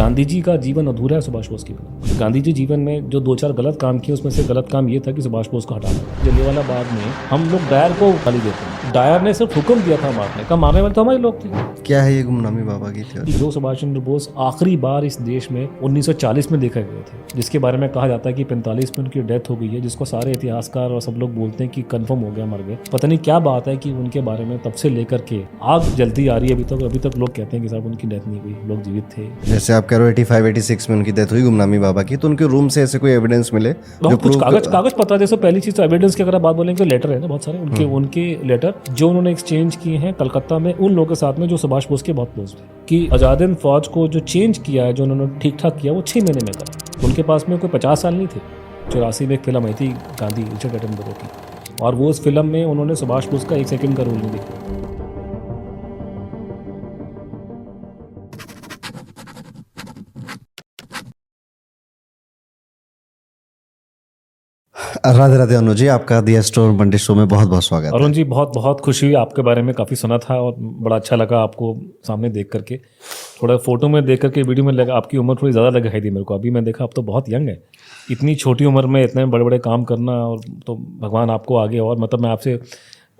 गांधी जी का जीवन अधूरा है सुभाष बोस की बिना। गांधी जी जीवन में जो दो चार गलत काम किए उसमें से गलत काम ये था कि सुभाष बोस को हटाना। जलियांवाला बाग में हम लोग डायर को गाली देते हैं, डायर ने सिर्फ हुक्म दिया था मारने का, मारने वाले तो हमारे लोग थे। क्या है ये गुमनामी बाबा की थ्योरी? जो सुभाष चंद्र बोस आखिरी बार इस देश में 1940 में देखे गए थे, जिसके बारे में कहा जाता है कि 45 में उनकी डेथ हो गई है, जिसको सारे इतिहासकार और सब लोग बोलते हैं कि कंफर्म हो गया, मर गए। पता नहीं क्या बात है कि उनके बारे में तब से लेकर के आग जलती आ रही है अभी तक लोग कहते हैं कि साहब उनकी डेथ नहीं हुई, लोग जीवित थे। जैसे आप कह रहे हो 85-86 में उनकी डेथ हुई गुमनामी बाबा की, तो उनके रूम से ऐसे कोई एविडेंस मिले? बहुत कुछ कागज पता है। जैसे पहली चीज तो एविडेंस की अगर आप बात बोलेंगे तो लेटर है ना, बहुत सारे उनके लेटर जो उन्होंने एक्सचेंज किए हैं कलकत्ता में उन लोगों के साथ में जो सुभाष बोस के बहुत क्लोज थे, कि आजाद हिंद फौज को जो चेंज किया है, जो उन्होंने ठीक ठाक किया, वो 6 महीने में करा। उनके पास में कोई 50 साल नहीं थे। 84 में एक फिल्म आई थी गांधी रिचर्ड एटनबरो की, और वो उस फिल्म में उन्होंने सुभाष बोस का 1 सेकंड का रोल नहीं देखा। राधे राधे अनुज जी, आपका दी एस्ट्रो पंडित शो में बहुत बहुत स्वागत है। अरुण जी, बहुत बहुत खुशी हुई, आपके बारे में काफ़ी सुना था और बड़ा अच्छा लगा आपको सामने देख करके। थोड़ा फोटो में देख करके, वीडियो में लगा आपकी उम्र थोड़ी ज़्यादा लग रही थी मेरे को। अभी मैं देखा आप तो बहुत यंग है, इतनी छोटी उम्र में इतने बड़े बड़े काम करना, और तो भगवान आपको आगे, और मतलब मैं आपसे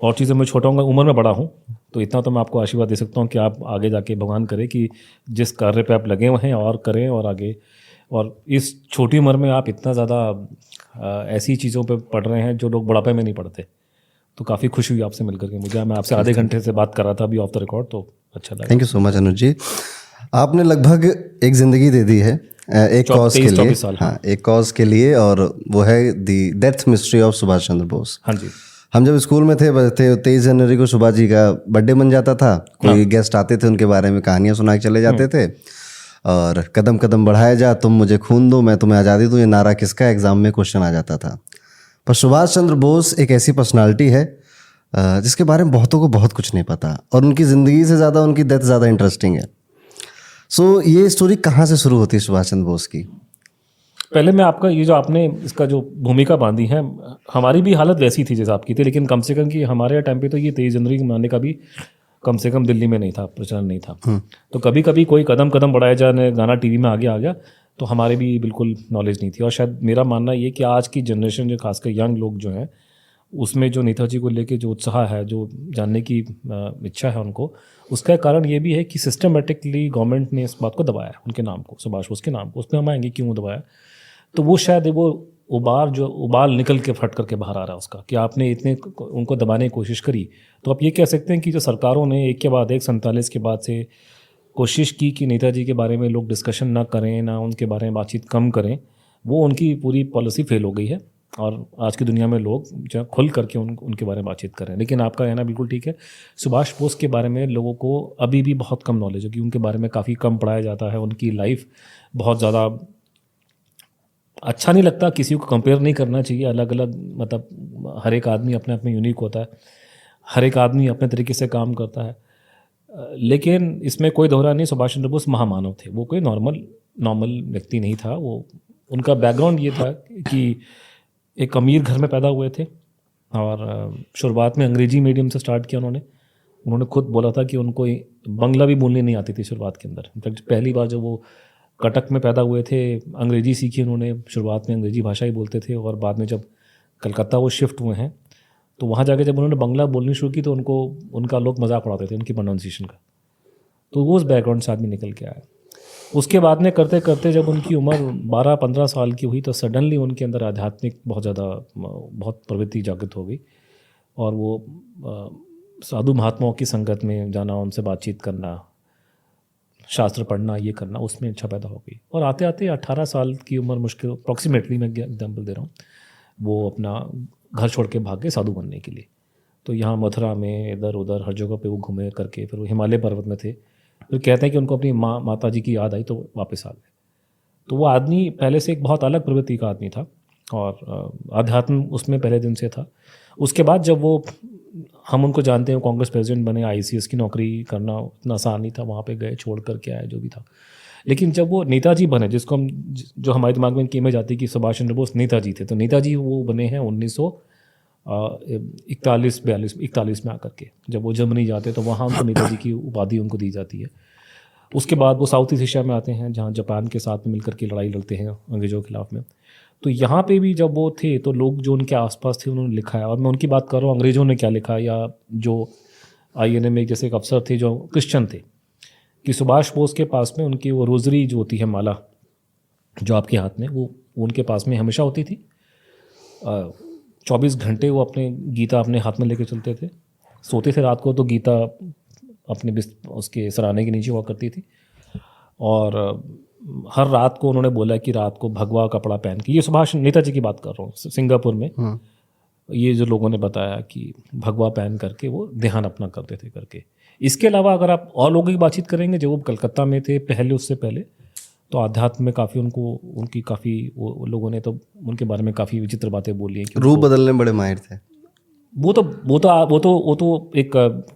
और चीज़ें मैं छोटा हूँ, उम्र में बड़ा हूँ, तो इतना तो मैं आपको आशीर्वाद दे सकता हूँ कि आप आगे जाके भगवान करे कि जिस कार्य पे आप लगे हुए हैं और करें और आगे। और इस छोटी उम्र में आप इतना ज़्यादा ऐसी चीज़ों पे पढ़ रहे हैं जो लोग बुढ़ापे में नहीं पढ़ते, तो काफ़ी खुशी हुई आपसे मिलकर के मुझे। मैं आपसे आधे घंटे से बात कर रहा था अभी ऑफ द रिकॉर्ड, तो अच्छा लगा। थैंक यू सो मच अनुज जी। आपने लगभग एक जिंदगी दे दी है एक कॉज के लिए। हाँ, एक कॉज के लिए, और वो है दी death mystery of Subhash Chandra Bose. हाँ जी। हम जब स्कूल में थे 23 जनवरी को सुभाष जी का बर्थडे बन जाता था, कोई गेस्ट आते थे, उनके बारे में कहानियां सुना के चले जाते थे, और कदम कदम बढ़ाया जा, तुम मुझे खून दो मैं तुम्हें आज़ादी दूँ, ये नारा किसका, एग्जाम में क्वेश्चन आ जाता था। पर सुभाष चंद्र बोस एक ऐसी पर्सनालिटी है जिसके बारे में बहुतों को बहुत कुछ नहीं पता, और उनकी ज़िंदगी से ज़्यादा उनकी डेथ ज़्यादा इंटरेस्टिंग है। सो ये स्टोरी कहाँ से शुरू होती है सुभाष चंद्र बोस की? पहले मैं आपका ये जो आपने इसका जो भूमिका बांधी है, हमारी भी हालत वैसी थी जैसे आपकी थी, लेकिन कम से कम कि हमारे टाइम पे तो ये 23 जनवरी मनाने का भी कम से कम दिल्ली में नहीं था, प्रचलन नहीं था। तो कभी कभी कोई कदम कदम बढ़ाया जाए, गाना टीवी में आगे आ गया, तो हमारे भी बिल्कुल नॉलेज नहीं थी। और शायद मेरा मानना ये कि आज की जनरेशन जो खासकर यंग लोग जो हैं, उसमें जो नेताजी को लेके जो उत्साह है, जो जानने की इच्छा है उनको, उसका कारण ये भी है कि सिस्टमेटिकली गवर्नमेंट ने इस बात को दबाया, उनके नाम को, सुभाष बोस के नाम को। उस पर हम आएंगे क्यों दबाया, तो वो शायद वो उबाल निकल के फट करके बाहर आ रहा है उसका, कि आपने इतने उनको दबाने की कोशिश करी। तो आप ये कह सकते हैं कि जो सरकारों ने एक के बाद एक 47 के बाद से कोशिश की कि नेताजी के बारे में लोग डिस्कशन ना करें, ना उनके बारे में बातचीत कम करें, वो उनकी पूरी पॉलिसी फेल हो गई है। और आज की दुनिया में लोग जो खुल करके उनके बारे में बातचीत करें। लेकिन आपका कहना बिल्कुल ठीक है, सुभाष बोस के बारे में लोगों को अभी भी बहुत कम नॉलेज है, कि उनके बारे में काफ़ी कम पढ़ाया जाता है। उनकी लाइफ बहुत ज़्यादा अच्छा नहीं लगता, किसी को कंपेयर नहीं करना चाहिए। अलग अलग, मतलब हर एक आदमी अपने अपने यूनिक होता है, हर एक आदमी अपने तरीके से काम करता है। लेकिन इसमें कोई दोहरा नहीं, सुभाष चंद्र बोस महामानव थे। वो कोई नॉर्मल व्यक्ति नहीं था। वो उनका बैकग्राउंड ये था कि एक अमीर घर में पैदा हुए थे, और शुरुआत में अंग्रेजी मीडियम से स्टार्ट किया उन्होंने खुद बोला था कि उनको बंगला भी बोलनी नहीं आती थी शुरुआत के अंदर। इनफैक्ट पहली बार जब वो कटक में पैदा हुए थे, अंग्रेजी सीखी उन्होंने। शुरुआत में अंग्रेजी भाषा ही बोलते थे, और बाद में जब कलकत्ता वो शिफ्ट हुए हैं, तो वहाँ जाके जब उन्होंने बंगला बोलनी शुरू की, तो उनका लोग मजाक उड़ाते थे उनकी प्रोनाउंसिएशन का। तो वो उस बैकग्राउंड से आदमी निकल के आया। उसके बाद में करते करते जब उनकी उम्र 12-15 साल की हुई, तो सडनली उनके अंदर आध्यात्मिक बहुत प्रवृत्ति जागृत हो गई, और वो साधु महात्माओं की संगत में जाना, उनसे बातचीत करना, शास्त्र पढ़ना, ये करना, उसमें इच्छा पैदा हो गई। और आते आते 18 साल की उम्र, मुश्किल अप्रॉक्सीमेटली मैं एग्जाम्पल दे रहा हूँ, वो अपना घर छोड़ के भाग गए साधु बनने के लिए। तो यहाँ मथुरा में इधर उधर हर जगह पे वो घूमे करके, फिर वो हिमालय पर्वत में थे। फिर कहते हैं कि उनको अपनी माता जी की याद आई, तो वापस आ गए। तो वो आदमी पहले से एक बहुत अलग प्रवृत्ति का आदमी था, और अध्यात्म उसमें पहले दिन से था। उसके बाद जब वो, हम उनको जानते हैं, कांग्रेस प्रेसिडेंट बने, ICS की नौकरी करना इतना आसान नहीं था, वहाँ पे गए, छोड़ करके आए, जो भी था। लेकिन जब वो नेताजी बने, जिसको हम, जो हमारे दिमाग में इनकी इमेज आती है कि सुभाष चंद्र बोस नेताजी थे, तो नेताजी वो बने हैं 1941 में आकर के। जब वो जर्मनी जाते तो वहाँ उनको नेताजी की उपाधि उनको दी जाती है। उसके बाद वो साउथ ईस्ट एशिया में आते हैं, जहाँ जापान के साथ में मिलकर के लड़ाई लड़ते हैं अंग्रेज़ों के खिलाफ में। तो यहाँ पे भी जब वो थे तो लोग जो उनके आसपास थे उन्होंने लिखा है, और मैं उनकी बात कर रहा हूँ अंग्रेज़ों ने क्या लिखा, या जो आईएनए में जैसे एक अफसर थे जो क्रिश्चियन थे, कि सुभाष बोस के पास में उनकी वो रोज़री जो होती है, माला जो आपके हाथ में, वो उनके पास में हमेशा होती थी। 24 घंटे वो अपने गीता अपने हाथ में लेके चलते थे। सोते थे रात को तो गीता अपने उसके सराहने के नीचे हुआ करती थी। और हर रात को उन्होंने बोला कि रात को भगवा कपड़ा पहन के, ये सुभाष नेताजी की बात कर रहा हूँ, सिंगापुर में ये जो लोगों ने बताया कि भगवा पहन करके वो ध्यान अपना करते थे करके। इसके अलावा अगर आप और लोगों की बातचीत करेंगे जो वो कलकत्ता में थे पहले, उससे पहले, तो आध्यात्म में काफ़ी उनकी काफ़ी वो लोगों ने तो उनके बारे में काफ़ी विचित्र बातें बोली हैं। रूप बदलने में बड़े माहिर थे। वो तो एक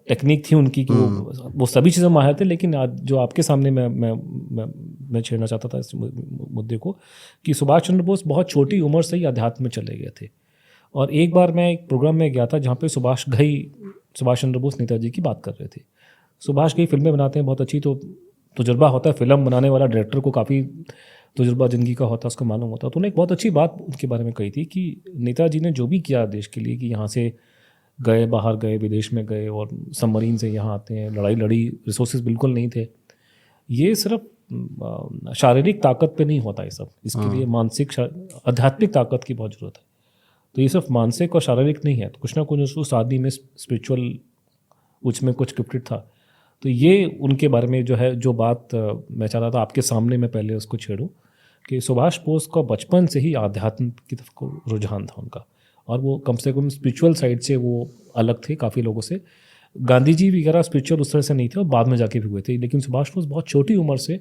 टेक्निक थी उनकी कि वो सभी चीज़ें माहिर थे। लेकिन आज जो आपके सामने मैं छेड़ना चाहता था इस मुद्दे को, कि सुभाष चंद्र बोस बहुत छोटी उम्र से ही अध्यात्म में चले गए थे। और एक बार मैं एक प्रोग्राम में गया था जहाँ पे सुभाष चंद्र बोस नेताजी की बात कर रहे थे। सुभाष कई फिल्में बनाते हैं बहुत अच्छी, तो तजुर्बा होता है, फिल्म बनाने वाला डायरेक्टर को काफ़ी तजुर्बा ज़िंदगी का होता है, उसको मालूम होता है। तो उन्होंने एक बहुत अच्छी बात उनके बारे में कही थी कि नेताजी ने जो भी किया देश के लिए, कि यहाँ से गए, बाहर गए, विदेश में गए और सबमरीन से यहाँ आते हैं, लड़ाई लड़ी, रिसोर्सेज बिल्कुल नहीं थे, ये सिर्फ शारीरिक ताकत पे नहीं होता ये सब, इसके लिए मानसिक आध्यात्मिक ताकत की बहुत ज़रूरत है। तो ये सिर्फ मानसिक और शारीरिक नहीं है, तो कुछ ना कुछ उस आदमी में स्पिरिचुअल उसमें कुछ गिफ्टेड था। तो ये उनके बारे में जो है, जो बात मैं चाहता था आपके सामने मैं पहले उसको छेड़ूं, कि सुभाष बोस का बचपन से ही आध्यात्म की तरफ को रुझान था उनका, और वो कम से कम स्पिरिचुअल साइड से वो अलग थे काफ़ी लोगों से। गांधी जी वगैरह स्पिरिचुअल उस तरह से नहीं थे, और बाद में जाके भी हुए थे, लेकिन सुभाष बोस बहुत छोटी उम्र से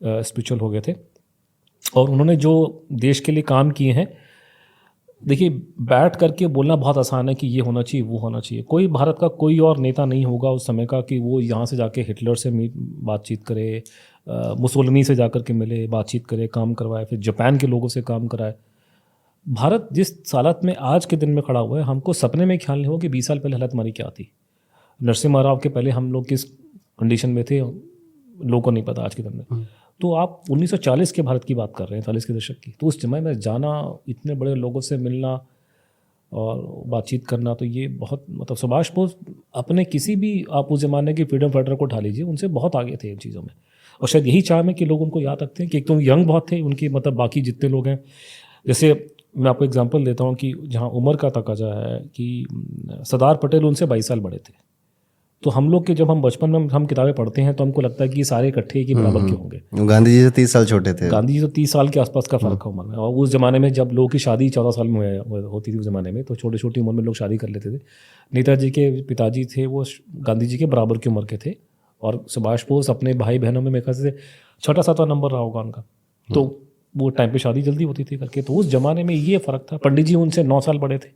स्पिरिचुअल हो गए थे। और उन्होंने जो देश के लिए काम किए हैं, देखिए बैठ करके बोलना बहुत आसान है कि ये होना चाहिए, वो होना चाहिए। कोई भारत का कोई और नेता नहीं होगा उस समय का कि वो यहाँ से जाके हिटलर से बातचीत करे, मुसोलिनी से जाकर के मिले, बातचीत करे, काम करवाए, फिर जापान के लोगों से काम कराए। भारत जिस हालत में आज के दिन में खड़ा हुआ है, हमको सपने में ख्याल नहीं हो कि 20 साल पहले हालत हमारी क्या थी। नरसिम्हा राव के पहले हम लोग किस कंडीशन में थे, लोगों को नहीं पता आज के दिन में। तो आप 1940 के भारत की बात कर रहे हैं, 40 के दशक की, तो उस समय में जाना, इतने बड़े लोगों से मिलना और बातचीत करना, तो ये बहुत मतलब सुभाष बोस अपने किसी भी आप उस ज़माने के फ्रीडम फाइटर को उठा लीजिए, उनसे बहुत आगे थे इन चीज़ों में। और शायद यही चाह में कि लोग उनको याद रखते हैं कि एक तो यंग बहुत थे उनकी, मतलब बाकी जितने लोग हैं, जैसे मैं आपको एग्जांपल देता हूँ कि जहाँ उम्र का तकाजा है कि सरदार पटेल उनसे 22 साल बड़े थे। तो हम लोग के जब हम बचपन में हम किताबें पढ़ते हैं तो हमको लगता है कि सारे इकट्ठे के बराबर के होंगे। गांधी जी से 30 साल छोटे थे। गांधी जी तो 30 साल के आसपास का फ़र्क है उम्र में। और उस ज़माने में जब लोगों की शादी 14 साल में होती थी उस ज़माने में, तो छोटी छोटी उम्र में लोग शादी कर लेते थे। नेताजी के पिताजी थे वो गांधी जी के बराबर की उम्र के थे, और सुभाष बोस अपने भाई बहनों में मेरे ख्याल से 6-7वां नंबर रहा होगा उनका। तो वो टाइम पे शादी जल्दी होती थी करके, तो उस ज़माने में ये फ़र्क था। पंडित जी उनसे 9 साल बड़े थे,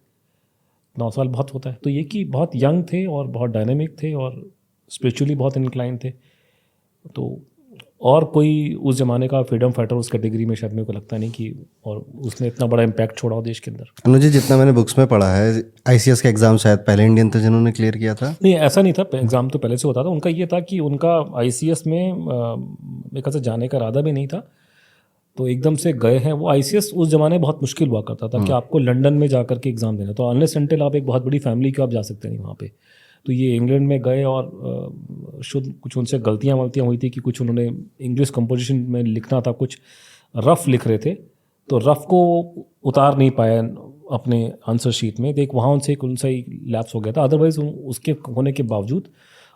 9 साल बहुत होता है। तो ये कि बहुत यंग थे और बहुत डायनेमिक थे और स्पिरिचुअली बहुत इंक्लाइन थे। तो और कोई उस ज़माने का फ्रीडम फाइटर उस कैटेगरी में शायद मेरे को लगता नहीं कि, और उसने इतना बड़ा इम्पैक्ट छोड़ा हो देश के अंदर। अनुज जी, जितना मैंने बुक्स में पढ़ा है, आईसीएस का एग्ज़ाम शायद पहले इंडियन थे जिन्होंने क्लियर किया था। नहीं, ऐसा नहीं था, एग्ज़ाम तो पहले से होता था। उनका ये था कि उनका आईसीएस में मेरे ख्याल से जाने का इरादा भी नहीं था, तो एकदम से गए हैं वो। आईसीएस उस ज़माने बहुत मुश्किल हुआ करता था कि आपको लंदन में जा करके एग्ज़ाम देना, तो अनलेस अनटिल आप एक बहुत बड़ी फैमिली के आप जा सकते नहीं वहाँ पे। तो ये इंग्लैंड में गए और शुद्ध कुछ उनसे गलतियाँ हुई थी कि कुछ उन्होंने इंग्लिश कंपोजिशन में लिखना था, कुछ रफ़ लिख रहे थे, तो रफ़ को उतार नहीं पाए अपने आंसर शीट में। देख वहाँ उनसे ही लैप्स हो गया था। अदरवाइज़ उसके होने के बावजूद,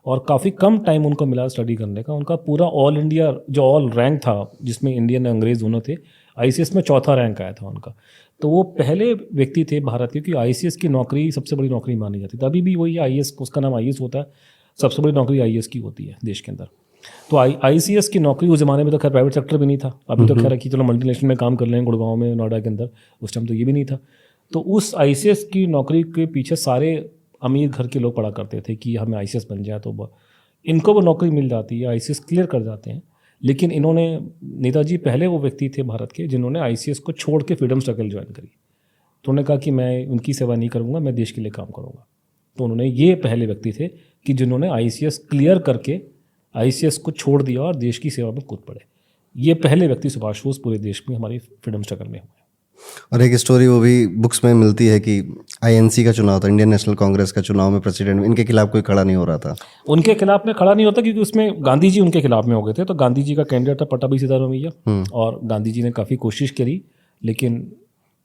और काफ़ी कम टाइम उनको मिला स्टडी करने का, उनका पूरा ऑल इंडिया जो ऑल रैंक था जिसमें इंडियन अंग्रेज़ दोनों थे, आईसीएस में 4था रैंक आया था उनका। तो वो पहले व्यक्ति थे भारत के, क्योंकि आईसीएस की नौकरी सबसे बड़ी नौकरी मानी जाती है। अभी भी वही आईएएस, उसका नाम आईएएस होता है, सबसे बड़ी नौकरी आईएएस की होती है देश के अंदर। तो आईसीएस की नौकरी उस ज़माने में तो खैर प्राइवेट सेक्टर भी नहीं था। अभी तो खैर कि चलो मल्टीनेशनल में काम कर लेंगे, गुड़गांव में, नोएडा के अंदर, उस टाइम तो ये भी नहीं था। तो उस आईसीएस की नौकरी के पीछे सारे अमीर घर के लोग पड़ा करते थे कि हमें आईसीएस बन जाए तो इनको वो नौकरी मिल जाती है, आईसीएस क्लियर कर जाते हैं। लेकिन इन्होंने, नेताजी पहले वो व्यक्ति थे भारत के जिन्होंने आईसीएस को छोड़ के फ्रीडम स्ट्रगल ज्वाइन करी। तो उन्होंने कहा कि मैं उनकी सेवा नहीं करूँगा, मैं देश के लिए काम करूँगा। तो उन्होंने, ये पहले व्यक्ति थे कि जिन्होंने आईसीएस क्लियर करके ICS को छोड़ दिया और देश की सेवा में कूद पड़े। ये पहले व्यक्ति सुभाष बोस पूरे देश में हमारी फ्रीडम स्ट्रगल में हुए। और एक स्टोरी वो भी बुक्स में मिलती है कि INC का चुनाव था, इंडियन नेशनल कांग्रेस का चुनाव में प्रेसिडेंट, इनके खिलाफ कोई खड़ा नहीं हो रहा था। उनके खिलाफ में खड़ा नहीं होता क्योंकि उसमें गांधी जी उनके खिलाफ में हो गए थे। तो गांधी जी का कैंडिडेट था पट्टाभी सीतारामैया और गांधी जी ने काफ़ी कोशिश करी, लेकिन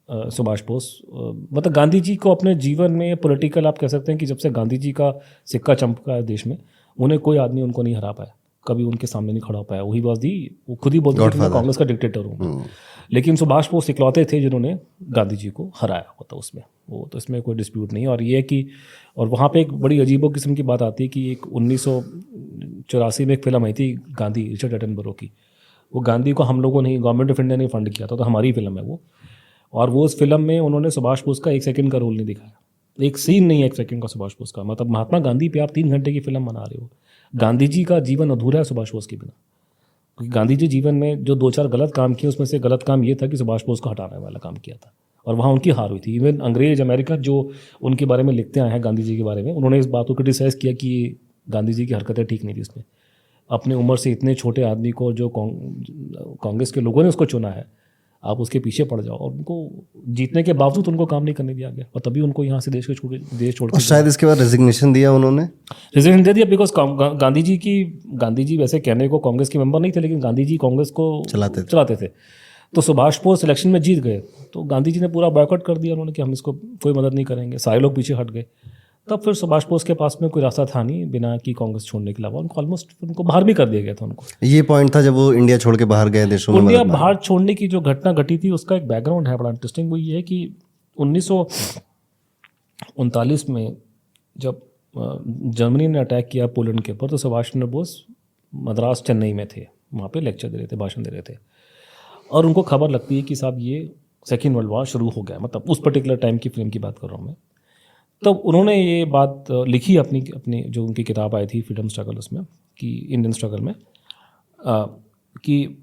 सुभाष बोस मतलब गांधी जी को अपने जीवन में पॉलिटिकल आप कह सकते हैं कि जब से गांधी जी का सिक्का चमका है देश में, उन्हें कोई आदमी उनको नहीं हरा पाया, कभी उनके सामने नहीं खड़ा हो पाया। वही बात दी, वो खुद ही बोलते थे कि मैं कांग्रेस का डिक्टेटर हूँ, लेकिन सुभाष बोस इकलौते थे जिन्होंने गांधी जी को हराया होता उसमें। वो तो इसमें कोई डिस्प्यूट नहीं है। और ये है कि और वहाँ पे एक बड़ी अजीबो किस्म की बात आती है कि एक 1984 में एक फिल्म आई थी गांधी, रिचर्ड एटनबरो की। वो गांधी को हम लोगों ने, गवर्नमेंट ऑफ इंडिया ने फंड किया था, तो हमारी फिल्म है वो। और वो उस फिल्म में उन्होंने सुभाष बोस का 1 सेकंड का रोल नहीं दिखाया, एक सीन नहीं है 1 सेकंड का सुभाष बोस का। मतलब महात्मा गांधी पे आप 3 घंटे की फिल्म बना रहे हो। गांधी जी का जीवन अधूरा है सुभाष बोस के बिना, क्योंकि गांधी जी जीवन में जो 2-4 गलत काम किए उसमें से गलत काम ये था कि सुभाष बोस को हटाने वाला काम किया था, और वहाँ उनकी हार हुई थी। इवन अंग्रेज अमेरिका जो उनके बारे में लिखते आए हैं गांधी जी के बारे में, उन्होंने इस बात को क्रिटिसाइज़ किया कि गांधी जी की हरकतें ठीक नहीं थी। उसने अपने उम्र से इतने छोटे आदमी को, जो कांग्रेस के लोगों ने उसको चुना है, आप उसके पीछे पड़ जाओ। और उनको जीतने के बावजूद उनको काम नहीं करने दिया गया, और तभी उनको यहाँ से देश छोड़ और शायद इसके बाद रेजिग्नेशन दिया उन्होंने, रेजिग्नेशन दे दिया। बिकॉज गांधी जी वैसे कहने को कांग्रेस के मेंबर नहीं थे, लेकिन गांधी जी कांग्रेस को चलाते थे। तो सुभाष बोस इलेक्शन में जीत गए, तो गांधी जी ने पूरा बॉयकॉट कर दिया उन्होंने कि हम इसको कोई मदद नहीं करेंगे। सारे लोग पीछे हट गए। तब फिर सुभाष बोस के पास में कोई रास्ता था नहीं बिना कि कांग्रेस छोड़ने के अलावा। उनको ऑलमोस्ट उनको बाहर भी कर दिया गया था। उनको ये पॉइंट था जब वो इंडिया छोड़ के बाहर गए देशों में। इंडिया बाहर छोड़ने की जो घटना घटी थी उसका एक बैकग्राउंड है बड़ा इंटरेस्टिंग। वो ये है कि 1939 में जब जर्मनी ने अटैक किया पोलैंड के ऊपर, तो सुभाष चंद्र बोस मद्रास चेन्नई में थे, वहाँ पे लेक्चर दे रहे थे, भाषण दे रहे थे, और उनको खबर लगती है कि साहब ये सेकेंड वर्ल्ड वॉर शुरू हो गया। मतलब उस पर्टिकुलर टाइम की फिल्म की बात कर रहा हूँ मैं। तब उन्होंने ये बात लिखी अपनी जो उनकी किताब आई थी फ्रीडम स्ट्रगल, उसमें कि इंडियन स्ट्रगल में कि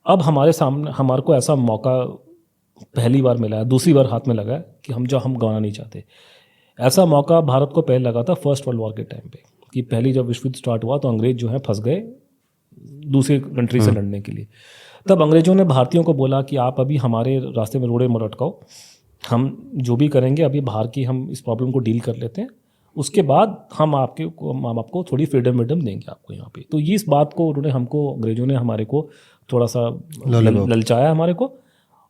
अब हमारे सामने हमारे को ऐसा मौका पहली बार मिला है, दूसरी बार हाथ में लगा है कि हम गंवाना नहीं चाहते। ऐसा मौका भारत को पहले लगा था फर्स्ट वर्ल्ड वॉर के टाइम पे, कि पहली जब विश्व युद्ध स्टार्ट हुआ तो अंग्रेज जो है फंस गए दूसरी कंट्री से लड़ने के लिए। तब अंग्रेजों ने भारतीयों को बोला कि आप अभी हमारे रास्ते में रोड़े मत अटकाओ, हम जो भी करेंगे अभी बाहर की हम इस प्रॉब्लम को डील कर लेते हैं, उसके बाद हम आपको थोड़ी फ्रीडम देंगे आपको यहाँ पे। तो ये इस बात को उन्होंने अंग्रेजों ने हमारे को थोड़ा सा ललचाया हमारे को,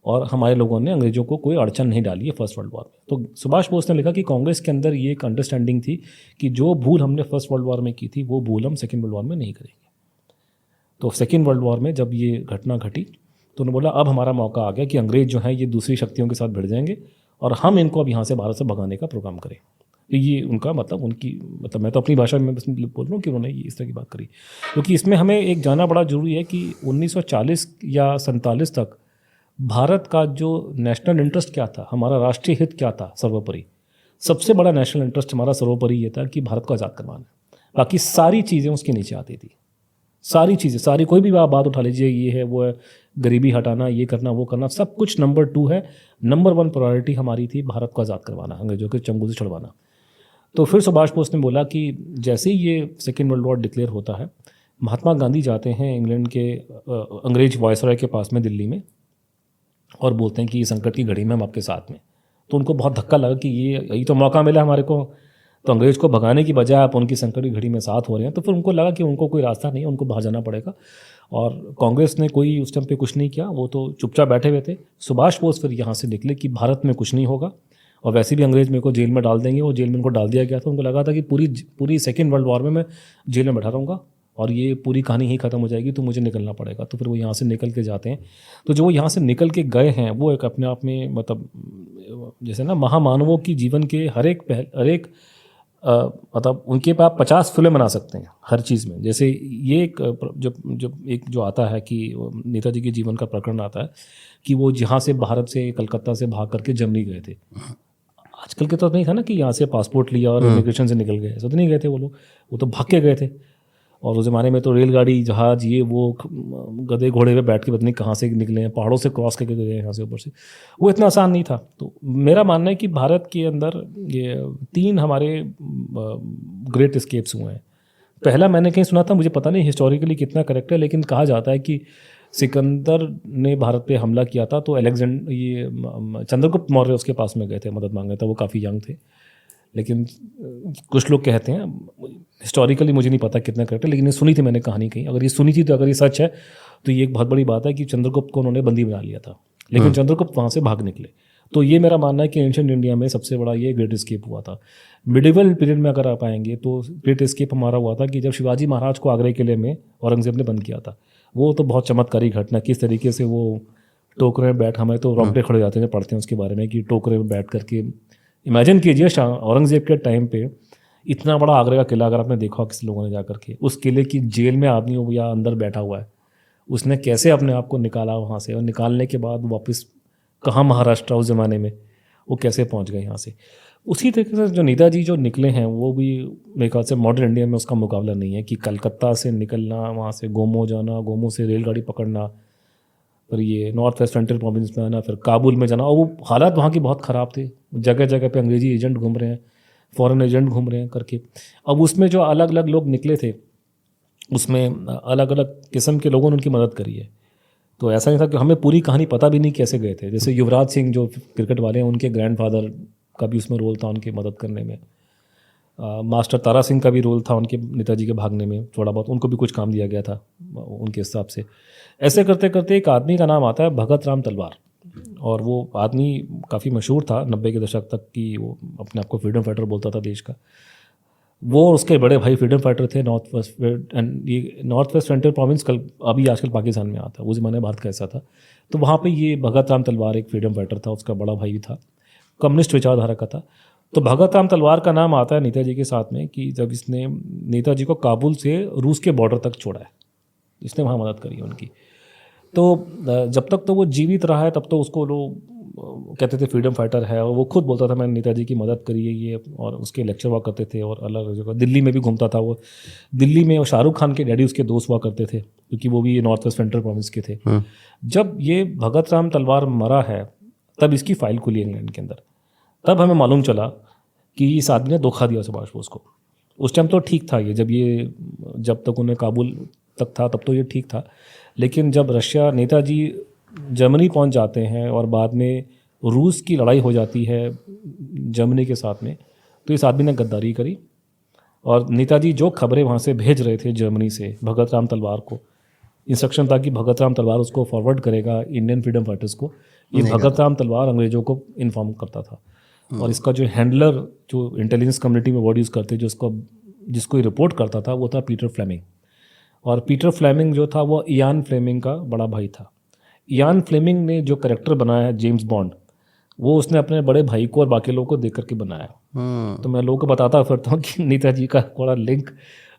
और हमारे लोगों ने अंग्रेजों को कोई अड़चन नहीं डाली है फर्स्ट वर्ल्ड वॉर में। तो सुभाष बोस ने लिखा कि कांग्रेस के अंदर ये एक अंडरस्टैंडिंग थी कि जो भूल हमने फर्स्ट वर्ल्ड वॉर में की थी वो भूल हम सेकेंड वर्ल्ड वॉर में नहीं करेंगे। तो सेकेंड वर्ल्ड वॉर में जब ये घटना घटी तो उन्होंने बोला अब हमारा मौका आ गया कि अंग्रेज जो हैं ये दूसरी शक्तियों के साथ भिड़ जाएंगे और हम इनको अब यहाँ से भारत से भगाने का प्रोग्राम करें। तो ये उनका मतलब मैं तो अपनी भाषा में बस बोल रहा हूँ कि उन्होंने इस तरह की बात करी। क्योंकि इसमें हमें एक जानना बड़ा ज़रूरी है कि 1940 या 47 तक भारत का जो नेशनल इंटरेस्ट क्या था, हमारा राष्ट्रीय हित क्या था सर्वोपरि। सबसे बड़ा नेशनल इंटरेस्ट हमारा सर्वोपरि ये था कि भारत को आज़ाद करवाना। बाकी सारी चीज़ें उसके नीचे आती थी, सारी चीज़ें, कोई भी बात उठा लीजिए, ये है वो है, गरीबी हटाना, ये करना वो करना, सब कुछ नंबर 2 है। नंबर 1 प्रायोरिटी हमारी थी भारत को आज़ाद करवाना, अंग्रेजों के चंगुल से छुड़वाना। तो फिर सुभाष बोस ने बोला कि जैसे ही ये सेकेंड वर्ल्ड वॉर डिक्लेयर होता है, महात्मा गांधी जाते हैं इंग्लैंड के अंग्रेज वायसराय के पास में दिल्ली में, और बोलते हैं कि संकट की घड़ी में हम आपके साथ में। तो उनको बहुत धक्का लगा कि यही तो मौका मिला हमारे को, तो अंग्रेज को भगाने की बजाय आप उनकी संकट की घड़ी में साथ हो रहे हैं। तो फिर उनको लगा कि उनको कोई रास्ता नहीं है, उनको बाहर जाना पड़ेगा। और कांग्रेस ने कोई उस टाइम पे कुछ नहीं किया, वो तो चुपचाप बैठे हुए थे। सुभाष बोस फिर यहाँ से निकले कि भारत में कुछ नहीं होगा, और वैसे भी अंग्रेज मेरे को जेल में डाल देंगे। वो जेल में उनको डाल दिया गया था। उनको लगा था कि पूरी सेकेंड वर्ल्ड वॉर में मैं जेल में बैठा रहूँगा और ये पूरी कहानी ही ख़त्म हो जाएगी, तो मुझे निकलना पड़ेगा। तो फिर वो यहाँ से निकल के जाते हैं। तो जो वो यहाँ से निकल के गए हैं वो एक अपने आप में मतलब जैसे ना महामानवों की जीवन के हर एक मतलब उनके पास 50 फिल्म बना सकते हैं हर चीज़ में। जैसे ये एक जो आता है कि नेताजी के जीवन का प्रकरण आता है कि वो जहाँ से भारत से कलकत्ता से भाग करके जर्मनी गए थे। आजकल के तो नहीं था ना कि यहाँ से पासपोर्ट लिया और इमिग्रेशन से निकल गए, ऐसा तो नहीं गए थे वो तो भाग के गए थे। और उस ज़माने में तो रेलगाड़ी, जहाज़, ये वो गधे घोड़े पे बैठ के पता नहीं कहाँ से निकले हैं, पहाड़ों से क्रॉस करके गए यहाँ से ऊपर से। वो इतना आसान नहीं था। तो मेरा मानना है कि भारत के अंदर ये 3 हमारे ग्रेट एस्केप्स हुए हैं। पहला मैंने कहीं सुना था, मुझे पता नहीं हिस्टोरिकली कितना करेक्ट है, लेकिन कहा जाता है कि सिकंदर ने भारत पे हमला किया था तो चंद्रगुप्त मौर्य उसके पास में गए थे मदद मांगने था, वो काफ़ी यंग थे। लेकिन कुछ लोग कहते हैं, हिस्टोरिकली मुझे नहीं पता कितना करेक्ट है, लेकिन ये सुनी थी मैंने कहानी कहीं। अगर ये सुनी थी तो अगर ये सच है तो ये एक बहुत बड़ी बात है कि चंद्रगुप्त को उन्होंने बंदी बना लिया था, लेकिन चंद्रगुप्त वहाँ से भाग निकले। तो ये मेरा मानना है कि एंशिएंट इंडिया में सबसे बड़ा ये ग्रेट एस्केप हुआ था। मिडिवल पीरियड में अगर आप आएंगे तो ग्रेट एस्केप हमारा हुआ था कि जब शिवाजी महाराज को आगरा किले में औरंगजेब ने बंद किया था। वो तो बहुत चमत्कारी घटना, किस तरीके से वो टोकरे में बैठ, हमें तो रोंगटे खड़े हो जाते हैं पढ़ते हैं उसके बारे में कि टोकरे में बैठ करके, इमेजिन कीजिए औरंगजेब के टाइम पे इतना बड़ा आगरा का किला अगर आपने देखा हो किसी लोगों ने जा करके, उस किले की जेल में आदमी हो या अंदर बैठा हुआ है, उसने कैसे अपने आप को निकाला वहाँ से, और निकालने के बाद वापस कहाँ महाराष्ट्र उस ज़माने में वो कैसे पहुँच गए यहाँ से। उसी तरीके से जो नेताजी जो निकले हैं वो भी मेरे ख्याल से मॉडर्न इंडिया में उसका मुकाबला नहीं है कि कलकत्ता से निकलना, वहाँ से गोमो जाना, गोमो से रेलगाड़ी पकड़ना, फिर ये नॉर्थ वेस्ट फ्रंटियर प्रोविंस में आना, फिर काबुल में जाना, और वो हालात वहाँ की बहुत ख़राब थे, जगह जगह पे अंग्रेजी एजेंट घूम रहे हैं, फॉरेन एजेंट घूम रहे हैं करके। अब उसमें जो अलग अलग लोग निकले थे उसमें अलग अलग किस्म के लोगों ने उनकी मदद करी है। तो ऐसा नहीं था कि हमें पूरी कहानी पता भी नहीं कैसे गए थे। जैसे युवराज सिंह जो क्रिकेट वाले हैं, उनके ग्रैंडफादर का भी उसमें रोल था उनकी मदद करने में। मास्टर तारा सिंह का भी रोल था उनके नेताजी के भागने में, थोड़ा बहुत उनको भी कुछ काम दिया गया था उनके हिसाब से। ऐसे करते करते एक आदमी का नाम आता है भगत राम तलवार, और वो आदमी काफ़ी मशहूर था 90 के दशक तक की, वो अपने आप को फ्रीडम फाइटर बोलता था देश का। वो और उसके बड़े भाई फ्रीडम फाइटर थे नॉर्थ वेस्ट फ्रंटियर प्रोविंस, कल अभी आजकल पाकिस्तान में आता है, उस ज़माने भारत का ऐसा था। तो वहाँ पे ये भगत राम तलवार एक फ्रीडम फाइटर था, उसका बड़ा भाई भी था, कम्युनिस्ट विचारधारा का था। तो भगत राम तलवार का नाम आता है नेताजी के साथ में कि जब इसने नेताजी को काबुल से रूस के बॉर्डर तक छोड़ा है, इसने वहाँ मदद करी है उनकी। तो जब तक तो वो जीवित रहा है तब तो उसको लोग कहते थे फ्रीडम फाइटर है, और वो खुद बोलता था मैंने नेताजी की मदद करी है ये, और उसके लेक्चर हुआ करते थे और अलग जगह दिल्ली में भी घूमता था वो। दिल्ली में शाहरुख खान के डैडी उसके दोस्त हुआ करते थे क्योंकि वो भी नॉर्थ वेस्ट फ्रंटियर प्रोविंस के थे। जब ये भगत राम तलवार मरा है तब इसकी फाइल खुली इंग्लैंड के अंदर, तब हमें मालूम चला कि इस आदमी ने धोखा दिया सुभाष बोस को। उस टाइम तो ठीक था ये, जब तक उन्हें काबुल तक था तब तो ये ठीक था, लेकिन जब रशिया नेताजी जर्मनी पहुंच जाते हैं और बाद में रूस की लड़ाई हो जाती है जर्मनी के साथ में, तो इस आदमी ने गद्दारी करी। और नेताजी जो खबरें वहाँ से भेज रहे थे जर्मनी से भगत राम तलवार को, इंस्ट्रक्शन था कि भगत राम तलवार उसको फॉरवर्ड करेगा इंडियन फ्रीडम फाइटर्स को। ये भगत राम तलवार अंग्रेजों को इन्फॉर्म करता था, और इसका जो हैंडलर जो इंटेलिजेंस कम्युनिटी में वर्ड यूज़ करते जिसको ये रिपोर्ट करता था वो था पीटर फ्लेमिंग। और पीटर फ्लेमिंग जो था वो इयान फ्लेमिंग का बड़ा भाई था। इयान फ्लेमिंग ने जो कैरेक्टर बनाया है जेम्स बॉन्ड, वो उसने अपने बड़े भाई को और बाकी लोगों को देख करके बनाया। तो मैं लोगों को बताता फिरता हूँ कि नेताजी का बड़ा लिंक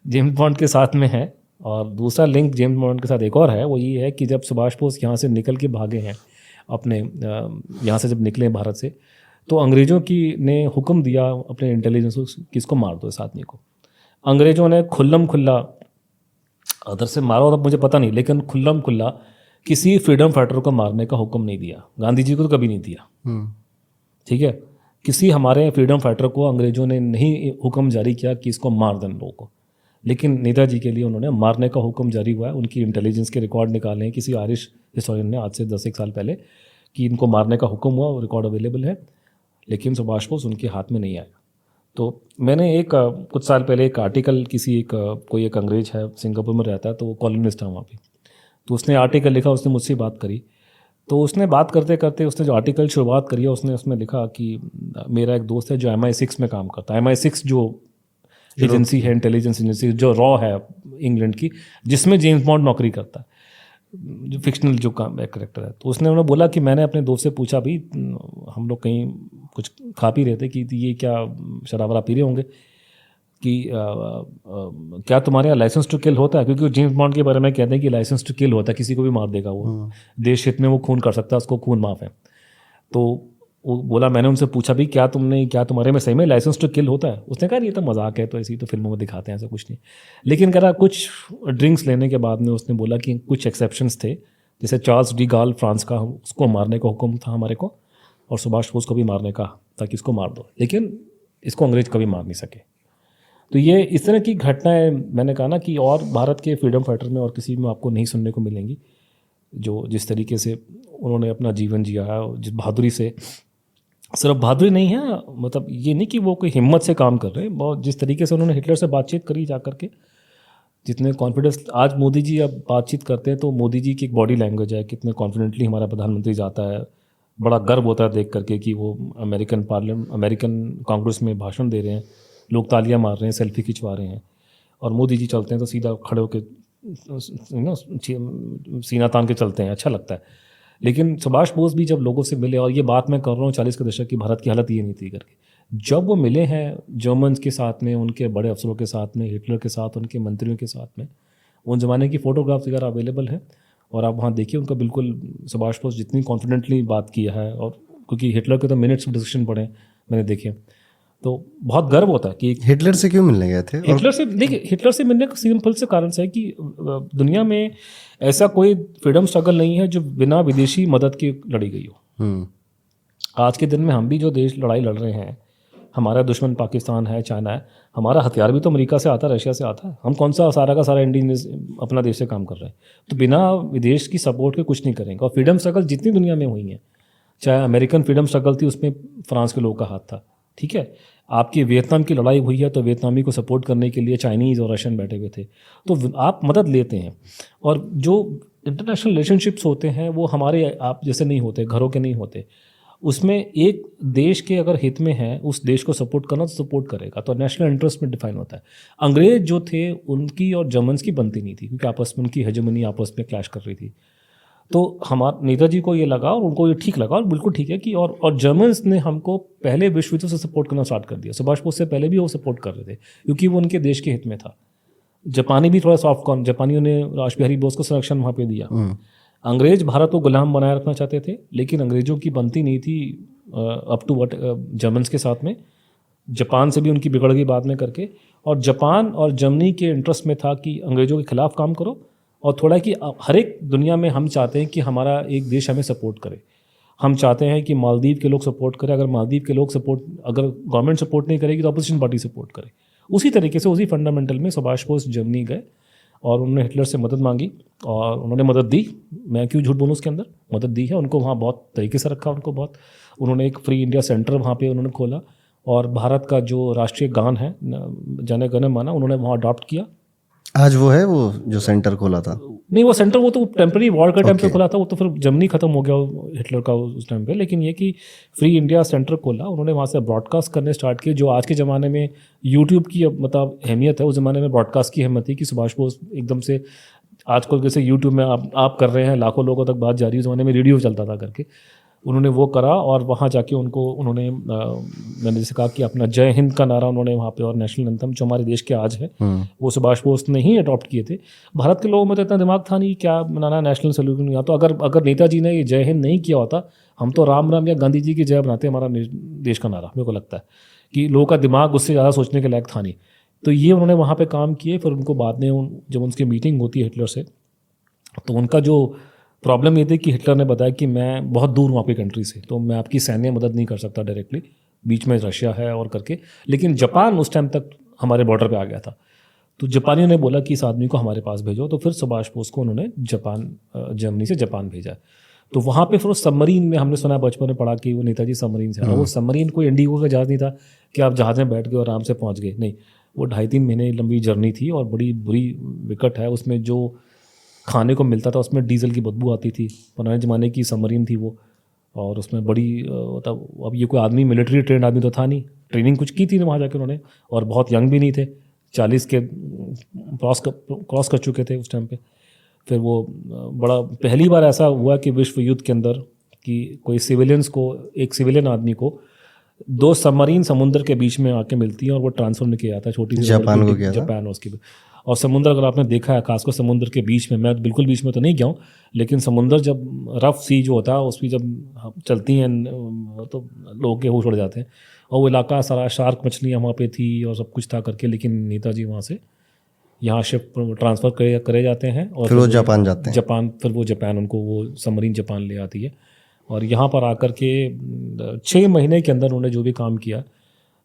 जेम्स बॉन्ड के साथ में है। और दूसरा लिंक जेम्स बॉन्ड के साथ एक और है, वो ये है कि जब सुभाष बोस यहाँ से निकल के भागे हैं अपने यहाँ से जब निकले भारत से, तो अंग्रेज़ों की ने हुक्म दिया अपने इंटेलिजेंस को कि इसको मार दो इस आदमी को। अंग्रेज़ों ने खुल्लम खुल्ला, अदर से मारो तब मुझे पता नहीं, लेकिन खुल्लम खुल्ला किसी फ्रीडम फाइटर को मारने का हुक्म नहीं दिया। गांधी जी को तो कभी नहीं दिया, ठीक है। किसी हमारे फ्रीडम फाइटर को अंग्रेज़ों ने नहीं हुक्म जारी किया कि इसको मार दें लोगों को, लेकिन नेताजी के लिए उन्होंने मारने का हुक्म जारी हुआ है। उनकी इंटेलिजेंस के रिकॉर्ड निकाले हैं किसी आयरिश हिस्टोरियन ने आज से 10 साल पहले कि इनको मारने का हुक्म हुआ, वो रिकॉर्ड अवेलेबल है, लेकिन सुभाष बोस उनके हाथ में नहीं आया। तो मैंने कुछ साल पहले एक आर्टिकल कोई एक अंग्रेज है सिंगापुर में रहता है, तो वो कॉलोनिस्ट है वहाँ पे, तो उसने आर्टिकल लिखा, उसने मुझसे बात करी। तो उसने बात करते करते उसने जो आर्टिकल शुरुआत करी है उसने उसमें लिखा कि मेरा एक दोस्त है जो MI6 में काम करता है। MI6 जो एजेंसी है, इंटेलिजेंस एजेंसी जो रॉ है इंग्लैंड की, जिसमें जेम्स बॉन्ड नौकरी करता है, जो फिक्शनल जो काम कैरेक्टर है। तो उसने उन्हें बोला कि मैंने अपने दोस्त से पूछा, भाई हम लोग कहीं कुछ खा पी रहे थे कि ये क्या शराब वराब पी रहे होंगे कि क्या तुम्हारे यहाँ लाइसेंस टू किल होता है, क्योंकि जेम्स बॉन्ड के बारे में कहते हैं कि लाइसेंस टू किल होता है, किसी को भी मार देगा वो, देश हित में वो खून कर सकता है, उसको खून माफ है। तो वो बोला, मैंने उनसे पूछा भी क्या तुम्हारे में सही में लाइसेंस टू किल होता है? उसने कहा ये तो मजाक है, तो ऐसी तो फिल्मों में दिखाते हैं, ऐसा कुछ नहीं। लेकिन कह रहा कुछ ड्रिंक्स लेने के बाद में उसने बोला कि कुछ एक्सेप्शंस थे, जैसे चार्ल्स डी गाल फ्रांस का, उसको मारने का हुक्म था हमारे को, और सुभाष बोस को भी मारने का ताकि इसको मार दो, लेकिन इसको अंग्रेज कभी मार नहीं सके। तो ये इस तरह की घटनाएं मैंने कहा ना कि और भारत के फ्रीडम फाइटर में और किसी में आपको नहीं सुनने को मिलेंगी, जो जिस तरीके से उन्होंने अपना जीवन जिया है, जिस बहादुरी से, सिर्फ बहादुरी नहीं है, मतलब ये नहीं कि वो कोई हिम्मत से काम कर रहे हैं, बहुत जिस तरीके से उन्होंने हिटलर से बातचीत करी जा करके, जितने कॉन्फिडेंस आज मोदी जी अब बातचीत करते हैं तो मोदी जी की एक बॉडी लैंग्वेज है, कितने कॉन्फिडेंटली हमारा प्रधानमंत्री जाता है, बड़ा गर्व होता है देख करके कि वो अमेरिकन कांग्रेस में भाषण दे रहे हैं, लोग तालियां मार रहे हैं, सेल्फी खिंचवा रहे हैं, और मोदी जी चलते हैं तो सीधा खड़े होकर सीना तान के चलते हैं, अच्छा लगता है। लेकिन सुभाष बोस भी जब लोगों से मिले, और ये बात मैं कर रहा हूँ 40 के दशक की, भारत की हालत ये नहीं थी करके, जब वो मिले हैं जर्मन्स के साथ में, उनके बड़े अफसरों के साथ में, हिटलर के साथ, उनके मंत्रियों के साथ में, उन ज़माने की फ़ोटोग्राफ्स वगैरह अवेलेबल हैं, और आप वहाँ देखिए उनका बिल्कुल सुभाष बोस जितनी कॉन्फिडेंटली बात किया है, और क्योंकि हिटलर के तो मिनट्स ऑफ डिस्कशन पढ़े मैंने देखे, तो बहुत गर्व होता है कि हिटलर से क्यों मिलने गए थे? हिटलर से, देखिए हिटलर से मिलने का सिंपल से कारण से है कि दुनिया में ऐसा कोई फ्रीडम स्ट्रगल नहीं है जो बिना विदेशी मदद की लड़ी गई हो। आज के दिन में हम भी जो देश लड़ाई लड़ रहे हैं, हमारा दुश्मन पाकिस्तान है, चाइना है, हमारा हथियार भी तो अमेरिका से आता है, रशिया से आता है, हम कौन सा सारा का सारा इंडियन अपना देश से काम कर रहे हैं, तो बिना विदेश की सपोर्ट के कुछ नहीं करेंगे। और फ्रीडम स्ट्रगल जितनी दुनिया में हुई हैं, चाहे अमेरिकन फ्रीडम स्ट्रगल थी, उसमें फ्रांस के लोगों का हाथ था, ठीक है, आपकी वियतनाम की लड़ाई हुई है तो वियतनामी को सपोर्ट करने के लिए चाइनीज़ और रशियन बैठे हुए थे, तो आप मदद लेते हैं। और जो इंटरनेशनल रिलेशनशिप्स होते हैं वो हमारे आप जैसे नहीं होते, घरों के नहीं होते, उसमें एक देश के अगर हित में है उस देश को सपोर्ट करना तो सपोर्ट करेगा, तो नेशनल इंटरेस्ट में डिफाइन होता है। अंग्रेज जो थे उनकी और जर्मन्स की बनती नहीं थी, क्योंकि आपस में उनकी हेजेमनी आपस में क्लैश कर रही थी, तो हमारे नेताजी को ये लगा और उनको ये ठीक लगा, और बिल्कुल ठीक है कि और जर्मन्स ने हमको पहले विश्व युद्ध से सपोर्ट करना स्टार्ट कर दिया। सुभाष बोस से पहले भी वो सपोर्ट कर रहे थे क्योंकि वो उनके देश के हित में था। जापानी भी थोड़ा सॉफ्ट कॉर्न, जापानियों ने राज बिहारी बोस को संरक्षण वहाँ पे दिया। अंग्रेज भारत को गुलाम बनाए रखना चाहते थे, लेकिन अंग्रेजों की बनती नहीं थी अप टू वट जर्मन्स के साथ में। जापान से भी उनकी बिगड़ गई बाद में करके, और जापान और जर्मनी के इंटरेस्ट में था कि अंग्रेजों के खिलाफ काम करो, और थोड़ा कि हर एक दुनिया में हम चाहते हैं कि हमारा एक देश हमें सपोर्ट करे। हम चाहते हैं कि मालदीव के लोग सपोर्ट करें, अगर मालदीव के लोग सपोर्ट, अगर गवर्नमेंट सपोर्ट नहीं करेगी तो अपोजिशन पार्टी सपोर्ट करे। उसी तरीके से उसी फंडामेंटल में सुभाष बोस जर्मनी गए और उन्होंने हिटलर से मदद मांगी, और उन्होंने मदद दी। मैं क्यों झूठ बोलूँ, उसके अंदर मदद दी है उनको, वहाँ बहुत तरीके से रखा उनको, बहुत उन्होंने एक फ्री इंडिया सेंटर वहाँ पे उन्होंने खोला, और भारत का जो राष्ट्रीय गान है जन गण मन उन्होंने वहाँ अडॉप्ट किया। आज वो है, वो जो सेंटर खोला था? नहीं, वो सेंटर वो तो टेम्पररी वॉर का टाइम पे खोला था, वो तो फिर जर्मनी खत्म हो गया हिटलर का उस टाइम पे। लेकिन ये कि फ्री इंडिया सेंटर खोला उन्होंने, वहाँ से ब्रॉडकास्ट करने स्टार्ट किए। जो आज के ज़माने में यूट्यूब की मतलब अहमियत है, उस ज़माने में ब्रॉडकास्ट की अहमियत थी कि सुभाष बोस एकदम से, आजकल जैसे यूट्यूब में आप कर रहे हैं, लाखों लोगों तक बात जा रही है, उस ज़माने में रेडियो चलता था करके, उन्होंने वो करा। और वहाँ जाके उन्होंने मैंने जैसे कहा कि अपना जय हिंद का नारा उन्होंने वहाँ पे, और नेशनल एंथम जो हमारे देश के आज है वो सुभाष बोस ने ही अडॉप्ट किए थे। भारत के लोगों में तो इतना दिमाग था नहीं क्या बनाना नेशनल सैल्यूट। या तो अगर नेताजी ने ये जय हिंद नहीं किया होता, हम तो राम राम या गांधी जी की जय बनाते हमारा देश का नारा। मेरे को लगता है कि लोगों का दिमाग उससे ज़्यादा सोचने के लायक था नहीं। तो ये उन्होंने वहाँ पर काम किए। फिर उनको बाद में जब उनकी मीटिंग होती है हिटलर से, तो उनका जो प्रॉब्लम ये थी कि हिटलर ने बताया कि मैं बहुत दूर हूँ आपकी कंट्री से, तो मैं आपकी सैन्य मदद नहीं कर सकता डायरेक्टली, बीच में रशिया है और करके। लेकिन जापान उस टाइम तक हमारे बॉर्डर पे आ गया था, तो जापानियों ने बोला कि इस आदमी को हमारे पास भेजो। तो फिर सुभाष बोस को उन्होंने जर्मनी से जापान भेजा। तो वहाँ पे फिर उस सबमरीन में, हमने सुना बचपन में पढ़ा कि वो नेताजी सबमरीन से, वो सबमरीन कोई इंडिगो का जहाज़ नहीं था कि आप जहाज़ में बैठ गए और आराम से पहुँच गए, नहीं। वो 2.5-3 महीने लंबी जर्नी थी और बड़ी बुरी विकट है। उसमें जो खाने को मिलता था उसमें डीजल की बदबू आती थी। पुराने ज़माने की सबमरीन थी वो, और उसमें बड़ी मतलब, अब ये कोई आदमी मिलिट्री ट्रेंड आदमी तो था नहीं, ट्रेनिंग कुछ की थी वहाँ जाकर उन्होंने, और बहुत यंग भी नहीं थे, 40 के क्रॉस कर चुके थे उस टाइम पे। फिर वो बड़ा पहली बार ऐसा हुआ कि विश्व युद्ध के अंदर कि कोई सिविलियंस को, एक सिविलियन आदमी को 2 सबमरीन समुद्र के बीच में आके मिलती है और वो ट्रांसफर में किया जाता है, छोटी सी जापान को किया था। जापान उसकी। और समुद्र अगर आपने देखा है, खासकर समुद्र के बीच में, मैं बिल्कुल बीच में तो नहीं गया हूँ, लेकिन समुद्र जब रफ सी जो होता है उसमें जब चलती हैं तो लोगों के होश उड़ जाते हैं। और वो इलाका सारा शार्क मछलियाँ वहाँ पे थी और सब कुछ था करके, लेकिन नेताजी वहाँ से यहाँ शिप ट्रांसफ़र करे जाते हैं और फिर वो जापान जाते हैं। फिर वो जापान उनको वो सबमरीन जापान ले आती है। और यहाँ पर आकर के 6 महीने के अंदर उन्होंने जो भी काम किया,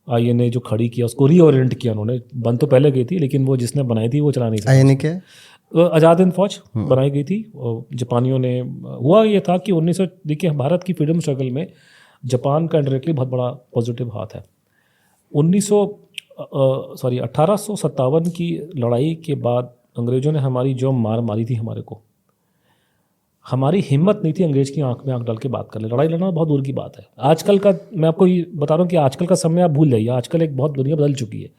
आईएनए जो खड़ी किया उसको रीओरिएंट किया उन्होंने। बन तो पहले गई थी लेकिन वो जिसने बनाई थी वो चला नहीं आईएनए क्या है? सकता। आज़ाद हिंद फौज बनाई गई थी और जापानियों ने। हुआ ये था कि 1900, देखिए भारत की फ्रीडम स्ट्रगल में जापान का इंडायरेक्टली बहुत बड़ा पॉजिटिव हाथ है। 1857 की लड़ाई के बाद अंग्रेज़ों ने हमारी जो मार मारी थी हमारे को, हमारी हिम्मत नहीं थी अंग्रेज़ की आंख में आंख डाल के बात कर ले। लड़ाई लड़ना बहुत दूर की बात है। आजकल का मैं आपको ये बता रहा हूँ कि आजकल का समय आप भूल जाइए। आजकल एक बहुत दुनिया बदल चुकी है।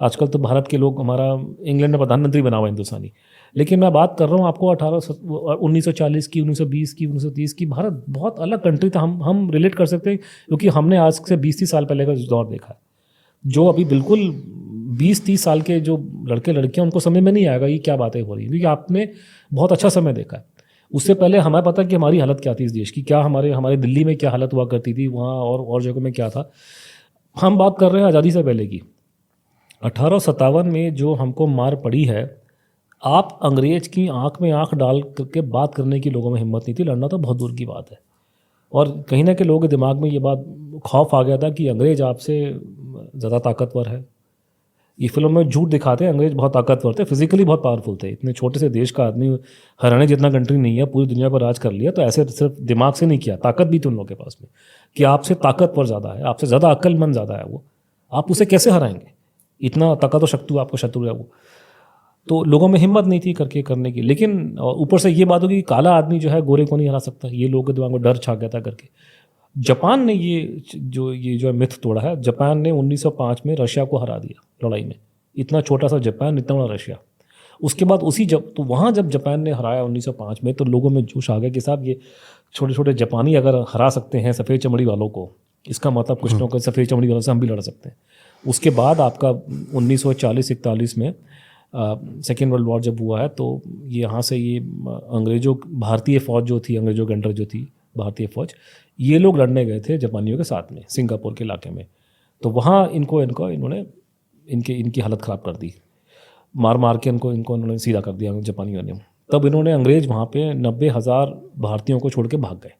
आजकल तो भारत के लोग, हमारा इंग्लैंड में प्रधानमंत्री बना हुआ हिंदुस्तानी, लेकिन मैं बात कर रहा हूँ आपको 1940 की, 1920 की, 1930 की। भारत बहुत अलग कंट्री था। हम रिलेट कर सकते हैं क्योंकि हमने आज से 20-30 साल पहले का दौर देखा है। जो अभी बिल्कुल 20-30 साल के जो लड़के लड़कियां, उनको समझ में नहीं आएगा ये क्या बातें हो रही है, क्योंकि आपने बहुत अच्छा समय देखा है। उससे पहले हमें पता कि हमारी हालत क्या थी इस देश की, क्या हमारे दिल्ली में क्या हालत हुआ करती थी वहाँ और जगहों में क्या था। हम बात कर रहे हैं आज़ादी से पहले की। 1857 में जो हमको मार पड़ी है, आप अंग्रेज की आंख में आंख डाल करके बात करने की लोगों में हिम्मत नहीं थी। लड़ना तो बहुत दूर की बात है। और कहीं ना कहीं लोगों के दिमाग में ये बात, खौफ आ गया था कि अंग्रेज आपसे ज़्यादा ताकतवर है। ये फिल्म में झूठ दिखाते हैं, अंग्रेज बहुत ताकतवर थे, फिजिकली बहुत पावरफुल थे। इतने छोटे से देश का आदमी, हरियाणा जितना कंट्री नहीं है, पूरी दुनिया पर राज कर लिया। तो ऐसे सिर्फ दिमाग से नहीं किया, ताकत भी थी उन लोगों के पास में कि आपसे ताकतवर ज़्यादा है, आपसे ज़्यादा अक्लमंद ज़्यादा है वो, आप उसे कैसे हराएंगे। इतना ताकत और शक्ति आपको शत्रु है वो। तो लोगों में हिम्मत नहीं थी करने की। लेकिन ऊपर से ये बात होगी कि काला आदमी जो है गोरे को नहीं हरा सकता, ये लोगों के दिमाग में डर छा गया था करके। जापान ने ये जो मिथ तोड़ा है। जापान ने 1905 में रशिया को हरा दिया लड़ाई में। इतना छोटा सा जापान, इतना बड़ा रशिया। उसके बाद तो वहाँ जब जापान ने हराया 1905 में, तो लोगों में जोश आ गया कि साहब ये छोटे छोटे जापानी अगर हरा सकते हैं सफ़ेद चमड़ी वालों को, इसका मतलब कुछ लोगों को सफ़ेद चमड़ी वालों से हम भी लड़ सकते हैं। उसके बाद आपका 1940-41 में सेकेंड वर्ल्ड वॉर जब हुआ है, तो ये यहाँ से ये अंग्रेज़ों, भारतीय फ़ौज जो थी, अंग्रेज़ों के अंडर जो थी भारतीय फ़ौज, ये लोग लड़ने गए थे जापानियों के साथ में सिंगापुर के इलाके में। तो वहाँ इन्होंने इनकी हालत ख़राब कर दी, मार के इनको इन्होंने सीधा कर दिया जापानियों ने। तब इन्होंने अंग्रेज़ वहाँ पे 90,000 भारतीयों को छोड़ के भाग गए।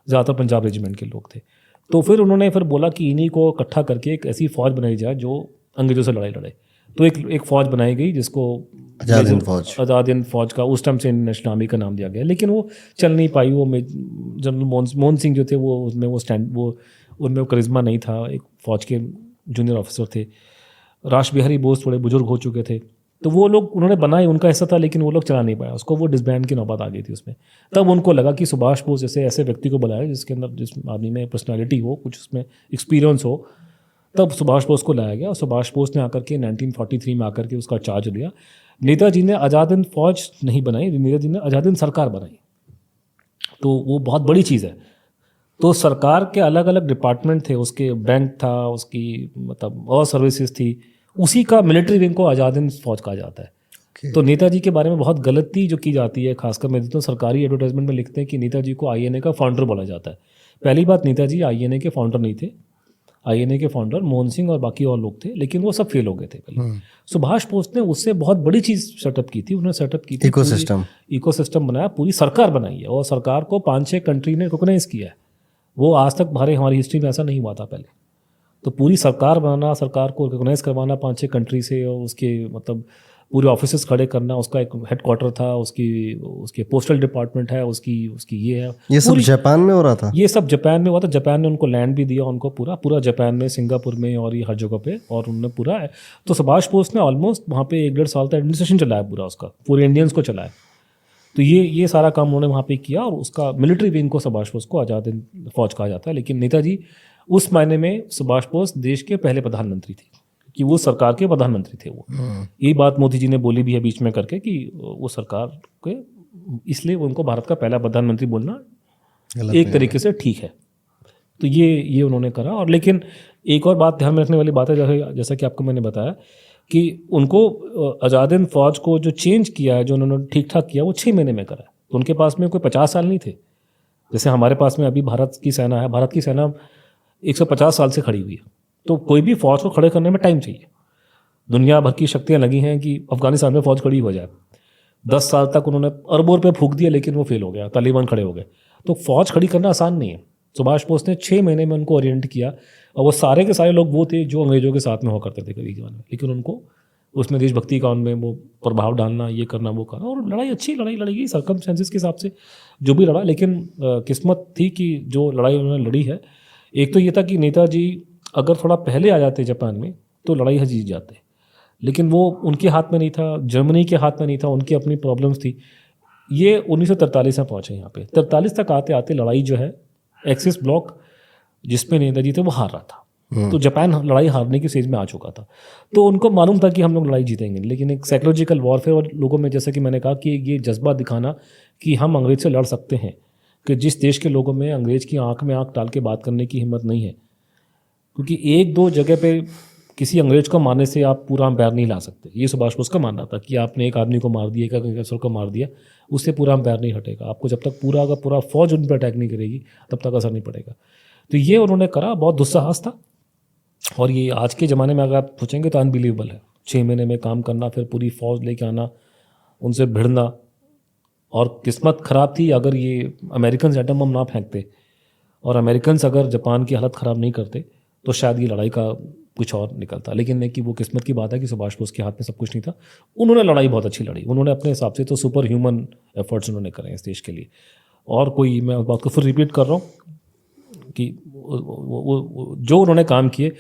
ज़्यादातर पंजाब रेजिमेंट के लोग थे। तो फिर उन्होंने बोला कि इन्हीं को इकट्ठा करके एक ऐसी फ़ौज बनाई जाए जो अंग्रेज़ों से लड़ाई लड़े। तो एक फ़ौज बनाई गई जिसको आज़ाद हिंद फौज का उस टाइम से नेशनल आर्मी का नाम दिया गया। लेकिन वो चल नहीं पाई। वो जनरल मोहन सिंह जो थे उनमें वो करिश्मा नहीं था। एक फ़ौज के जूनियर ऑफिसर थे। रास बिहारी बोस थोड़े बुजुर्ग हो चुके थे। तो वो लोग उन्होंने बनाई, उनका हिस्सा था, लेकिन वो लोग चला नहीं पाया उसको। वो डिसबैंड की नौबत आ गई थी उसमें। तब उनको लगा कि सुभाष बोस जैसे ऐसे व्यक्ति को बुलाया जिस आदमी में पर्सनालिटी हो, कुछ उसमें एक्सपीरियंस हो। तब सुभाष बोस को लाया गया और सुभाष बोस ने आकर के 1943 में आकर के उसका चार्ज लिया। नेताजी ने आज़ाद हिंद फौज नहीं बनाई, नेताजी ने आज़ाद हिंद सरकार बनाई। तो वो बहुत बड़ी चीज़ है। तो सरकार के अलग अलग डिपार्टमेंट थे, उसके बैंक था, उसकी मतलब और सर्विसेज थी, उसी का मिलिट्री विंग को आज़ाद हिंद फौज कहा जाता है। तो नेताजी के बारे में बहुत गलती जो की जाती है, खासकर मैं तो सरकारी एडवर्टाइजमेंट में लिखते हैं कि नेताजी को आईएनए का फाउंडर बोला जाता है। पहली बात, नेताजी आईएनए के फाउंडर नहीं थे। आईएनए के फाउंडर मोहन सिंह और बाकी और लोग थे, लेकिन वो सब फेल हो गए थे पहले। सुभाष बोस ने उससे बहुत बड़ी चीज़ सेटअप की थी। उन्होंने सेटअप की थी इकोसिस्टम बनाया, पूरी सरकार बनाई है और सरकार को 5-6 कंट्री ने रिकॉग्नाइज किया है। वो आज तक हमारी हिस्ट्री में ऐसा नहीं हुआ था पहले। तो पूरी सरकार बनाना, सरकार को रिकॉग्नाइज करवाना 5-6 कंट्री से, और उसके मतलब पूरे ऑफिसेस खड़े करना, उसका एक हेडक्वार्टर था, उसके पोस्टल डिपार्टमेंट है, उसकी ये है। ये सब जापान में हो रहा था। ये सब जापान में हुआ था। जापान ने उनको लैंड भी दिया, उनको पूरा जापान में, सिंगापुर में और ये हर जगह पे, और उन्होंने पूरा। तो सुभाष बोस ने ऑलमोस्ट वहाँ पे 1-1.5 साल तक एडमिनिस्ट्रेशन चलाया पूरा उसका, पूरे इंडियंस को चलाया। तो ये सारा काम उन्होंने वहाँ पे किया, और उसका मिलिट्री विंग को सुभाष बोस को आज़ाद हिंद फौज कहा जाता है। लेकिन नेताजी उस मायने में सुभाष बोस देश के पहले प्रधानमंत्री थे, कि वो सरकार के प्रधानमंत्री थे वो। यही बात मोदी जी ने बोली भी है बीच में करके कि वो सरकार के, इसलिए उनको भारत का पहला प्रधानमंत्री बोलना एक तरीके से ठीक है। तो ये उन्होंने करा। और लेकिन एक और बात ध्यान में रखने वाली बात है, जैसा कि आपको मैंने बताया कि उनको आज़ाद हिंद फौज को जो चेंज किया है, जो उन्होंने ठीक ठाक किया, वो 6 महीने में करा। तो उनके पास में कोई 50 साल नहीं थे, जैसे हमारे पास में अभी भारत की सेना है। भारत की सेना 150 साल से खड़ी हुई है। तो कोई भी फौज को खड़े करने में टाइम चाहिए। दुनिया भर की शक्तियां लगी हैं कि अफगानिस्तान में फौज खड़ी हो जाए। 10 साल तक उन्होंने अरबों रुपये फूंक दिए, लेकिन वो फेल हो गया, तालिबान खड़े हो गए। तो फौज खड़ी करना आसान नहीं है। सुभाष बोस ने 6 महीने में उनको ओरिएंट किया, और वो सारे के सारे लोग वो थे जो अंग्रेजों के साथ में हुआ करते थे कभी कभार में, लेकिन उनको उसमें देशभक्ति का उनमें वो प्रभाव डालना, ये करना वो करना, और लड़ाई अच्छी लड़ाई लड़ी गई सर्कमस्टेंसेस के हिसाब से जो भी लड़ा। लेकिन किस्मत थी कि जो लड़ाई उन्होंने लड़ी है, एक तो ये था कि नेताजी अगर थोड़ा पहले आ जाते जापान में तो लड़ाई जीत जाते, लेकिन वो उनके हाथ में नहीं था, जर्मनी के हाथ में नहीं था, उनकी अपनी प्रॉब्लम्स थी। ये 1943 में पहुंचे यहाँ पे। 43 तक आते आते लड़ाई जो है एक्सिस ब्लॉक जिसमें नेताजी थे वो हार रहा था, तो जापान लड़ाई हारने की स्टेज में आ चुका था। तो उनको मालूम था कि हम लोग लड़ाई जीतेंगे, लेकिन एक साइकोलॉजिकल वॉरफेयर और लोगों में, जैसे कि मैंने कहा कि ये जज्बा दिखाना कि हम अंग्रेज से लड़ सकते हैं, कि जिस देश के लोगों में अंग्रेज की आंख में आंख डाल के बात करने की हिम्मत नहीं है, क्योंकि एक दो जगह पे किसी अंग्रेज को मारने से आप पूरा एम्पायर नहीं ला सकते। ये सुभाष बोस का मानना था कि आपने एक आदमी को मार दिया, एक अफसर को मार दिया, उससे पूरा एम्पायर नहीं हटेगा। आपको जब तक पूरा का पूरा फौज उन पर अटैक नहीं करेगी तब तक असर नहीं पड़ेगा। तो ये उन्होंने करा, बहुत दुस्साहस था। और ये आज के ज़माने में अगर आप सोचेंगे तो अनबिलीवेबल है। 6 महीने में काम करना, फिर पूरी फौज लेके आना, उनसे भिड़ना। और किस्मत ख़राब थी अगर ये अमेरिकन एटम बम ना फेंकते और अमेरिकन अगर जापान की हालत ख़राब नहीं करते तो शायद ये लड़ाई का कुछ और निकलता। लेकिन नहीं, कि वो किस्मत की बात है कि सुभाष बोस के हाथ में सब कुछ नहीं था। उन्होंने लड़ाई बहुत अच्छी लड़ी, उन्होंने अपने हिसाब से तो सुपर ह्यूमन एफर्ट्स उन्होंने करे इस देश के लिए। और कोई, मैं उस बात को फिर रिपीट कर रहा हूँ कि जो उन्होंने काम किए,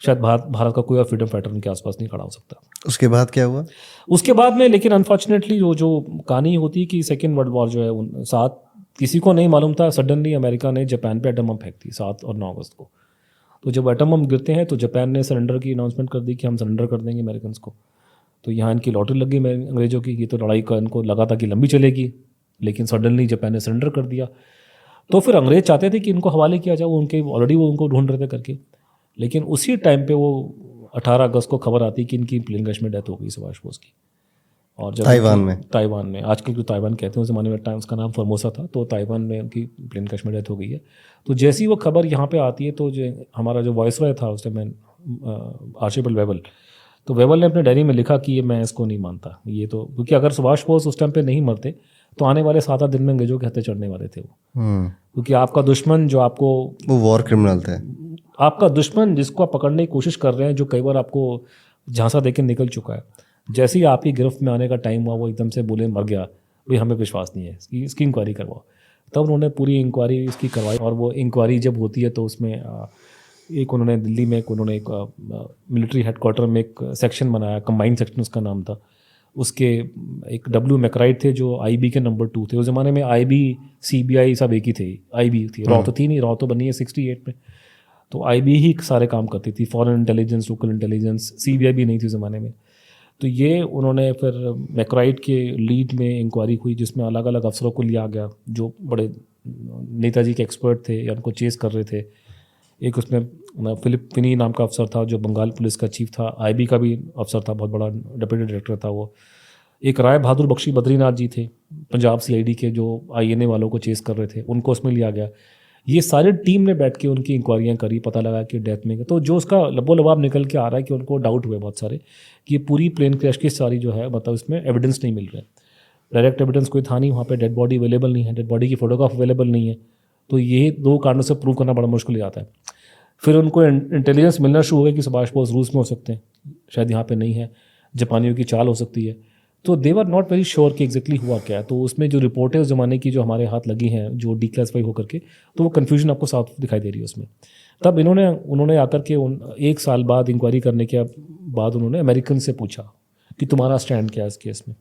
शायद भारत का कोई और फ्रीडम फाइटर उनके आसपास नहीं खड़ा हो सकता। उसके बाद क्या हुआ? उसके बाद में लेकिन अनफॉर्चुनेटली जो कहानी होती है कि सेकेंड वर्ल्ड वॉर जो है, साथ किसी को नहीं मालूम था, सडनली अमेरिका ने जापान पे एटम बम फेंक दी 7 और 9 अगस्त को। तो जब एटम बम गिरते हैं तो जापान ने सरेंडर की अनाउंसमेंट कर दी कि हम सरेंडर कर देंगे अमेरिकन को। तो यहाँ इनकी लॉटरी लग गई अंग्रेजों की। ये तो लड़ाई का इनको लगा था कि लंबी चलेगी, लेकिन सडनली जापान ने सरेंडर कर दिया। तो फिर अंग्रेज चाहते थे कि इनको हवाले किया जाए, उनके ऑलरेडी वो उनको ढूंढ रहे थे करके। लेकिन उसी टाइम पे वो 18 अगस्त को खबर आती कि इनकी प्लेन क्रैश में डेथ हो गई सुभाष बोस की। और जब ताइवान में आजकल जो ताइवान कहते हैं, उस ज़माने में उसका नाम फॉर्मोसा था, तो ताइवान में उनकी प्लेन क्रैश में डेथ हो गई है। तो जैसी वो खबर यहाँ पे आती है तो जो हमारा जो वायसरॉय था उस टाइम आर्चिबल्ड वेबल, तो वेबल ने अपने डायरी में लिखा कि ये मैं इसको नहीं मानता, ये तो, क्योंकि अगर सुभाष बोस उस टाइम पे नहीं मरते तो आने वाले 7-8 दिन में अंग्रेजों के हत्थे चढ़ने वाले थे वो। क्योंकि आपका दुश्मन जो आपको, वो वॉर क्रिमिनल थे, आपका दुश्मन जिसको आप पकड़ने की कोशिश कर रहे हैं, जो कई बार आपको झांसा देकर निकल चुका है, जैसे ही आपकी गिरफ्त में आने का टाइम हुआ वो एकदम से बोले मर गया, भाई हमें विश्वास नहीं है, इसकी इंक्वायरी करवाओ। तब उन्होंने पूरी इंक्वायरी इसकी करवाई। और वो इंक्वायरी जब होती है तो उसमें एक उन्होंने दिल्ली में एक मिलिट्री हेडक्वार्टर में एक सेक्शन बनाया, कंबाइंड सेक्शन उसका नाम था। उसके एक डब्ल्यू मैकराइट थे जो आईबी के नंबर 2 थे। उस ज़माने में आईबी सीबीआई सब एक ही थे, आईबी थी, रॉ तो थी नहीं, रॉ तो बनी है 68 में। तो आईबी ही सारे काम करती थी, foreign intelligence, local intelligence, CBI भी नहीं थी उस ज़माने में। तो ये उन्होंने फिर मैकराइट के लीड में इंक्वायरी हुई, जिसमें अलग अलग अफसरों को लिया गया जो बड़े नेताजी के एक्सपर्ट थे या उनको चेस कर रहे थे। एक उसमें फिलिप फिनी नाम का अफसर था जो बंगाल पुलिस का चीफ था, आईबी का भी अफसर था, बहुत बड़ा डिप्टी डायरेक्टर था वो। एक राय बहादुर बख्शी बद्रीनाथ जी थे पंजाब सीआईडी के, जो आईएनए वालों को चेस कर रहे थे, उनको उसमें लिया गया। ये सारी टीम ने बैठ के उनकी इंक्वायरियाँ करी, पता लगा कि डेथ में, तो जो उसका लबो लबाब निकल के आ रहा है कि उनको डाउट हुए बहुत सारे कि पूरी प्लेन क्रैश की सारी जो है, मतलब इसमें एविडेंस नहीं मिल रहा है, डायरेक्ट एविडेंस कोई था नहीं वहाँ पे, डेड बॉडी अवेलेबल नहीं है, डेड बॉडी की फोटोग्राफ अवेलेबल नहीं है। तो ये 2 कारणों से प्रूव करना बड़ा मुश्किल हो जाता है। फिर उनको इंटेलिजेंस मिलना शुरू हो गया कि सुभाष बोस रूस में हो सकते हैं, शायद यहाँ पे नहीं है, जापानियों की चाल हो सकती है। तो दे वर नॉट वेरी श्योर कि एग्जैक्टली हुआ क्या है। तो उसमें जो रिपोर्ट है उस ज़माने की जो हमारे हाथ लगी हैं, जो डिक्लासिफाई होकर के, तो वो कन्फ्यूजन आपको साफ दिखाई दे रही है उसमें। तब उन्होंने आकर के 1 साल बाद इंक्वायरी करने के बाद उन्होंने अमेरिकन से पूछा कि तुम्हारा स्टैंड क्या है इस केस में।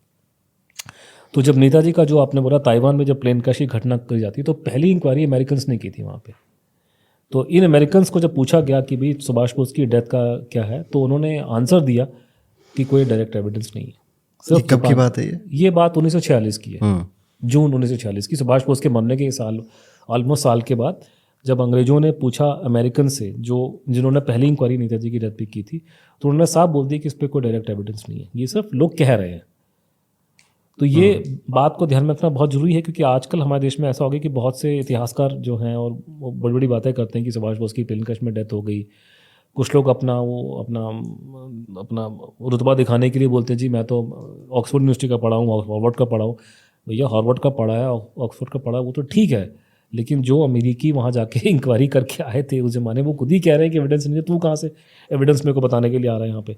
तो जब नेताजी का जो आपने बोला ताइवान में जब प्लेन क्रैश की घटना करी जाती है, तो पहली इंक्वायरी अमेरिकन ने की थी वहाँ पर। तो इन अमेरिकन को जब पूछा गया कि भाई सुभाष बोस की डेथ का क्या है, तो उन्होंने आंसर दिया कि कोई डायरेक्ट एविडेंस नहीं है। ये कब की बात है? ये बात 1946 की है, जून 1946 की, सुभाष बोस के मरने के ऑलमोस्ट साल के बाद, जब अंग्रेजों ने पूछा अमेरिकन से जिन्होंने पहली इंक्वायरी नेताजी की डेथ पे की थी, तो उन्होंने साफ बोल दिया कि इस पर कोई डायरेक्ट एविडेंस नहीं है, ये सिर्फ लोग कह रहे हैं। तो ये बात को ध्यान में रखना बहुत ज़रूरी है, क्योंकि आजकल हमारे देश में ऐसा हो गया कि बहुत से इतिहासकार जो हैं और वो बड़ी बड़ी बातें करते हैं कि सुभाष बोस की प्लेन क्रैश में डेथ हो गई। कुछ लोग अपना रुतबा दिखाने के लिए बोलते हैं जी मैं तो ऑक्सफोर्ड यूनिवर्सिटी का पढ़ा हूँ, हार्वर्ड का पढ़ा हूँ। भैया हार्वर्ड का पढ़ा है, ऑक्सफोर्ड का पढ़ा है, वो तो ठीक है, लेकिन जो अमेरिकी वहाँ जाके इंक्वायरी करके आए थे उस ज़माने, वो खुद ही कह रहे हैं कि एविडेंस नहीं है, तू कहाँ से एविडेंस मेरे को बताने के लिए आ रहा है यहाँ पे।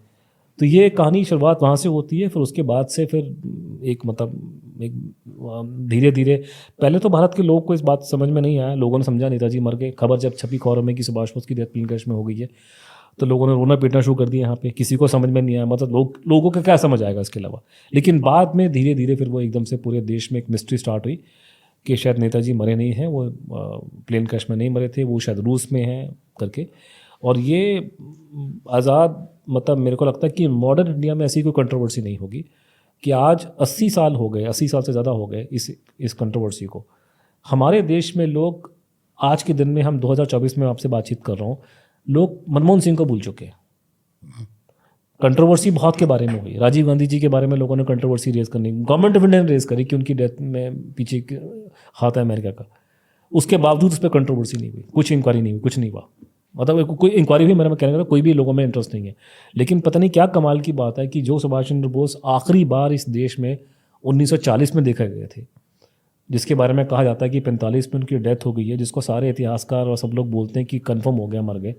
तो ये कहानी शुरुआत वहाँ से होती है। फिर उसके बाद से फिर एक मतलब एक धीरे धीरे, पहले तो भारत के लोगों को इस बात समझ में नहीं आया, लोगों ने समझा नेताजी मर गए। खबर जब छपी खबरों में कि सुभाष बोस की डेथ प्लेन क्रैश में हो गई है, तो लोगों ने रोना पीटना शुरू कर दिया यहाँ पे। किसी को समझ में नहीं आया, मतलब लोगों का क्या समझ आएगा इसके अलावा। लेकिन बाद में धीरे धीरे फिर वो एकदम से पूरे देश में एक मिस्ट्री स्टार्ट हुई कि शायद नेताजी मरे नहीं हैं, वो प्लेन क्रैश में नहीं मरे थे, वो शायद रूस में हैं करके। और ये आज़ाद, मतलब मेरे को लगता है कि मॉडर्न इंडिया में ऐसी कोई कंट्रोवर्सी नहीं होगी कि आज 80 साल हो गए, 80 साल से ज़्यादा हो गए इस कंट्रोवर्सी को। हमारे देश में लोग आज के दिन में, हम 2024 में आपसे बातचीत कर रहा हूँ, लोग मनमोहन सिंह को भूल चुके हैं। कंट्रोवर्सी बहुत के बारे में हुई, राजीव गांधी जी के बारे में लोगों ने कंट्रोवर्सी रेज करनी, गवर्नमेंट ऑफ इंडिया ने रेज करी कि उनकी डेथ में पीछे हाथ है अमेरिका का। उसके बावजूद उस पर कंट्रोवर्सी नहीं हुई, कुछ इंक्वायरी नहीं हुई, कुछ नहीं हुआ। मतलब कोई इंक्वायरी हुई, मेरा कहने का कोई भी लोगों में इंटरेस्ट नहीं है। लेकिन पता नहीं क्या कमाल की बात है कि जो सुभाष चंद्र बोस आखिरी बार इस देश में 1940 में देखे गए थे, जिसके बारे में कहा जाता है कि 45 में उनकी डेथ हो गई है, जिसको सारे इतिहासकार और सब लोग बोलते हैं कि कन्फर्म हो गया, मर गए।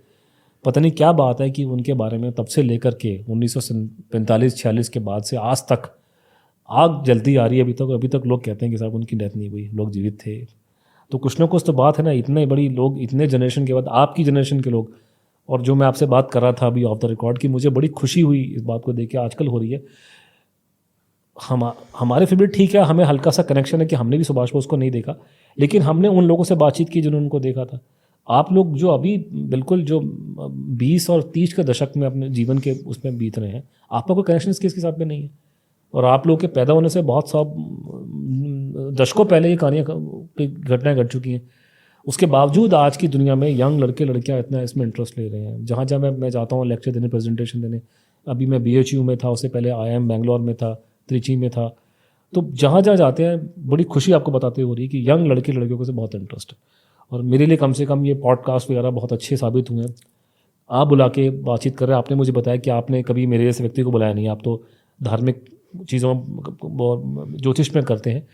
पता नहीं क्या बात है कि उनके बारे में तब से लेकर के 1945-46 के बाद से आज तक आग जलती आ रही है। अभी तक लोग कहते हैं कि साहब उनकी डेथ नहीं हुई, लोग जीवित थे। तो कुछ ना कुछ तो बात है ना, इतने बड़ी लोग, इतने जनरेशन के बाद, आपकी जनरेशन के लोग। और जो मैं आपसे बात कर रहा था अभी ऑफ द रिकॉर्ड की, मुझे बड़ी खुशी हुई इस बात को देख के, आजकल हो रही है। हमारे फिर भी ठीक है, हमें हल्का सा कनेक्शन है कि हमने भी सुभाष बोस को नहीं देखा, लेकिन हमने उन लोगों से बातचीत की जिन्होंने उनको देखा था। आप लोग जो अभी बिल्कुल जो 20 और 30 के दशक में अपने जीवन के उसमें बीत रहे हैं, आपका कोई कनेक्शन इसके साथ में नहीं है। और आप लोग के पैदा होने से बहुत दशकों पहले ये कहानियाँ, घटनाएं घट चुकी हैं। उसके बावजूद आज की दुनिया में यंग लड़के लड़कियां इतना इसमें इंटरेस्ट ले रहे हैं। जहाँ जहाँ मैं जाता हूँ लेक्चर देने, प्रेजेंटेशन देने, अभी मैं BHU में था, उससे पहले IIM बैंगलोर में था, त्रिची में था, तो जहाँ जहाँ जाते हैं बड़ी खुशी आपको बताते हो रही है कि यंग लड़के लड़कियों को से बहुत इंटरेस्ट है। और मेरे लिए कम से कम ये पॉडकास्ट वगैरह बहुत अच्छे साबित हुए हैं। आप बुला के बातचीत कर रहे हैं, आपने मुझे बताया कि आपने कभी मेरे जैसे व्यक्ति को बुलाया नहीं, आप तो धार्मिक चीज़ों ज्योतिष में करते हैं।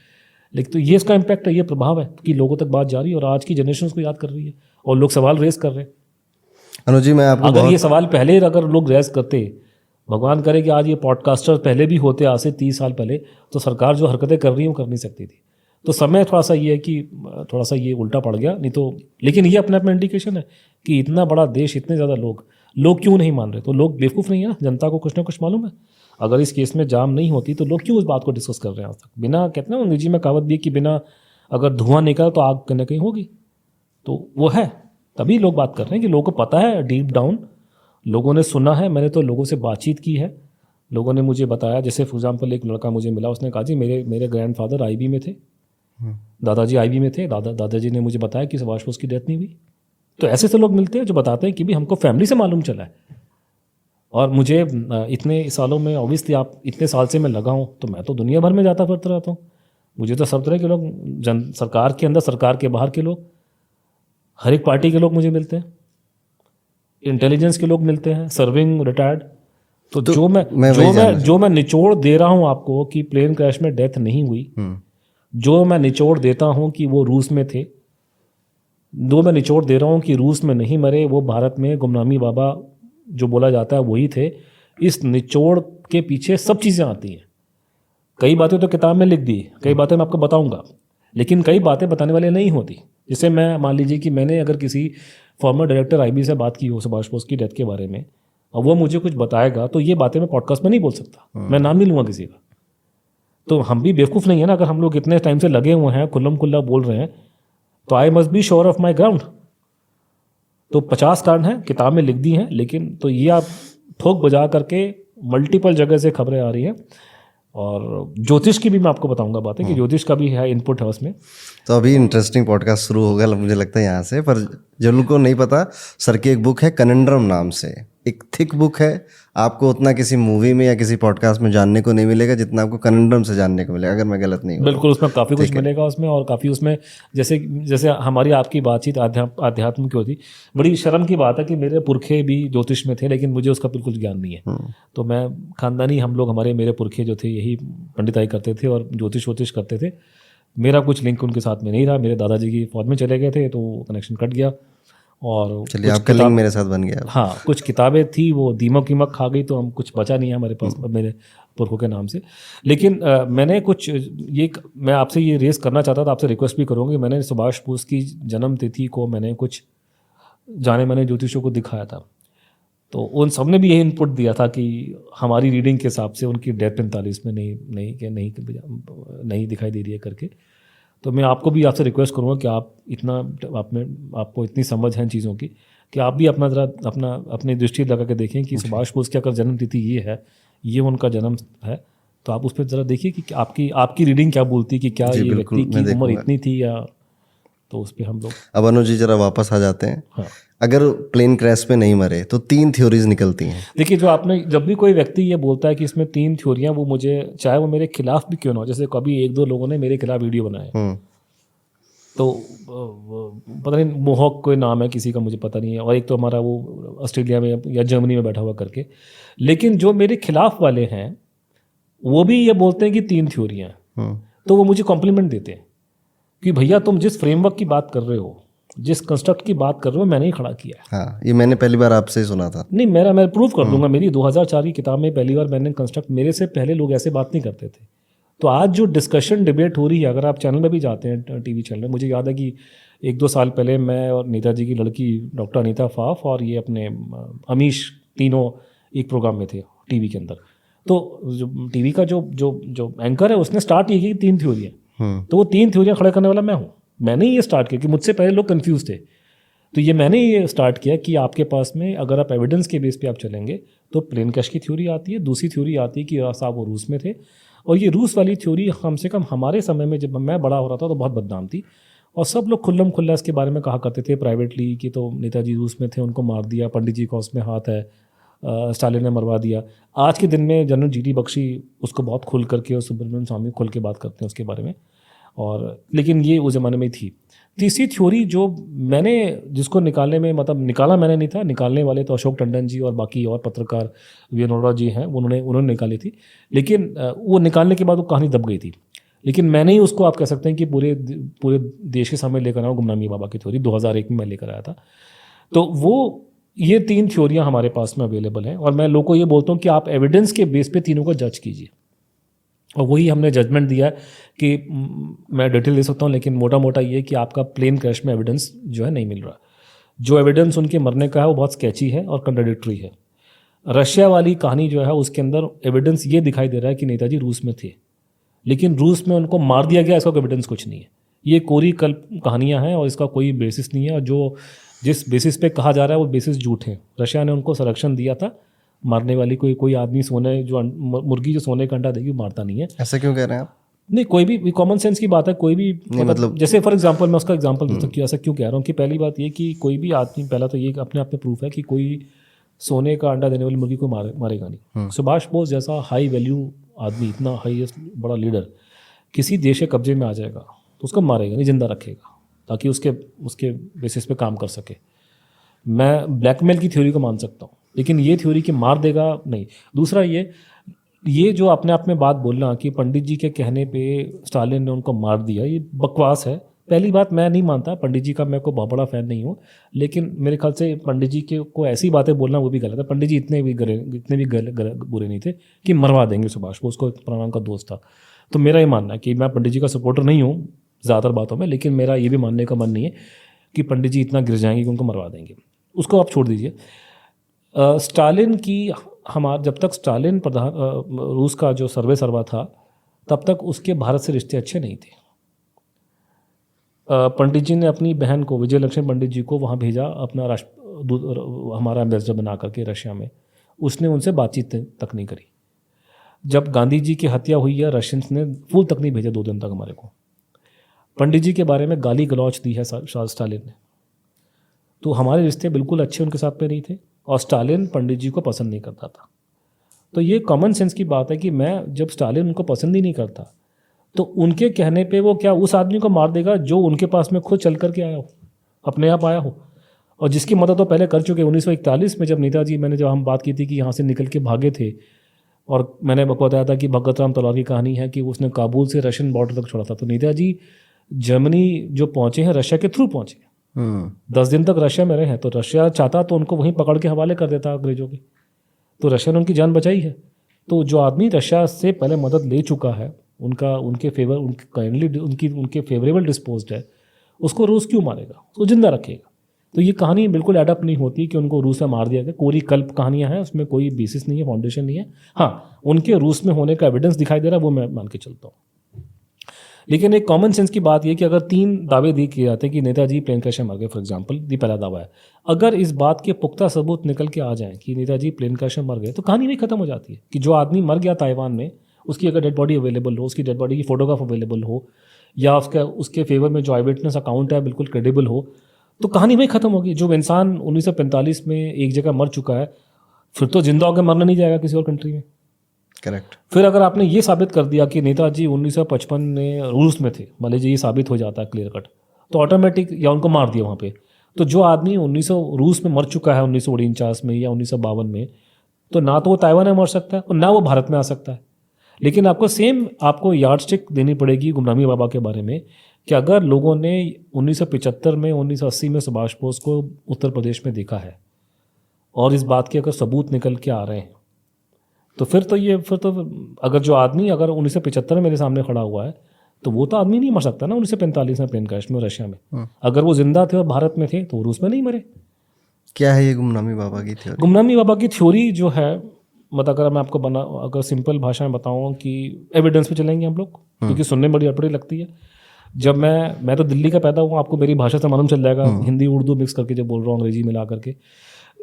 लेकिन तो ये इसका इम्पैक्ट है, ये प्रभाव है कि लोगों तक बात जा रही है और आज की जनरेशन उसको याद कर रही है और लोग सवाल रेस कर रहे हैं। अनुज जी, मैं आपको अगर ये सवाल पहले अगर लोग रेस करते, भगवान करे कि आज ये पॉडकास्टर पहले भी होते, आज से 30 साल पहले, तो सरकार जो हरकतें कर रही है वो कर नहीं सकती थी। तो समय थोड़ा सा ये है कि थोड़ा सा ये उल्टा पड़ गया, नहीं तो। लेकिन ये अपने आप में इंडिकेशन है कि इतना बड़ा देश, इतने ज़्यादा लोग क्यों नहीं मान रहे। तो लोग बेवकूफ़ नहीं है ना, जनता को कुछ ना कुछ मालूम है। अगर इस केस में जाम नहीं होती तो लोग क्यों उस बात को डिस्कस कर रहे हैं आज तक। बिना, कहते हैं ना अंग्रेजी में कहावत भी कि बिना अगर धुआं निकला तो आग कहीं ना कहीं होगी। तो वो है, तभी लोग बात कर रहे हैं कि लोगों को पता है डीप डाउन, लोगों ने सुना है। मैंने तो लोगों से बातचीत की है, लोगों ने मुझे बताया। जैसे फॉर एग्जाम्पल एक लड़का मुझे मिला, उसने कहा जी मेरे ग्रैंडफादर IB में थे, दादाजी IB में थे, दादाजी ने मुझे बताया कि सुभाष बोस की डेथ नहीं हुई। तो ऐसे से लोग मिलते हैं जो बताते हैं कि भी हमको फैमिली से मालूम चला है। और मुझे इतने सालों में, ऑब्वियसली आप इतने साल से मैं लगा हूँ, तो मैं तो दुनिया भर में जाता फिरता रहता हूँ। मुझे तो सब तरह के लोग, सरकार के अंदर, सरकार के बाहर के लोग, हर एक पार्टी के लोग मुझे मिलते हैं, इंटेलिजेंस के लोग मिलते हैं, सर्विंग, रिटायर्ड। तो जो मैं निचोड़ दे रहा हूँ आपको कि प्लेन क्रैश में डेथ नहीं हुई, जो मैं निचोड़ देता हूँ कि वो रूस में थे, जो मैं निचोड़ दे रहा हूँ कि रूस में नहीं मरे, वो भारत में गुमनामी बाबा जो बोला जाता है वही थे, इस निचोड़ के पीछे सब चीज़ें आती हैं। कई बातें तो किताब में लिख दी, कई बातें मैं आपको बताऊंगा, लेकिन कई बातें बताने वाले नहीं होती। जैसे मैं, मान लीजिए कि मैंने अगर किसी फॉर्मर डायरेक्टर IB से बात की हो सुभाष बोस की डेथ के बारे में, और वो मुझे कुछ बताएगा, तो ये बातें मैं पॉडकास्ट में नहीं बोल सकता, मैं नाम नहीं लूँगा किसी का। तो हम भी बेवकूफ़ नहीं है ना, अगर हम लोग इतने टाइम से लगे हुए हैं, खुल्लम खुल्ला बोल रहे हैं, तो I must be sure of my ground. तो 50 कारण हैं, किताब में लिख दी हैं, लेकिन तो ये आप ठोक बजा करके मल्टीपल जगह से खबरें आ रही हैं। और ज्योतिष की भी मैं आपको बताऊंगा बातें कि ज्योतिष का भी है, इनपुट है उसमें। तो अभी इंटरेस्टिंग पॉडकास्ट शुरू होगा मुझे लगता है यहाँ से। पर जो लोगों को नहीं पता, सर की एक बुक है कनंड्रम नाम से, एक थिक बुक है। आपको उतना किसी मूवी में या किसी पॉडकास्ट में जानने को नहीं मिलेगा जितना आपको कनंड्रम से जानने को मिलेगा, अगर मैं गलत नहीं हूँ। बिल्कुल, उसमें काफ़ी कुछ मिलेगा उसमें, और काफ़ी उसमें जैसे हमारी आपकी बातचीत आध्यात्म की होती, बड़ी शर्म की बात है कि मेरे पुरखे भी ज्योतिष में थे, लेकिन मुझे उसका बिल्कुल ज्ञान नहीं है। तो मैं खानदानी, हम लोग, मेरे पुरखे जो थे यही पंडिताई करते थे और ज्योतिष करते थे। मेरा कुछ लिंक उनके साथ में नहीं रहा, मेरे दादाजी की फौज में चले गए थे तो कनेक्शन कट गया। और चलिए आपका लिंक मेरे साथ बन गया। हाँ, कुछ किताबें थी वो दीमक वीमक खा गई तो हम कुछ बचा नहीं है हमारे पास मेरे पुरखों के नाम से। लेकिन मैंने कुछ मैं आपसे ये रेस करना चाहता था, आपसे रिक्वेस्ट भी करूँगी। मैंने सुभाष बोस की जन्म तिथि को मैंने कुछ जाने माने ज्योतिषों को दिखाया था, तो उन सब ने भी यही इनपुट दिया था कि हमारी रीडिंग के हिसाब से उनकी डेथ 45 में नहीं दिखाई दे रही है करके। तो मैं आपको भी आपसे रिक्वेस्ट करूँगा कि आप आपको इतनी समझ है इन चीज़ों की कि आप भी अपनी दृष्टि लगा के देखें कि सुभाष बोस की अगर जन्म तिथि ये उनका जन्म है, तो आप उस पर ज़रा देखिए कि आपकी रीडिंग क्या बोलती है कि क्या ये व्यक्ति की उम्र इतनी थी या, तो उस पर हम लोग। अब अनुज जी जरा वापस आ जाते हैं। हाँ, अगर प्लेन क्रैश पे नहीं मरे तो 3 थ्योरीज निकलती हैं। देखिए, जो आपने जब भी कोई व्यक्ति ये बोलता है कि इसमें 3 थ्योरियां, वो मुझे चाहे वो मेरे खिलाफ भी क्यों ना हो, जैसे कभी 1-2 लोगों ने मेरे खिलाफ वीडियो बनाए, तो पता नहीं मोहक कोई नाम है किसी का, मुझे पता नहीं है, और एक तो हमारा वो ऑस्ट्रेलिया में या जर्मनी में बैठा हुआ करके। लेकिन जो मेरे खिलाफ वाले हैं वो भी ये बोलते हैं कि 3 थ्योरियां हैं, तो वो मुझे कॉम्प्लीमेंट देते हैं कि भैया तुम जिस फ्रेमवर्क की बात कर रहे हो, जिस कंस्ट्रक्ट की बात कर रहे हो, मैंने ही खड़ा किया है। हाँ, ये मैंने पहली बार आपसे ही सुना था। नहीं, मैं प्रूव कर दूंगा। मेरी 2004 की किताब में पहली बार मैंने कंस्ट्रक्ट, मेरे से पहले लोग ऐसे बात नहीं करते थे। तो आज जो डिस्कशन डिबेट हो रही है, अगर आप चैनल में भी जाते हैं, टीवी चैनल में, मुझे याद है कि 1-2 साल पहले मैं और नेताजी की लड़की डॉक्टर अनीता फाफ और ये अपने अमीश, तीनों एक प्रोग्राम में थे टीवी के अंदर। तो जो टीवी का जो एंकर है उसने स्टार्ट ये की 3 थ्योरियाँ, तो वो 3 थ्योरियाँ खड़े करने वाला मैं हूँ। मैंने ही ये स्टार्ट किया कि मुझसे पहले लोग कंफ्यूज थे, तो ये मैंने ये स्टार्ट किया कि आपके पास में अगर आप एविडेंस के बेस पे आप चलेंगे तो प्लेन क्रैश की थ्योरी आती है। दूसरी थ्योरी आती है कि साहब वो रूस में थे, और ये रूस वाली थ्योरी कम से कम हमारे समय में जब मैं बड़ा हो रहा था तो बहुत बदनाम थी, और सब लोग खुल्लम खुल्ला इसके बारे में कहा करते थे प्राइवेटली कि तो नेताजी रूस में थे, उनको मार दिया, पंडित जी का उसमें हाथ है, स्टालिन ने मरवा दिया। आज के दिन में जनरल GD बख्शी उसको बहुत खुल करके, और सुब्रमण्यम स्वामी खुल के बात करते हैं उसके बारे में, और लेकिन ये उस ज़माने में थी। तीसरी थ्योरी जो मैंने, जिसको निकालने में, मतलब निकाला मैंने नहीं था, निकालने वाले तो अशोक टंडन जी और बाकी और पत्रकार वीएनोरा जी हैं, उन्होंने निकाली थी, लेकिन वो निकालने के बाद वो कहानी दब गई थी। लेकिन मैंने ही उसको, आप कह सकते हैं कि पूरे देश के सामने लेकर आया, गुमनामी बाबा की थ्योरी 2001 में मैं लेकर आया था। तो वो ये 3 थ्योरियाँ हमारे पास में अवेलेबल हैं, और मैं लोगों को ये बोलता हूँ कि आप एविडेंस के बेस पे तीनों को जज कीजिए, और वही हमने जजमेंट दिया है कि मैं डिटेल दे सकता हूँ, लेकिन मोटा मोटा ये कि आपका प्लेन क्रैश में एविडेंस जो है नहीं मिल रहा। जो एविडेंस उनके मरने का है वो बहुत स्केची है और कंट्राडिक्टरी है। रशिया वाली कहानी जो है उसके अंदर एविडेंस ये दिखाई दे रहा है कि नेताजी रूस में थे, लेकिन रूस में उनको मार दिया गया, इसका एविडेंस कुछ नहीं है। ये कोरी कहानियाँ हैं और इसका कोई बेसिस नहीं है, और जिस बेसिस पे कहा जा रहा है वो बेसिस झूठ है। रशिया ने उनको संरक्षण दिया था मारने वाली, कोई आदमी मुर्गी जो सोने का अंडा देगी मारता नहीं है। ऐसा क्यों कह रहे हैं आप? नहीं, कोई भी कॉमन सेंस की बात है, कोई भी मतलब जैसे फॉर एग्जांपल मैं उसका एग्जांपल देता हूँ कि ऐसा क्यों कह रहा हूँ कि पहली बात ये कि कोई भी आदमी, पहला तो ये अपने आप में प्रूफ है कि कोई सोने का अंडा देने वाली मुर्गी को मारेगा नहीं। सुभाष बोस जैसा हाई वैल्यू आदमी, इतना हाईएस्ट बड़ा लीडर किसी देश के कब्जे में आ जाएगा तो उसको मारेगा नहीं, जिंदा रखेगा ताकि उसके बेसिस पे काम कर सके। मैं ब्लैकमेल की थ्योरी को मान सकता हूँ, लेकिन ये थ्योरी कि मार देगा नहीं। दूसरा ये जो अपने आप में बात बोलना कि पंडित जी के कहने पे स्टालिन ने उनको मार दिया, ये बकवास है। पहली बात, मैं नहीं मानता पंडित जी का, मैं को बहुत बड़ा फ़ैन नहीं हूँ, लेकिन मेरे ख्याल से पंडित जी को ऐसी बातें बोलना वो भी गलत है। पंडित जी इतने भी बुरे नहीं थे कि मरवा देंगे सुभाष बोस को, प्रणाम का दोस्त था। तो मेरा ये मानना है कि मैं पंडित जी का सपोर्टर नहीं हूँ ज़्यादातर बातों में, लेकिन मेरा ये भी मानने का मन नहीं है कि पंडित जी इतना गिर जाएंगे कि उनको मरवा देंगे, उसको आप छोड़ दीजिए। स्टालिन की जब तक स्टालिन रूस का जो सर्वा था तब तक उसके भारत से रिश्ते अच्छे नहीं थे। पंडित जी ने अपनी बहन को, विजय लक्ष्मी पंडित जी को वहाँ भेजा, अपना हमारा एम्बेसडर बना करके रशिया में। उसने उनसे बातचीत तक नहीं करी। जब गांधी जी की हत्या हुई है, रशियंस ने फूल तक नहीं भेजा 2 दिन तक हमारे को। पंडित जी के बारे में गाली गलौच दी है स्टालिन ने। तो हमारे रिश्ते बिल्कुल अच्छे उनके साथ में नहीं थे, और स्टालिन पंडित जी को पसंद नहीं करता था। तो ये कॉमन सेंस की बात है कि मैं जब स्टालिन उनको पसंद ही नहीं करता तो उनके कहने पे वो क्या उस आदमी को मार देगा जो उनके पास में खुद चल करके आया हो, अपने आप आया हो, और जिसकी मदद तो पहले कर चुके। 1941 में जब नेताजी, जब हम बात की थी कि यहाँ से निकल के भागे थे और मैंने आपको बताया था कि भगत राम तलवार की कहानी है कि उसने काबुल से रशियन बॉर्डर तक छोड़ा था। तो नेताजी जर्मनी जो पहुंचे हैं रशिया के थ्रू पहुंचे हैं। 10 दिन तक रशिया में रहे हैं, तो रशिया चाहता तो उनको वहीं पकड़ के हवाले कर देता अंग्रेजों के, तो रशिया ने उनकी जान बचाई है। तो जो आदमी रशिया से पहले मदद ले चुका है, उनके काइंडली उनके फेवरेबल डिस्पोज्ड है, उसको रूस क्यों मारेगा, उसको जिंदा रखेगा। तो ये कहानी बिल्कुल एडअप नहीं होती कि उनको रूस में मार दिया गया। कोरी कल्प कहानियां हैं, उसमें कोई बेसिस नहीं है, फाउंडेशन नहीं है। हाँ, उनके रूस में होने का एविडेंस दिखाई दे रहा है, वो मैं मान के चलता हूँ। लेकिन एक कॉमन सेंस की बात यह कि अगर 3 दावे दिए किए जाते हैं कि नेताजी प्लेन क्रैश में मर गए, फॉर एग्जांपल, ये पहला दावा है। अगर इस बात के पुख्ता सबूत निकल के आ जाएं कि नेताजी प्लेन क्रैश में मर गए, तो कहानी नहीं खत्म हो जाती है कि जो आदमी मर गया ताइवान में, उसकी अगर डेड बॉडी अवेलेबल हो, उसकी डेड बॉडी की फोटोग्राफ अवेलेबल हो, या उसके फेवर में जो आई विटनेस अकाउंट है बिल्कुल क्रेडिबल हो, तो कहानी वहीं खत्म होगी। जो इंसान 1945 में एक जगह मर चुका है, फिर तो जिंदा होकर मरना नहीं जाएगा किसी और कंट्री में। करेक्ट। फिर अगर आपने ये साबित कर दिया कि नेताजी 1955 में रूस में थे, मान लीजिए ये साबित हो जाता है क्लियर कट, तो ऑटोमेटिक, या उनको मार दिया वहाँ पे, तो जो आदमी 1900 रूस में मर चुका है 1949 में या 1952 में, तो ना तो वो ताइवान में मर सकता है और ना वो भारत में आ सकता है। लेकिन आपको यार्डस्टिक देनी पड़ेगी गुमनामी बाबा के बारे में कि अगर लोगों ने 1975 में 1980 में सुभाष बोस को उत्तर प्रदेश में देखा है और इस बात के अगर सबूत निकल के आ रहे हैं, तो फिर तो अगर जो आदमी अगर 1975 में मेरे सामने खड़ा हुआ है, तो वो तो आदमी नहीं मर सकता ना 1945 में प्लेन क्रैश में रशिया में। अगर वो जिंदा थे और भारत में थे, तो वो रूस में नहीं मरे। क्या है ये गुमनामी बाबा की थ्योरी? गुमनामी बाबा की थ्योरी जो है, मतलब अगर मैं आपको अगर सिंपल भाषा में बताऊं कि एविडेंस पे चलेंगे हम लोग, क्योंकि सुनने में बड़ी अटपटी लगती है। जब मैं तो दिल्ली का पैदा हुआ, आपको मेरी भाषा से मालूम चल जाएगा, हिंदी उर्दू मिक्स करके जब बोल रहा हूँ, अंग्रेजी मिला करके।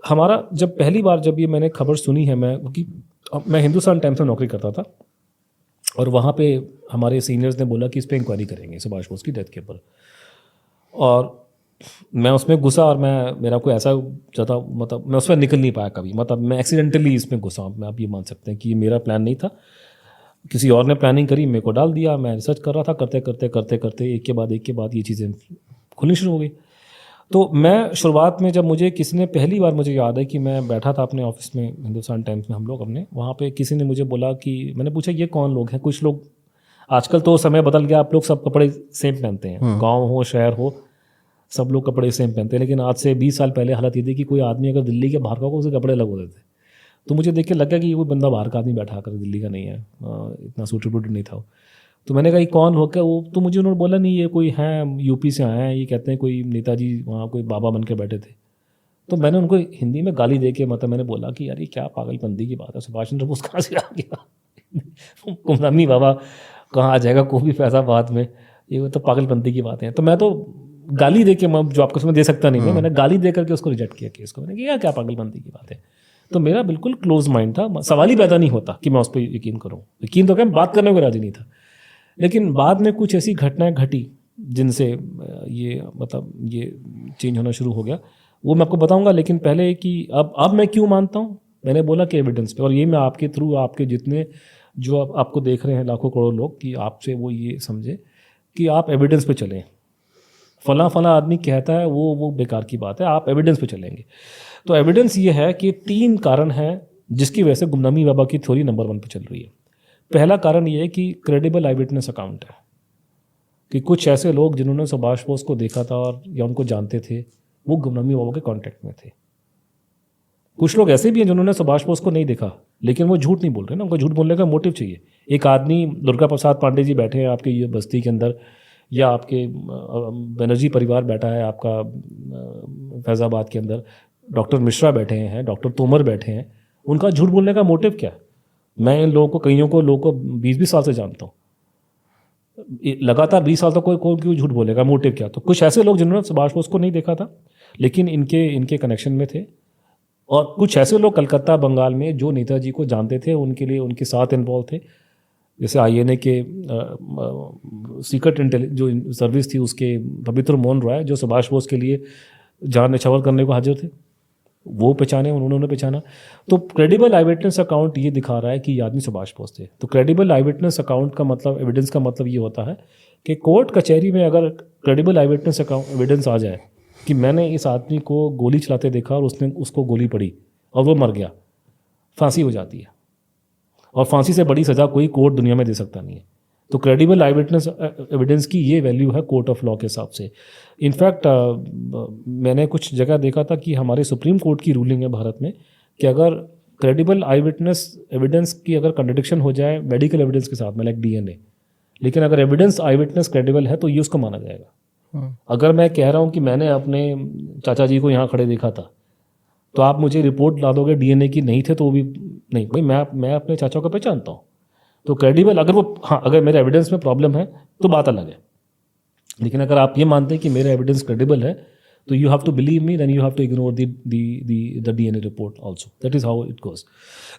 हमारा जब पहली बार जब ये मैंने खबर सुनी है, मैं हिंदुस्तान टाइम्स में नौकरी करता था, और वहाँ पे हमारे सीनियर्स ने बोला कि इस पर इंक्वायरी करेंगे सुभाष बोस की डेथ के ऊपर, और मैं उसमें घुसा और मेरा कोई ऐसा ज़्यादा, मतलब मैं उसमें निकल नहीं पाया कभी, मतलब मैं एक्सीडेंटली इसमें घुसा। आप ये मान सकते हैं कि ये मेरा प्लान नहीं था, किसी और ने प्लानिंग करी, मेरे को डाल दिया। मैं रिसर्च कर रहा था, करते एक के बाद ये चीज़ें खुलनी शुरू हो गई। तो मैं शुरुआत में, जब मुझे किसी ने पहली बार, मुझे याद है कि मैं बैठा था अपने ऑफिस में हिंदुस्तान टाइम्स में, हम लोग अपने वहाँ पे, किसी ने मुझे बोला कि, मैंने पूछा ये कौन लोग हैं। कुछ लोग, आजकल तो समय बदल गया, आप लोग सब कपड़े सेम पहनते हैं, गाँव हो शहर हो, सब लोग कपड़े सेम पहनते हैं। लेकिन आज से 20 साल पहले हालत ये थी कि कोई आदमी अगर दिल्ली के बाहर का हो, उसके कपड़े अलग होते थे। तो मुझे देख के लगा कि ये कोई बंदा बाहर का आदमी बैठा कर, दिल्ली का नहीं है, इतना सूटेड नहीं था। तो मैंने कहा ये कौन हो क्या वो, तो मुझे उन्होंने बोला नहीं ये कोई हैं, यूपी से आए हैं, ये कहते हैं कोई नेताजी वहाँ कोई बाबा बन के बैठे थे। तो मैंने उनको हिंदी में गाली दे के, मतलब मैंने बोला कि यार ये क्या पागलपंती की बात है, सुभाष चंद्र बोस कहाँ से आ गया, गुमनामी बाबा कहाँ आ जाएगा, कोई भी पैसा बाद में, ये तो पागलपंती की बात है। तो मैं तो गाली दे के, जो आपको समझ दे सकता नहीं, मैंने गाली दे करके उसको रिजेक्ट किया केस को। मैंने कहा क्या पागलपंती की बात है। तो मेरा बिल्कुल क्लोज माइंड था, सवाल ही पैदा नहीं होता कि मैं उस पर यकीन करूँ। यकीन तो क्या, बात करने को राजी नहीं था। लेकिन बाद में कुछ ऐसी घटनाएं घटी जिनसे ये चेंज होना शुरू हो गया, वो मैं आपको बताऊंगा। लेकिन पहले कि अब मैं क्यों मानता हूँ, मैंने बोला कि एविडेंस पे, और ये मैं आपके थ्रू, आपके जितने जो आपको देख रहे हैं लाखों करोड़ लोग, कि आपसे वो ये समझे कि आप एविडेंस पे चलें। फला आदमी कहता है वो बेकार की बात है, आप एविडेंस पे चलेंगे। तो एविडेंस ये है कि 3 कारण हैं जिसकी वजह से गुमनामी बाबा की थ्योरी नंबर 1 पे चल रही है। पहला कारण ये है कि क्रेडिबल आई विटनेस अकाउंट है, कि कुछ ऐसे लोग जिन्होंने सुभाष बोस को देखा था और या उनको जानते थे, वो गुमनामी बाबा के कांटेक्ट में थे। कुछ लोग ऐसे भी हैं जिन्होंने सुभाष बोस को नहीं देखा, लेकिन वो झूठ नहीं बोल रहे ना, उनको झूठ बोलने का मोटिव चाहिए। एक आदमी, दुर्गा प्रसाद पांडे जी बैठे हैं आपके ये बस्ती के अंदर, या आपके बनर्जी परिवार बैठा है आपका फैज़ाबाद के अंदर, डॉक्टर मिश्रा बैठे हैं, डॉक्टर तोमर बैठे हैं, उनका झूठ बोलने का मोटिव क्या है? मैं इन लोगों को 20-20 साल से जानता हूँ, लगातार 20 साल तक कोई क्यों झूठ बोलेगा, मोटिव क्या? तो कुछ ऐसे लोग जिन्होंने सुभाष बोस को नहीं देखा था लेकिन इनके कनेक्शन में थे, और कुछ ऐसे लोग कलकत्ता बंगाल में जो नेताजी को जानते थे, उनके लिए उनके साथ इन्वॉल्व थे। जैसे INA के सीक्रेट जो सर्विस थी उसके पवित्र मोहन रॉय, जो सुभाष बोस के लिए जान न्यौछावर करने को हाजिर थे, वो पहचाने, उन्होंने पहचाना। तो क्रेडिबल आई विटनेस अकाउंट ये दिखा रहा है कि ये आदमी सुभाष बोस थे। तो क्रेडिबल आई विटनेस अकाउंट का मतलब, एविडेंस का मतलब ये होता है कि कोर्ट कचहरी में अगर क्रेडिबल आई विटनेस एविडेंस आ जाए कि मैंने इस आदमी को गोली चलाते देखा और उसको गोली पड़ी और वो मर गया, फांसी हो जाती है। और फांसी से बड़ी सज़ा कोई कोर्ट दुनिया में दे सकता नहीं है। तो क्रेडिबल आई विटनेस एविडेंस की ये वैल्यू है कोर्ट ऑफ लॉ के हिसाब से। इनफैक्ट मैंने कुछ जगह देखा था कि हमारे सुप्रीम कोर्ट की रूलिंग है भारत में कि अगर क्रेडिबल आई विटनेस एविडेंस की अगर कंट्रडिक्शन हो जाए मेडिकल एविडेंस के साथ में, लाइक डीएनए, लेकिन अगर एविडेंस आई विटनेस क्रेडिबल है तो ये उसको माना जाएगा। अगर मैं कह रहा हूँ कि मैंने अपने चाचा जी को यहाँ खड़े देखा था, तो आप मुझे रिपोर्ट ला दोगे डीएनए की नहीं थे तो वो भी नहीं, भाई मैं अपने चाचा को पहचानता हूँ। तो क्रेडिबल अगर वो, हाँ, अगर मेरे एविडेंस में प्रॉब्लम है तो बात अलग है। लेकिन अगर आप ये मानते हैं कि मेरा एविडेंस क्रेडिबल है तो you have to believe me, then you have to ignore the DNA report also. That is how it goes.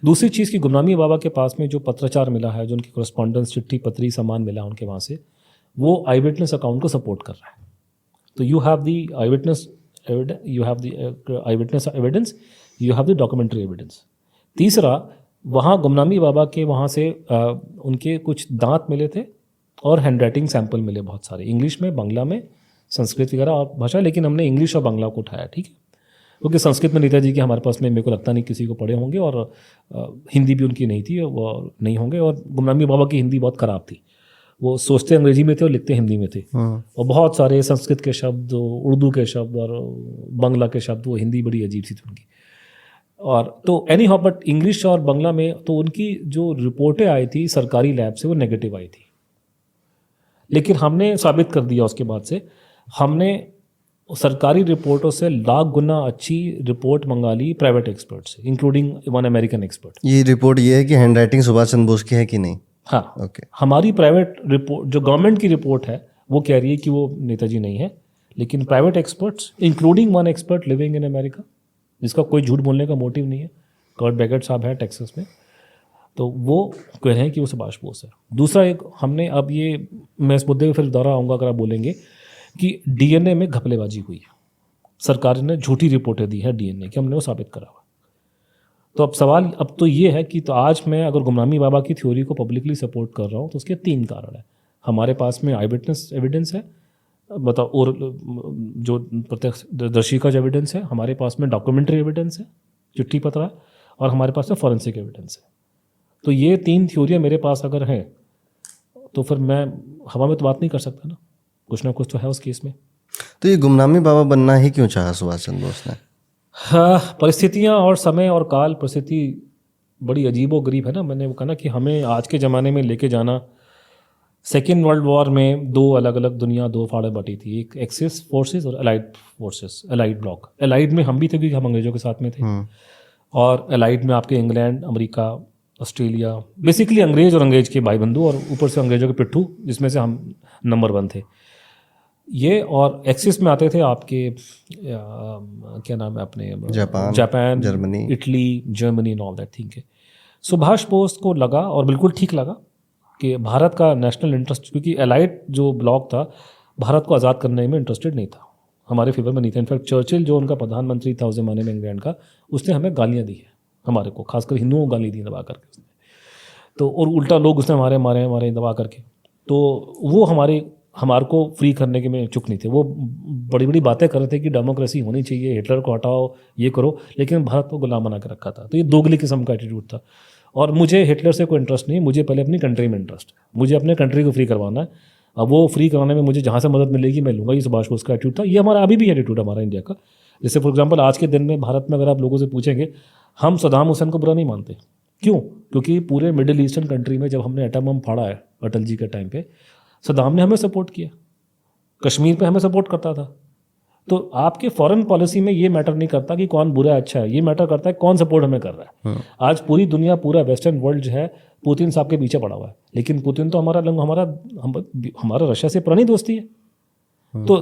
दूसरी चीज़ कि गुमनामी बाबा के पास में जो पत्राचार मिला है, जो उनकी करस्पॉन्डेंस, चिट्ठी पत्री सामान मिला उनके वहाँ से, वो आई विटनेस अकाउंट को सपोर्ट कर रहा है। तो you have the I witness evidence, you have the I witness evidence, you have the documentary evidence. तीसरा, वहाँ गुमनामी बाबा के वहाँ से उनके कुछ दांत मिले थे और हैंडराइटिंग सैंपल मिले बहुत सारे, इंग्लिश में, बांग्ला में, संस्कृत वगैरह और भाषा, लेकिन हमने इंग्लिश और बांग्ला को उठाया, ठीक है, क्योंकि संस्कृत में नेताजी के हमारे पास में मेरे को लगता नहीं किसी को पढ़े होंगे, और हिंदी भी उनकी नहीं थी, वो नहीं होंगे, और गुमनामी बाबा की हिंदी बहुत ख़राब थी, वो सोचते अंग्रेजी में थे और लिखते हिंदी में थे, और बहुत सारे संस्कृत के शब्द, उर्दू के शब्द और बांग्ला के शब्द, वो हिंदी बड़ी अजीब सी थी उनकी। और तो एनी हाउ, बट इंग्लिश और बांग्ला में तो उनकी जो रिपोर्टें आई थी सरकारी लैब से वो नेगेटिव आई थी, लेकिन हमने साबित कर दिया उसके बाद से, हमने सरकारी रिपोर्टों से लाख गुना अच्छी रिपोर्ट मंगा ली प्राइवेट एक्सपर्ट से, इंक्लूडिंग वन अमेरिकन एक्सपर्ट। ये रिपोर्ट ये है कि हैंडराइटिंग सुभाष चंद्र बोस की है कि नहीं? हाँ, ओके। हमारी प्राइवेट रिपोर्ट, जो गवर्नमेंट की रिपोर्ट है, वो कह रही है कि वो नेताजी नहीं है, लेकिन private experts, including one expert living in America, जिसका कोई झूठ बोलने का मोटिव नहीं है, कर्ट बैगेट साहब है टेक्सास में, तो वो कह रहे हैं कि वो सुभाष बोस है। दूसरा एक हमने, अब ये मैं इस मुद्दे पर फिर दोहरा आऊँगा अगर आप बोलेंगे, कि डीएनए में घपलेबाजी हुई है, सरकार ने झूठी रिपोर्टें दी है डीएनए की, हमने वो साबित करा हुआ। तो अब सवाल अब तो ये है कि तो आज मैं अगर गुमनामी बाबा की थ्योरी को पब्लिकली सपोर्ट कर रहा हूँ तो उसके 3 कारण है। हमारे पास में आई विटनेस एविडेंस है, मतलब, और जो प्रत्यक्षदर्शी का जो एविडेंस है, हमारे पास में डॉक्यूमेंट्री एविडेंस है, चिट्ठी पत्र है, और हमारे पास में फॉरेंसिक एविडेंस है। तो ये 3 थ्योरियाँ मेरे पास अगर हैं तो फिर मैं हवा में तो बात नहीं कर सकता ना, कुछ ना कुछ तो है उस केस में। तो ये गुमनामी बाबा बनना ही क्यों चाहा सुभाष चंद्र बोस ने? हाँ, परिस्थितियाँ और समय और काल, परिस्थिति बड़ी अजीबो गरीब है ना। मैंने वो कहा ना कि हमें आज के ज़माने में लेके जाना, सेकेंड वर्ल्ड वॉर में 2 अलग अलग दुनिया, 2 फाड़े बटी थी, एक एक्सिस फोर्सेस और allied forces, allied block. Allied में हम भी थे क्योंकि हम अंग्रेजों के साथ में थे, और अलाइड में आपके इंग्लैंड, अमेरिका, ऑस्ट्रेलिया, बेसिकली अंग्रेज और अंग्रेज के भाई बंधु, और ऊपर से अंग्रेजों के पिट्ठू, जिसमें से हम नंबर 1 थे ये। और एक्सिस में आते थे आपके क्या नाम है अपने, Japan, Germany, Italy, Germany and all that thing है। सुभाष बोस को लगा, और बिल्कुल ठीक लगा, कि भारत का नेशनल इंटरेस्ट, क्योंकि एलाइड जो ब्लॉक था भारत को आज़ाद करने में इंटरेस्टेड नहीं था, हमारे फेवर में नहीं था। इनफैक्ट चर्चिल जो उनका प्रधानमंत्री था उस जमाने में इंग्लैंड का, उसने हमें गालियाँ दी है, हमारे को, खासकर हिंदुओं को गाली दी दबा करके उसने, तो और उल्टा लोग उसने हमारे दबा करके, तो वो हमारे को फ्री करने के में चुप नहीं थे। वो बड़ी बड़ी बातें कर रहे थे कि डेमोक्रेसी होनी चाहिए, हिटलर को हटाओ, ये करो, लेकिन भारत को गुलाम बना के रखा था। तो ये दोगली किस्म का एटीट्यूड था, और मुझे हिटलर से कोई इंटरेस्ट नहीं, मुझे पहले अपनी कंट्री में इंटरेस्ट है, मुझे अपने कंट्री को फ्री करवाना है। अब वो फ्री करवाने में मुझे जहाँ से मदद मिलेगी मैं लूँगा, ये सुभाष बोस का एटीट्यूड था। ये हमारा अभी भी एटीट्यूड हमारा इंडिया का। जैसे फॉर एग्जाम्पल आज के दिन में भारत में अगर आप लोगों से पूछेंगे, हम सदाम हुसैन को बुरा नहीं मानते। क्यों? क्योंकि पूरे मिडिल ईस्टर्न कंट्री में जब हमने एटम बम फाड़ा है अटल जी के टाइम पे, सदाम ने हमें सपोर्ट किया, कश्मीर पे हमें सपोर्ट करता था। तो आपके फॉरेन पॉलिसी में ये मैटर नहीं करता कि कौन बुरा है अच्छा है, ये मैटर करता है कौन सपोर्ट हमें कर रहा है। आज पूरी दुनिया, पूरा वेस्टर्न वर्ल्ड जो है पुतिन साहब के पीछे पड़ा हुआ है, लेकिन पुतिन तो हमारा रशिया से पुरानी दोस्ती है। तो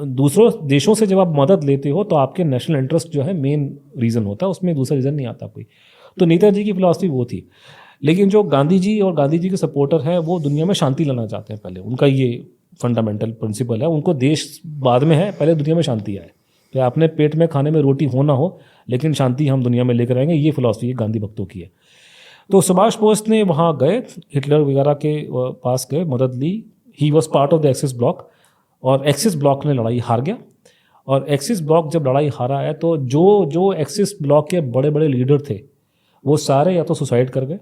दूसरों देशों से जब आप मदद लेते हो तो आपके नेशनल इंटरेस्ट जो है मेन रीज़न होता है, उसमें दूसरा रीज़न नहीं आता कोई। तो नेताजी की फिलॉसफी वो थी। लेकिन जो गांधी जी और गांधी जी के सपोर्टर हैं वो दुनिया में शांति लाना चाहते हैं, पहले उनका ये फंडामेंटल प्रिंसिपल है। उनको देश बाद में है, पहले दुनिया में शांति आए, तो अपने पेट में खाने में रोटी हो ना हो, लेकिन शांति हम दुनिया में लेकर आएंगे, ये फिलॉसफी गांधी भक्तों की है। तो सुभाष बोस ने वहाँ गए, हिटलर वगैरह के पास गए, मदद ली। He was part of the Axis bloc, और एक्सिस ब्लॉक ने लड़ाई हार गया। और एक्सिस ब्लॉक जब लड़ाई हारा है तो जो एक्सिस ब्लॉक के बड़े बड़े लीडर थे वो सारे या तो सुसाइड कर गए,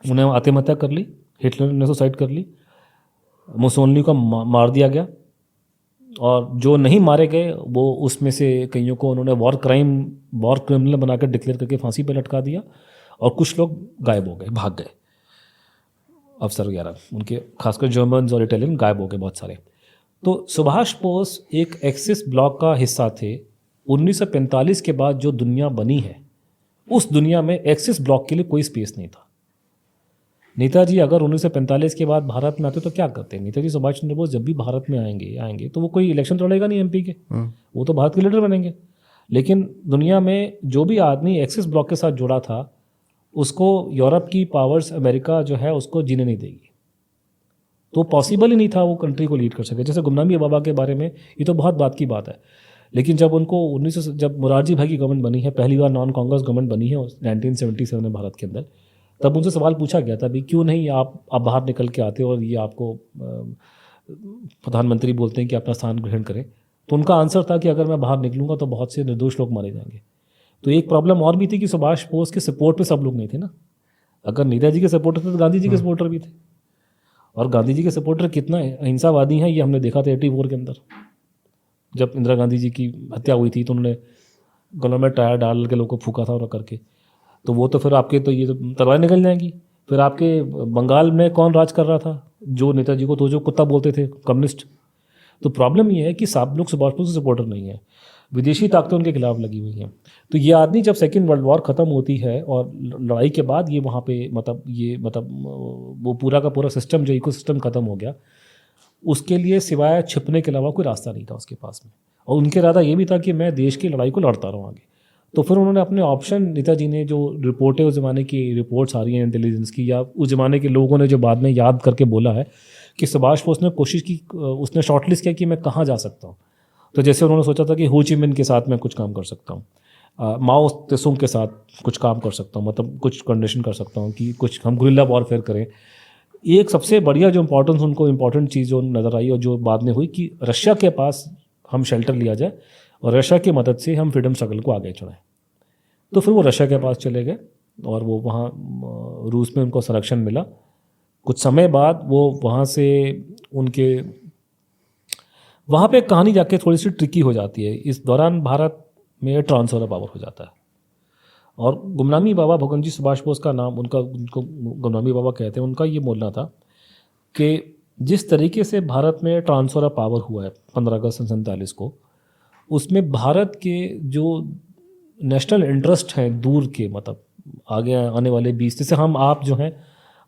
उन्हें आत्महत्या कर ली, हिटलर ने सुसाइड कर ली, मुसोलिनी को मार दिया गया, और जो नहीं मारे गए वो उसमें से कईयों को उन्होंने वॉर क्रिमिनल बनाकर डिक्लेयर करके फांसी पे लटका दिया, और कुछ लोग गायब हो गए, भाग गए, अफसर वगैरह उनके, खासकर जर्मन्स और इटालियन गायब हो गए बहुत सारे। तो सुभाष बोस एक एक्सिस ब्लॉक का हिस्सा थे। 1945 के बाद जो दुनिया बनी है, उस दुनिया में एक्सिस ब्लॉक के लिए कोई स्पेस नहीं था। नेताजी अगर 1945 के बाद भारत में आते तो क्या करते? नेताजी सुभाष चंद्र बोस जब भी भारत में आएंगे तो वो कोई इलेक्शन तो लड़ेगा नहीं एमपी के, वो तो भारत के लीडर बनेंगे। लेकिन दुनिया में जो भी आदमी एक्सिस ब्लॉक के साथ जुड़ा था, उसको यूरोप की पावर्स, अमेरिका जो है, उसको जीने नहीं देगी। तो पॉसिबल ही नहीं था वो कंट्री को लीड कर सके। जैसे गुमनामी बाबा के बारे में, ये तो बहुत बात की बात है, लेकिन जब उनको जब मोरारजी भाई की गवर्नमेंट बनी है, पहली बार नॉन कांग्रेस गवर्नमेंट बनी है 1977 में भारत के अंदर, तब उनसे सवाल पूछा गया था, भी क्यों नहीं आप बाहर निकल के आते और ये आपको प्रधानमंत्री बोलते हैं कि अपना स्थान ग्रहण करें। तो उनका आंसर था कि अगर मैं बाहर निकलूंगा तो बहुत से निर्दोष लोग मारे जाएंगे। तो एक प्रॉब्लम और भी थी कि सुभाष बोस के सपोर्ट में सब लोग नहीं थे ना। अगर नेताजी के सपोर्टर थे तो गांधी जी के सपोर्टर भी थे, और गांधी जी के सपोर्टर कितना अहिंसावादी हैं ये हमने देखा था 84 के अंदर। जब इंदिरा गांधी जी की हत्या हुई थी तो उन्होंने गलों में टायर डाल के लोगों को फूका था और करके, तो वो तो फिर आपके तो ये तो तलवार निकल जाएंगी। फिर आपके बंगाल में कौन राज कर रहा था? जो नेताजी को तो जो कुत्ता बोलते थे, कम्युनिस्ट। तो प्रॉब्लम ये है कि सब लोग सुभाष बोस के सपोर्टर नहीं है, विदेशी ताकतें उनके खिलाफ लगी हुई हैं। तो ये आदमी जब सेकेंड वर्ल्ड वॉर ख़त्म होती है और लड़ाई के बाद ये वहाँ पे वो पूरा का पूरा सिस्टम, जो इको सिस्टम ख़त्म हो गया, उसके लिए सिवाय छिपने के अलावा कोई रास्ता नहीं था उसके पास में। और उनके इरादा ये भी था कि मैं देश की लड़ाई को लड़ता रहूँ आगे। तो फिर उन्होंने अपने ऑप्शन, नेताजी ने जो रिपोर्टें, उस ज़माने की रिपोर्ट्स आ रही हैं इंटेलिजेंस की, या उस ज़माने के लोगों ने जो बाद में याद करके बोला है कि सुभाष बोस ने कोशिश की, उसने शॉर्टलिस्ट किया कि मैं कहाँ जा सकता हूँ। तो जैसे उन्होंने सोचा था कि हो ची मिन के साथ मैं कुछ काम कर सकता हूँ, माओ त्से के साथ कुछ काम कर सकता हूँ, मतलब कुछ कंडीशन कर सकता हूँ कि कुछ हम गुरिल्ला वॉरफेयर करें। एक सबसे बढ़िया जो इम्पोर्टेंट चीज़ जो नज़र आई और जो बाद में हुई कि रशिया के पास हम शेल्टर लिया जाए और रशिया की मदद से हम फ्रीडम स्ट्रगल को आगे चढ़ाएं। तो फिर वो रशिया के पास चले गए और वो वहाँ रूस में उनको संरक्षण मिला। कुछ समय बाद वो वहाँ से उनके वहाँ पे कहानी जाके थोड़ी सी ट्रिकी हो जाती है। इस दौरान भारत में ट्रांसफर ऑफ पावर हो जाता है और गुमनामी बाबा, भगवान जी सुभाष बोस का नाम, उनको गुमनामी बाबा कहते हैं। उनका ये बोलना था कि जिस तरीके से भारत में ट्रांसफर ऑफ पावर हुआ है 15 अगस्त 1947 को, उसमें भारत के जो नेशनल इंटरेस्ट हैं दूर के, मतलब आगे आने वाले 20, जैसे हम आप जो हैं,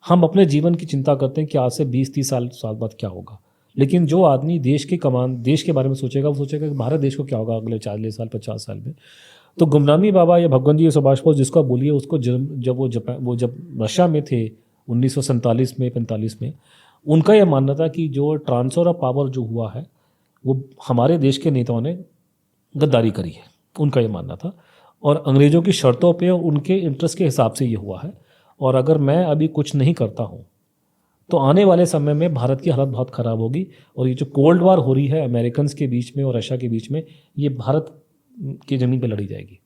हम अपने जीवन की चिंता करते हैं कि आज से 20-30 साल बाद क्या होगा, लेकिन जो आदमी देश के बारे में सोचेगा, वो सोचेगा कि भारत देश को क्या होगा अगले 40 साल 50 साल में। तो गुमनामी बाबा या भगवान जी सुभाष बोस, जिसको बोलिए, उसको जब रशिया में थे 1947 में 45 में, उनका यह मानना था कि जो ट्रांसफर ऑफ पावर जो हुआ है वो हमारे देश के नेताओं ने गद्दारी करी है, उनका ये मानना था, और अंग्रेज़ों की शर्तों पे और उनके इंटरेस्ट के हिसाब से ये हुआ है। और अगर मैं अभी कुछ नहीं करता हूँ तो आने वाले समय में भारत की हालत बहुत ख़राब होगी, और ये जो कोल्ड वार हो रही है अमेरिकन्स के बीच में और रशिया के बीच में, ये भारत की ज़मीन पे लड़ी जाएगी।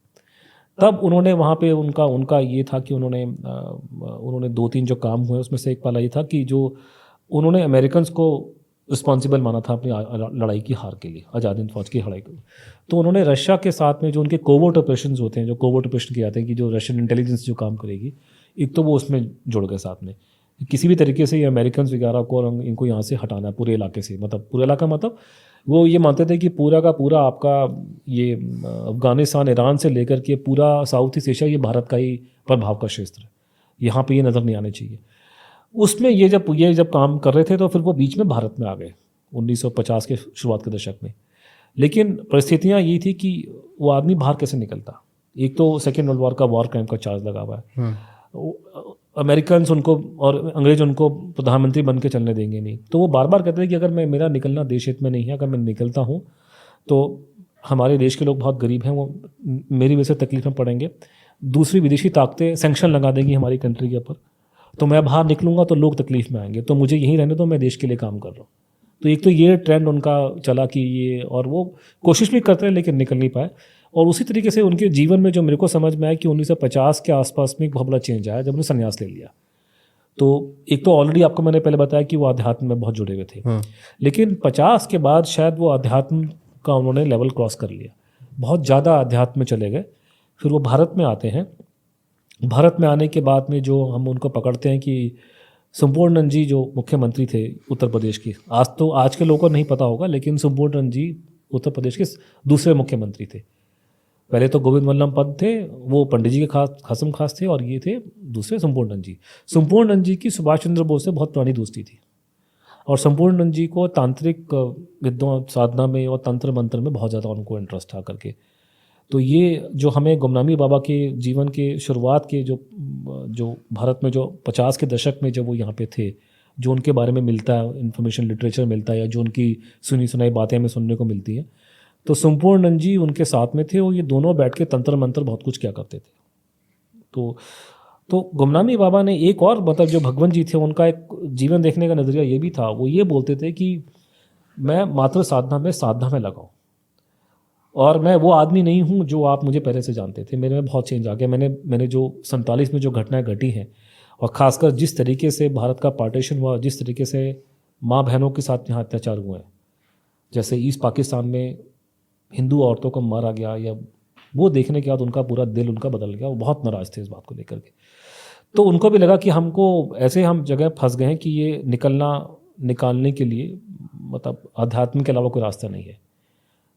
तब उन्होंने वहाँ पे उनका ये था कि उन्होंने 2-3 जो काम हुए उसमें से एक वाला ये था कि जो उन्होंने अमेरिकन्स को रिस्पॉन्सिबल माना था अपनी लड़ाई की हार के लिए, आज़ाद हिंद फौज की लड़ाई को। तो उन्होंने रशिया के साथ में जो उनके कोवर्ट ऑपरेशंस होते हैं, जो कोवर्ट ऑपरेशन किए जाते हैं कि जो रशियन इंटेलिजेंस जो काम करेगी, एक तो वो उसमें जुड़ गए साथ में। किसी भी तरीके से ये अमेरिकन वगैरह को और इनको यहाँ से हटाना है पूरे इलाके से, मतलब पूरा इलाका, मतलब वो ये मानते थे कि पूरा का पूरा आपका ये अफ़गानिस्तान, ईरान से लेकर के पूरा साउथ ईस्ट एशिया, ये भारत का ही प्रभाव का क्षेत्र है, यहाँ पे ये नज़र नहीं आने चाहिए। उसमें ये जब काम कर रहे थे तो फिर वो बीच में भारत में आ गए 1950 के शुरुआत के दशक में। लेकिन परिस्थितियाँ ये थी कि वो आदमी बाहर कैसे निकलता। एक तो सेकेंड वर्ल्ड वॉर का वॉर क्राइम का चार्ज लगा हुआ है, अमेरिकन्स उनको और अंग्रेज उनको प्रधानमंत्री बन के चलने देंगे नहीं। तो वो बार बार कहते हैं कि अगर मेरा निकलना देश हित में नहीं है, अगर मैं निकलता हूँ तो हमारे देश के लोग बहुत गरीब हैं, वो मेरी वजह से तकलीफ में पड़ेंगे, दूसरी विदेशी ताकतें सैंक्शन लगा देंगी हमारी कंट्री के ऊपर, तो मैं बाहर निकलूँगा तो लोग तकलीफ में आएंगे, तो मुझे यहीं रहने दो, मैं देश के लिए काम कर रहा हूँ। तो एक तो ये ट्रेंड उनका चला कि ये, और वो कोशिश भी करते हैं लेकिन निकल नहीं पाए। और उसी तरीके से उनके जीवन में जो मेरे को समझ में आया कि 1950 के आसपास में एक बहुत बड़ा चेंज आया जब उन्होंने संन्यास ले लिया। तो एक तो ऑलरेडी आपको मैंने पहले बताया कि वो अध्यात्म में बहुत जुड़े हुए थे, लेकिन 50 के बाद शायद वो अध्यात्म का उन्होंने लेवल क्रॉस कर लिया, बहुत ज़्यादा अध्यात्म में चले गए। फिर वो भारत में आते हैं। भारत में आने के बाद में जो हम उनको पकड़ते हैं कि संपूर्णनंद जी जो मुख्यमंत्री थे उत्तर प्रदेश की, आज के लोगों को नहीं पता होगा, लेकिन संपूर्णनंद जी उत्तर प्रदेश के दूसरे मुख्यमंत्री थे। पहले तो गोविंद वल्लभ पंत थे, वो पंडित जी के खासम खास थे, और ये थे दूसरे संपूर्णनंद जी। संपूर्णनंद जी की सुभाष चंद्र बोस से बहुत पुरानी दोस्ती थी, और संपूर्णनंद जी को तांत्रिक विद्या साधना में और तंत्र मंत्र में बहुत ज़्यादा उनको इंटरेस्ट था करके। तो ये जो हमें गुमनामी बाबा के जीवन के शुरुआत के जो भारत में जो 50 के दशक में जब वो यहाँ पे थे, जो उनके बारे में मिलता है इन्फॉर्मेशन, लिटरेचर मिलता है, या जो उनकी सुनी सुनाई बातें हमें सुनने को मिलती हैं, तो संपूर्णनंद जी उनके साथ में थे, और ये दोनों बैठ के तंत्र मंत्र बहुत कुछ क्या करते थे। तो गुमनामी बाबा ने एक और मतलब जो भगवान जी थे उनका एक जीवन देखने का नज़रिया ये भी था, वो ये बोलते थे कि मैं मात्र साधना में लगाऊं, और मैं वो आदमी नहीं हूँ जो आप मुझे पहले से जानते थे। मेरे में बहुत चेंज आ गया। मैंने जो 47 में जो घटनाएं घटी हैं, और ख़ासकर जिस तरीके से भारत का पार्टीशन हुआ, जिस तरीके से माँ बहनों के साथ यहाँ अत्याचार हुए हैं, जैसे ईस्ट पाकिस्तान में हिंदू औरतों को मारा गया, या वो देखने के बाद उनका पूरा दिल उनका बदल गया। वो बहुत नाराज़ थे इस बात को लेकर के। तो उनको भी लगा कि हमको ऐसे हम जगह फंस गए हैं कि ये निकालने के लिए मतलब अध्यात्म के अलावा कोई रास्ता नहीं है।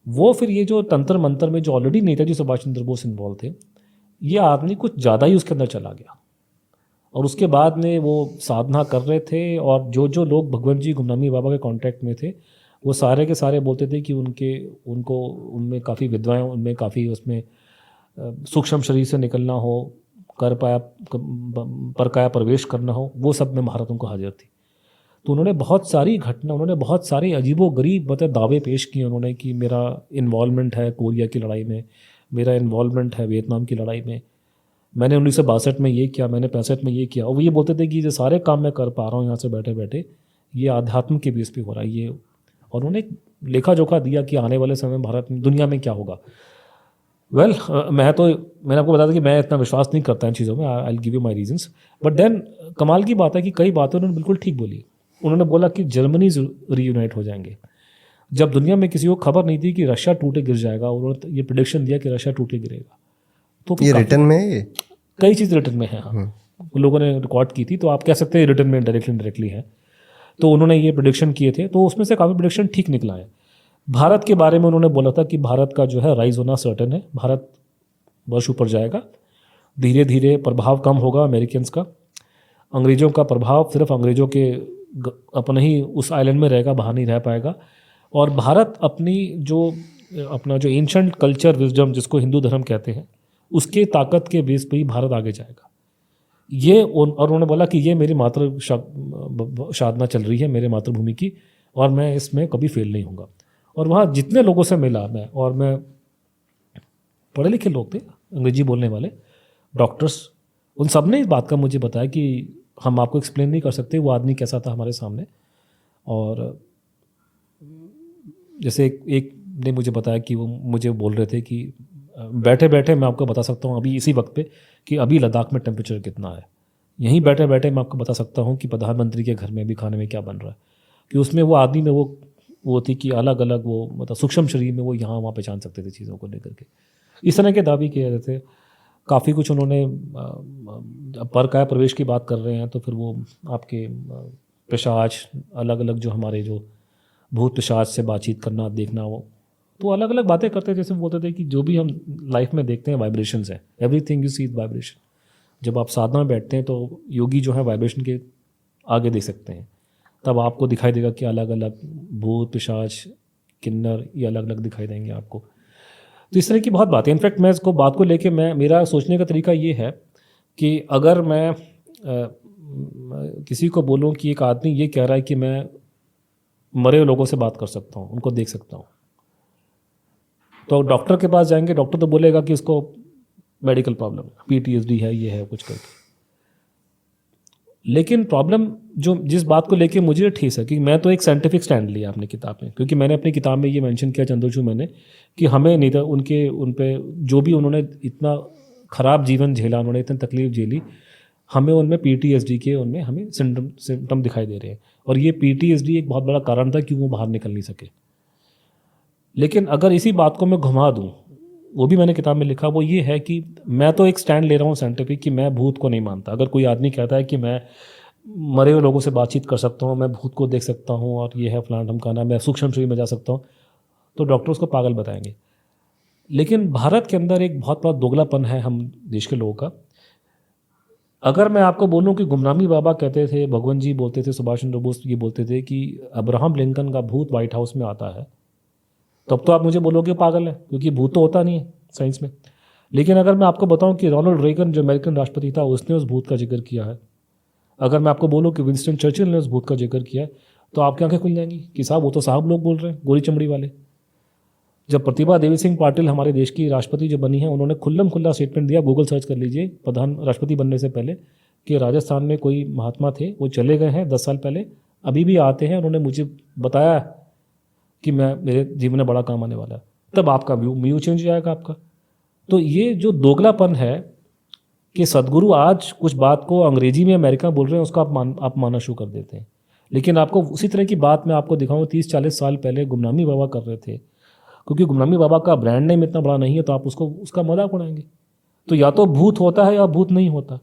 वो फिर ये जो तंत्र मंत्र में जो ऑलरेडी नेताजी सुभाष चंद्र बोस इन्वॉल्व थे, ये आदमी कुछ ज़्यादा ही उसके अंदर चला गया, और उसके बाद में वो साधना कर रहे थे, और जो लोग भगवान जी गुमनामी बाबा के कांटेक्ट में थे, वो सारे के सारे बोलते थे कि उनमें काफ़ी विद्वाएं, उनमें काफ़ी उसमें सूक्ष्म शरीर से निकलना हो, परकाया प्रवेश करना हो, वो सब में महारत उनको हाजिर थी। तो उन्होंने बहुत सारे अजीबोगरीब मतलब दावे पेश किए उन्होंने कि मेरा इन्वॉल्वमेंट है कोरिया की लड़ाई में, मेरा इन्वॉल्वमेंट है वियतनाम की लड़ाई में, मैंने 1962 में ये किया, मैंने 65 में ये किया। और वो ये बोलते थे कि ये सारे काम मैं कर पा रहा हूँ यहाँ से बैठे बैठे, ये आध्यात्म के बेस पे हो रहा है ये। और उन्होंने लेखा जोखा दिया कि आने वाले समय में भारत में दुनिया में क्या होगा। मैंने आपको बता दिया कि मैं इतना विश्वास नहीं करता इन चीज़ों में, I will give you my reasons. But then कमाल की बात है कि कई बातें उन्होंने बिल्कुल ठीक बोली। उन्होंने बोला कि जर्मनी रीयूनाइट हो जाएंगे, जब दुनिया में किसी को खबर नहीं थी कि रशिया टूटे गिर जाएगा, उन्होंने ये प्रेडिक्शन दिया कि रशिया टूटे गिरेगा। तो ये रिटर्न में है, ये कई चीज़ रिटर्न में है। हाँ, लोगों ने रिकॉर्ड की थी, तो आप कह सकते हैं रिटर्न में डायरेक्टली है। तो उन्होंने ये प्रेडिक्शन किए थे, तो उसमें से काफ़ी प्रेडिक्शन ठीक निकला है। भारत के बारे में उन्होंने बोला था कि भारत का जो है राइज होना सर्टेन है, भारत वर्ष ऊपर जाएगा, धीरे धीरे प्रभाव कम होगा अमेरिकन्स का, अंग्रेज़ों का प्रभाव सिर्फ अंग्रेज़ों के अपने ही उस आइलैंड में रहेगा, बाहर नहीं रह पाएगा। और भारत अपना जो एंशंट कल्चर विजडम जिसको हिंदू धर्म कहते हैं, उसके ताकत के बेस पर ही भारत आगे जाएगा। और उन्होंने बोला कि ये मेरी साधना चल रही है मेरे मातृभूमि की, और मैं इसमें कभी फेल नहीं होऊंगा। और वहाँ जितने लोगों से मिला मैं पढ़े लिखे लोग थे, अंग्रेजी बोलने वाले डॉक्टर्स, उन सब ने इस बात का मुझे बताया कि हम आपको एक्सप्लेन नहीं कर सकते वो आदमी कैसा था हमारे सामने। और जैसे एक ने मुझे बताया कि वो मुझे बोल रहे थे कि बैठे बैठे मैं आपको बता सकता हूँ अभी इसी वक्त पे कि अभी लद्दाख में टेम्परेचर कितना है। यहीं बैठे बैठे मैं आपको बता सकता हूँ कि प्रधानमंत्री के घर में भी खाने में क्या बन रहा है। कि उसमें वो आदमी में वो थी कि अलग अलग वो मतलब सूक्ष्म शरीर में वो यहाँ वहाँ पहचान सकते थे चीज़ों को लेकर के। इस तरह के दावे किए जाते थे। काफ़ी कुछ उन्होंने परकाया प्रवेश की बात कर रहे हैं तो फिर वो आपके पिशाच अलग अलग जो हमारे जो भूत पिशाच से बातचीत करना देखना, वो तो अलग अलग बातें करते थे। जैसे बोलते थे कि जो भी हम लाइफ में देखते हैं वाइब्रेशंस है, everything you see is vibration. जब आप साधना में बैठते हैं तो योगी जो है वाइब्रेशन के आगे देख सकते हैं, तब आपको दिखाई देगा कि अलग अलग भूत पिशाच किन्नर ये अलग अलग दिखाई देंगे आपको। तो इस तरह की बहुत बातें। इनफैक्ट मैं इसको बात को लेके मेरा सोचने का तरीका ये है कि अगर मैं किसी को बोलूँ कि एक आदमी ये कह रहा है कि मैं मरे लोगों से बात कर सकता हूँ, उनको देख सकता हूँ, तो डॉक्टर के पास जाएंगे, डॉक्टर तो बोलेगा कि इसको मेडिकल प्रॉब्लम है, PTSD है, ये है कुछ करके। लेकिन प्रॉब्लम जो जिस बात को लेके मुझे ठेस है कि मैं तो एक साइंटिफिक स्टैंड लिया अपनी किताब में, क्योंकि मैंने अपनी किताब में ये मेंशन किया चंद्रचूड़ मैंने कि हमें नहीं था उन पे जो भी उन्होंने इतना ख़राब जीवन झेला, उन्होंने इतनी तकलीफ झेली, हमें उनमें PTSD के उनमें हमें सिम्टम दिखाई दे रहे हैं, और ये PTSD एक बहुत बड़ा कारण था कि वो बाहर निकल नहीं सके। लेकिन अगर इसी बात को मैं घुमा दूँ, वो भी मैंने किताब में लिखा, वो ये है कि मैं तो एक स्टैंड ले रहा हूँ साइंटिफिक कि मैं भूत को नहीं मानता। अगर कोई आदमी कहता है कि मैं मरे हुए लोगों से बातचीत कर सकता हूँ, मैं भूत को देख सकता हूँ और ये है फलाना ढमकाना, मैं सूक्ष्म शरीर में जा सकता हूँ, तो डॉक्टर उसको पागल बताएंगे। लेकिन भारत के अंदर एक बहुत बड़ा दोगलापन है हम देश के लोगों का। अगर मैं आपको बोलूं कि गुमनामी बाबा कहते थे, भगवंत जी बोलते थे, सुभाष चंद्र बोस ये बोलते थे कि अब्राहम लिंकन का भूत व्हाइट हाउस में आता है, तब तो आप मुझे बोलोगे पागल है, क्योंकि भूत तो होता नहीं है साइंस में। लेकिन अगर मैं आपको बताऊं कि रोनाल्ड रेगन जो अमेरिकन राष्ट्रपति था उसने उस भूत का जिक्र किया है, अगर मैं आपको बोलूं कि विंस्टन चर्चिल ने उस भूत का जिक्र किया है, तो आपकी आंखें खुल जाएंगी कि साहब वो तो साहब लोग बोल रहे हैं, गोरी चमड़ी वाले। जब प्रतिभा देवी सिंह पाटिल हमारे देश की राष्ट्रपति जो बनी है, उन्होंने खुल्लम खुल्ला स्टेटमेंट दिया, गूगल सर्च कर लीजिए, प्रधान राष्ट्रपति बनने से पहले, कि राजस्थान में कोई महात्मा थे, वो चले गए हैं 10 साल पहले, अभी भी आते हैं, उन्होंने मुझे बताया कि मैं मेरे जीवन में बड़ा काम आने वाला है। तब आपका व्यू चेंज हो जाएगा आपका। तो ये जो दोगलापन है कि सदगुरु आज कुछ बात को अंग्रेजी में अमेरिका बोल रहे हैं, उसको आप मानना शुरू कर देते हैं। लेकिन आपको उसी तरह की बात मैं आपको दिखाऊँ 30-40 साल पहले गुमनामी बाबा कर रहे थे, क्योंकि गुमनामी बाबा का ब्रांड नेम इतना बड़ा नहीं है, तो आप उसको उसका मजाक उड़ाएंगे। तो या तो भूत होता है या भूत नहीं होता।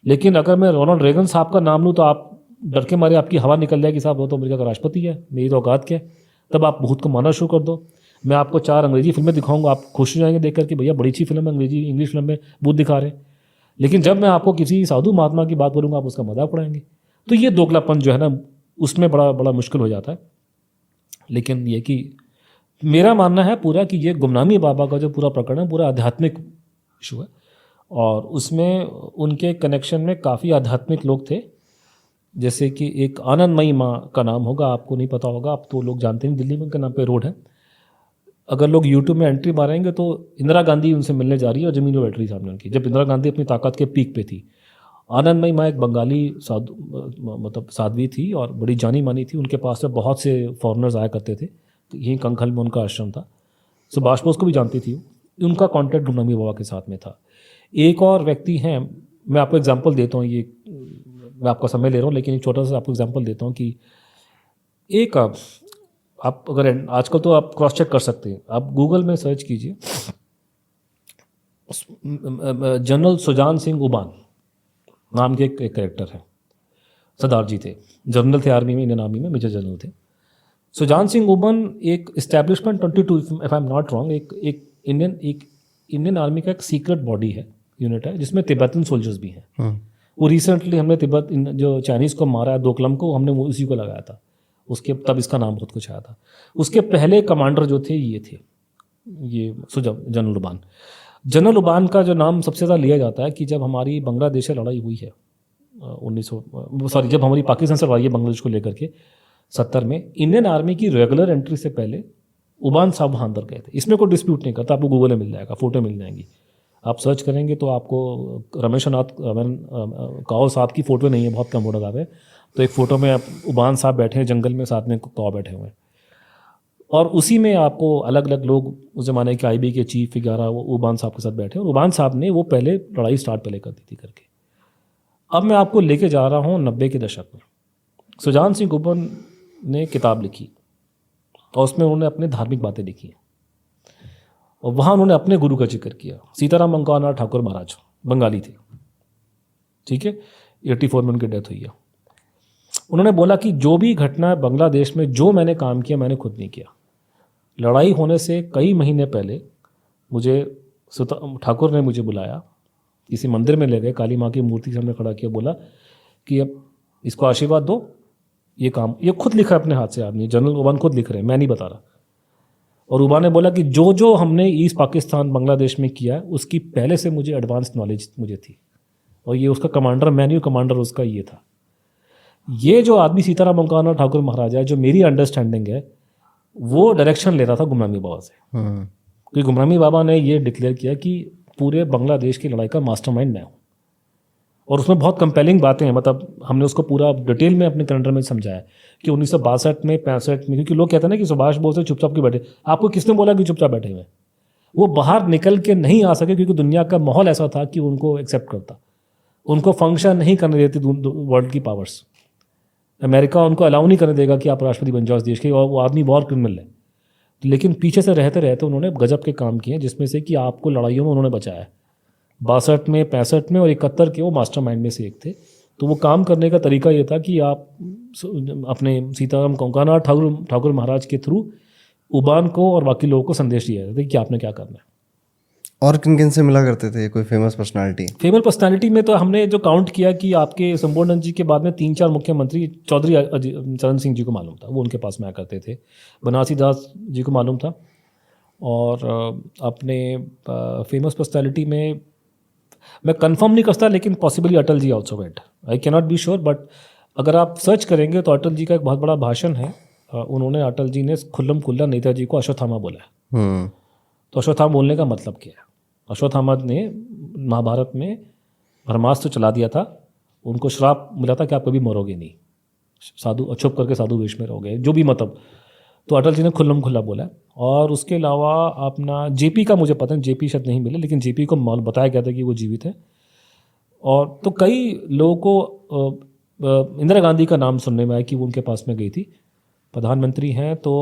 लेकिन अगर मैं रोनाल्ड रेगन साहब का नाम लूँ तो आप डर के मारे आपकी हवा निकल जाएगी, साहब वो तो अमेरिका का राष्ट्रपति है, मेरी तो औकात क्या है। तब आप भूत को मानना शुरू कर दो। मैं आपको 4 अंग्रेजी फिल्में दिखाऊंगा, आप खुश हो जाएंगे देख करके, भैया बड़ी अच्छी फिल्म है, इंग्लिश फिल्म में भूत दिखा रहे हैं। लेकिन जब मैं आपको किसी साधु महात्मा की बात बोलूँगा, आप उसका मजाक उड़ाएंगे। तो ये दोगलापन जो है ना, उसमें बड़ा बड़ा मुश्किल हो जाता है। लेकिन ये कि मेरा मानना है पूरा कि ये गुमनामी बाबा का जो पूरा प्रकरण है, पूरा आध्यात्मिक इशू है, और उसमें उनके कनेक्शन में काफ़ी आध्यात्मिक लोग थे। जैसे कि एक आनंदमयी माँ का नाम होगा, आपको नहीं पता होगा, आप तो लोग जानते हैं, दिल्ली में उनके नाम पे रोड है। अगर लोग यूट्यूब में एंट्री मारेंगे तो इंदिरा गांधी उनसे मिलने जा रही है और ज़मीन में बैठ रही सामने उनकी, जब इंदिरा गांधी अपनी ताकत के पीक पे थी। आनंदमयी माँ एक बंगाली साधु मतलब साध्वी थी और बड़ी जानी मानी थी। उनके पास में बहुत से फॉरेनर्स आया करते थे, तो यहीं कंखल में उनका आश्रम था। सुभाष बोस को भी जानती थी वो। उनका कॉन्टैक्ट गुमनामी बाबा के साथ में था। एक और व्यक्ति हैं, मैं आपको एग्जांपल देता हूँ, ये मैं आपका समय ले रहा हूँ, लेकिन एक छोटा सा आपको एग्जांपल देता हूँ कि एक आप अगर आजकल तो आप क्रॉस चेक कर सकते हैं, आप गूगल में सर्च कीजिए, जनरल सुजान सिंह उबान नाम के एक कैरेक्टर है, सरदार जी थे, जनरल थे आर्मी में, इंडियन आर्मी में मेजर जनरल थे। सुजान सिंह उबान एक establishment 22 if I am not wrong, एक इंडियन आर्मी का एक सीक्रेट बॉडी है, यूनिट है, जिसमें तिब्बतन सोल्जर्स भी हैं। वो रिसेंटली हमने तिब्बत जो चाइनीज़ को मारा है, दोकलम को, हमने उसी को लगाया था, उसके तब इसका नाम बहुत कुछ आया था। उसके पहले कमांडर जो थे ये थे, ये जनरल उबान। जनरल उबान का जो नाम सबसे ज़्यादा लिया जाता है कि जब हमारी बांग्लादेश से लड़ाई हुई है जब हमारी पाकिस्तान से लड़ाई है बांग्लादेश को लेकर के 70 में, इंडियन आर्मी की रेगुलर एंट्री से पहले उबान साहब वहाँ अंदर गए थे। इसमें कोई डिस्प्यूट नहीं करता, आपको गूगल में मिल जाएगा, फोटो मिल जाएंगी, आप सर्च करेंगे तो आपको रमेशनाथ काओ साहब की फ़ोटो नहीं है, बहुत कम फोटो साहब है, तो एक फ़ोटो में आप उबान साहब बैठे हैं जंगल में, साथ में काओ बैठे हुए हैं, और उसी में आपको अलग अलग लोग उस ज़माने के IB के चीफ वगैरह वो उबान साहब के साथ बैठे हैं, और उबान साहब ने वो पहले लड़ाई स्टार्ट पहले कर दी थी करके। अब मैं आपको लेके जा रहा हूँ 90 के दशक में। सुजान सिंह उबान ने किताब लिखी और उसमें उन्होंने अपने धार्मिक बातें लिखी, और वहाँ उन्होंने अपने गुरु का जिक्र किया। सीताराम मंकाना ठाकुर महाराज बंगाली थे, ठीक है, 84 में उनकी डेथ हुई है। उन्होंने बोला कि जो भी घटना है बांग्लादेश में, जो मैंने काम किया मैंने खुद नहीं किया। लड़ाई होने से कई महीने पहले मुझे ठाकुर ने मुझे बुलाया, किसी मंदिर में ले गए, काली माँ की मूर्ति सामने खड़ा किया, बोला कि अब इसको आशीर्वाद दो, ये काम ये खुद लिखा है अपने हाथ से आदमी, जनरल उबान खुद लिख रहे हैं, मैं नहीं बता रहा। और उबान ने बोला कि जो जो हमने ईस्ट पाकिस्तान बांग्लादेश में किया उसकी पहले से मुझे एडवांस नॉलेज मुझे थी, और ये उसका कमांडर मैं नहीं हूँ, कमांडर उसका ये था। ये जो आदमी सीताराम मंकाना ठाकुर महाराज है, जो मेरी अंडरस्टैंडिंग है, वो डायरेक्शन ले रहा था गुमनामी बाबा से, क्योंकि गुमनामी बाबा ने ये डिक्लेयर किया कि पूरे बांग्लादेश की लड़ाई का मास्टरमाइंड मैं हूँ। और उसमें बहुत कंपेलिंग बातें हैं, मतलब हमने उसको पूरा डिटेल में अपने कैलेंडर में समझाया कि 1962 में 65 में, क्योंकि लोग कहते हैं ना कि सुभाष बोस चुपचाप क्यों बैठे, आपको किसने बोला कि चुपचाप बैठे हुए? वो बाहर निकल के नहीं आ सके क्योंकि दुनिया का माहौल ऐसा था कि उनको एक्सेप्ट करता। उनको फंक्शन नहीं करने देती वर्ल्ड की पावर्स। अमेरिका उनको अलाउ नहीं करने देगा कि आप राष्ट्रपति बन जाओ इस देश के, और वो आदमी वॉर क्रिमिनल है। लेकिन पीछे से रहते रहते उन्होंने गजब के काम किए, जिसमें से कि आपको लड़ाइयों में उन्होंने बचाया। 62 में, 65 में और 71 के वो मास्टरमाइंड में से एक थे। तो वो काम करने का तरीका ये था कि आप अपने सीताराम कोंकाना ठाकुर महाराज के थ्रू उबान को और बाकी लोगों को संदेश दिया जाता था कि आपने क्या करना है। और किन किन से मिला करते थे, कोई फेमस पर्सनालिटी? फेमस पर्सनालिटी में तो हमने जो काउंट किया कि आपके संपूर्ण जी के बाद में 3-4 मुख्यमंत्री, चौधरी चरण सिंह जी को मालूम था, वो उनके पास में आया करते थे। बनारसी दास जी को मालूम था। और अपने फेमस पर्सनालिटी में मैं कंफर्म नहीं करता, लेकिन possibly Atal ji also went. I can not be sure, but अगर आप सर्च करेंगे तो अटल जी का एक बहुत बड़ा भाषण है। अटल जी ने खुल्लम खुल्ला नेताजी को अश्वत्थामा बोला है। तो अश्वत्थामा बोलने का मतलब क्या है? अश्वत्थामा ने महाभारत में ब्रह्मास्त्र चला दिया था, उनको श्राप मिला था कि आप कभी मरोगे नहीं, साधु छुप करके साधु वेश में रहोगे, जो भी मतलब। तो अटल जी ने खुल्लम खुल्ला बोला। और उसके अलावा अपना जेपी का मुझे पता नहीं, जेपी शायद नहीं मिले, लेकिन जेपी को बताया गया था कि वो जीवित है। और तो कई लोगों को इंदिरा गांधी का नाम सुनने में आया कि वो उनके पास में गई थी, प्रधानमंत्री हैं, तो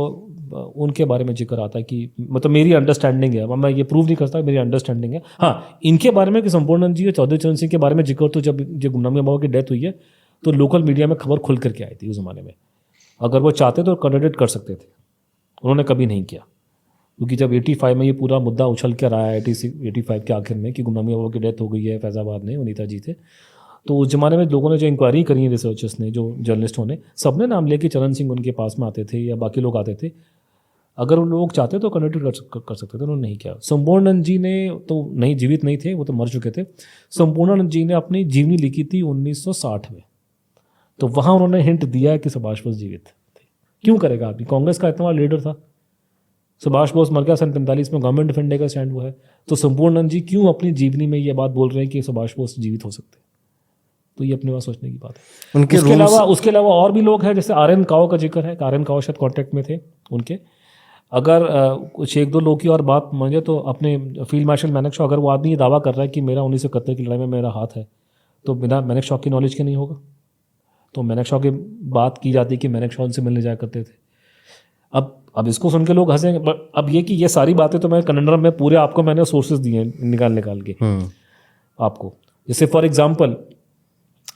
उनके बारे में जिक्र आता है कि मतलब मेरी अंडरस्टैंडिंग है, मैं ये प्रूव नहीं करता, मेरी अंडरस्टैंडिंग है। हाँ, इनके बारे में कि संपूर्णानंद जी और चौधरी चरण सिंह के बारे में जिक्र, तो जब गुमनामी बाबा की डेथ हुई है तो लोकल मीडिया में खबर खुल करके आई थी उस ज़माने में। अगर वो चाहते तो कंट्रोडिक्ट कर सकते थे, उन्होंने कभी नहीं किया। क्योंकि जब 85 में ये पूरा मुद्दा उछल कर आया 85 के आखिर में कि गुमनामी बाबा की डेथ हो गई है फैज़ाबाद में, वो नेताजी थे, तो उस ज़माने में लोगों ने जो इंक्वायरी करी है, रिसर्चर्स ने, जो जर्नलिस्टों ने, सब ने नाम लिया कि चरण सिंह उनके पास में आते थे या बाकी लोग आते थे। अगर वो लोग चाहते तो कंट्रोडिक्ट कर सकते थे, उन्होंने नहीं किया। संपूर्णानंद जी ने तो नहीं, जीवित नहीं थे, वो तो मर चुके थे। संपूर्णानंद जी ने अपनी जीवनी लिखी थी 1960 में, तो वहाँ उन्होंने हिंट दिया कि सुभाष बोस जीवित थे। क्यों करेगा आदमी? कांग्रेस का इतना बड़ा लीडर था, सुभाष बोस मर गया सन 45 में, गवर्नमेंट ऑफ इंडिया का स्टैंड हुआ है, तो संपूर्णानंद जी क्यों अपनी जीवनी में ये बात बोल रहे हैं कि सुभाष बोस जीवित हो सकते हैं? तो ये अपने पास सोचने की बात है। उसके अलावा और भी लोग हैं, जैसे आर.एन. काओ का जिक्र है। आर.एन. काओ शायद कॉन्टेक्ट में थे उनके। अगर कुछ एक दो लोग की और बात माने तो अपने फील्ड मार्शल मानेकशॉ, अगर वो आदमी ये दावा कर रहा है कि मेरा 1971 की लड़ाई में मेरा हाथ है, तो बिना मानेकशॉ की नॉलेज के नहीं होगा। तो मानेकशॉ की बात की जाती है कि मानेकशॉ उनसे मिलने जाया करते थे। अब इसको सुन के लोग हंसेंगे, बट अब ये सारी बातें तो मैं कन्नडम में पूरे आपको मैंने सोर्सेज दिए हैं निकाल के आपको। जैसे फॉर एग्जांपल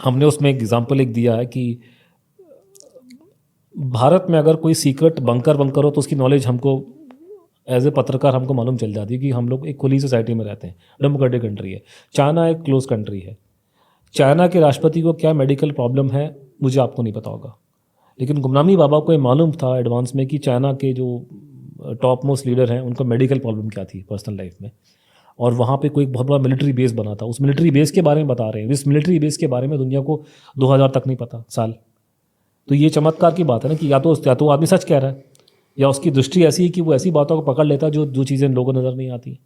हमने उसमें एग्जांपल एक दिया है कि भारत में अगर कोई सीक्रेट बंकर हो तो उसकी नॉलेज हमको एज ए पत्रकार हमको मालूम चल जाती है कि हम लोग एक खुली सोसाइटी में रहते हैं, डेमोक्रेटिक कंट्री है। चाइना एक क्लोज कंट्री है। चाइना के राष्ट्रपति को क्या मेडिकल प्रॉब्लम है मुझे आपको नहीं पता होगा, लेकिन गुमनामी बाबा को ये मालूम था एडवांस में कि चाइना के जो टॉप मोस्ट लीडर हैं उनका मेडिकल प्रॉब्लम क्या थी पर्सनल लाइफ में, और वहाँ पे कोई बहुत बड़ा मिलिट्री बेस बना था। उस मिलिट्री बेस के बारे में बता रहे हैं। इस मिलिट्री बेस के बारे में दुनिया को 2000 तक नहीं पता साल। तो ये चमत्कार की बात है ना कि या तो आदमी सच कह रहा है या उसकी दृष्टि ऐसी है कि वो ऐसी बातों को पकड़ लेता है जो चीज़ें लोगों को नज़र नहीं आती।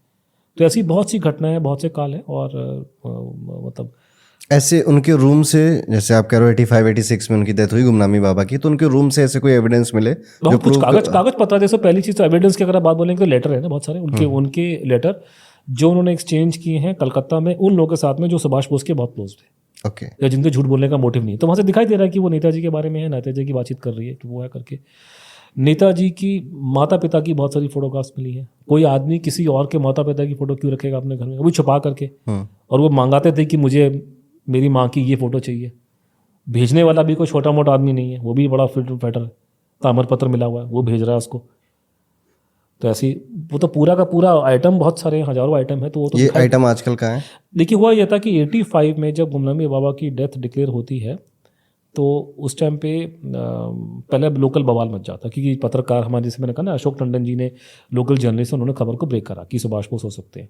तो ऐसी बहुत सी घटनाएं हैं, बहुत से काल हैं। और मतलब ऐसे उनके रूम से, जैसे आप कह रहे हो 85-86 में उनकी डेथ हुई गुमनामी बाबा की, तो उनके रूम से ऐसे कोई एविडेंस मिले? बहुत कुछ कागज पता है। जैसे पहली चीज़ तो एविडेंस की अगर आप बात बोलेंगे तो लेटर है ना, बहुत सारे उनके लेटर जो उन्होंने एक्सचेंज किए हैं कलकत्ता में उन लोगों के साथ में जो सुभाष बोस के बहुत क्लोज थे, ओके, या जिनके झूठ बोलने का मोटिव नहीं। तो वहाँ से दिखाई दे रहा है कि वो नेताजी के बारे में है, नेताजी की बातचीत कर रही है, तो वो है करके। नेताजी की माता पिता की बहुत सारी फोटोग्राफ्स मिली हैं। कोई आदमी किसी और के माता पिता की फोटो क्यों रखेगा अपने घर में, वो छुपा करके। और वो मांगाते थे कि मुझे मेरी माँ की ये फ़ोटो चाहिए। भेजने वाला भी कोई छोटा मोटा आदमी नहीं है, वो भी बड़ा फिट फैटर, ताम्र पत्र मिला हुआ है, वो भेज रहा है उसको। तो ऐसी वो तो पूरा का पूरा आइटम, बहुत सारे हज़ारों आइटम है। तो वो तो ये आइटम आजकल कहाँ है? देखिए, हुआ यह था कि 85 में जब गुमनामी बाबा की डेथ डिक्लेयर होती है तो उस टाइम पे पहले लोकल बवाल मच जाता, क्योंकि पत्रकार हमारे, जैसे मैंने कहा ना, अशोक टंडन जी ने, लोकल जर्नलिस्ट, उन्होंने खबर को ब्रेक करा कि सुभाष बोस हो सकते हैं।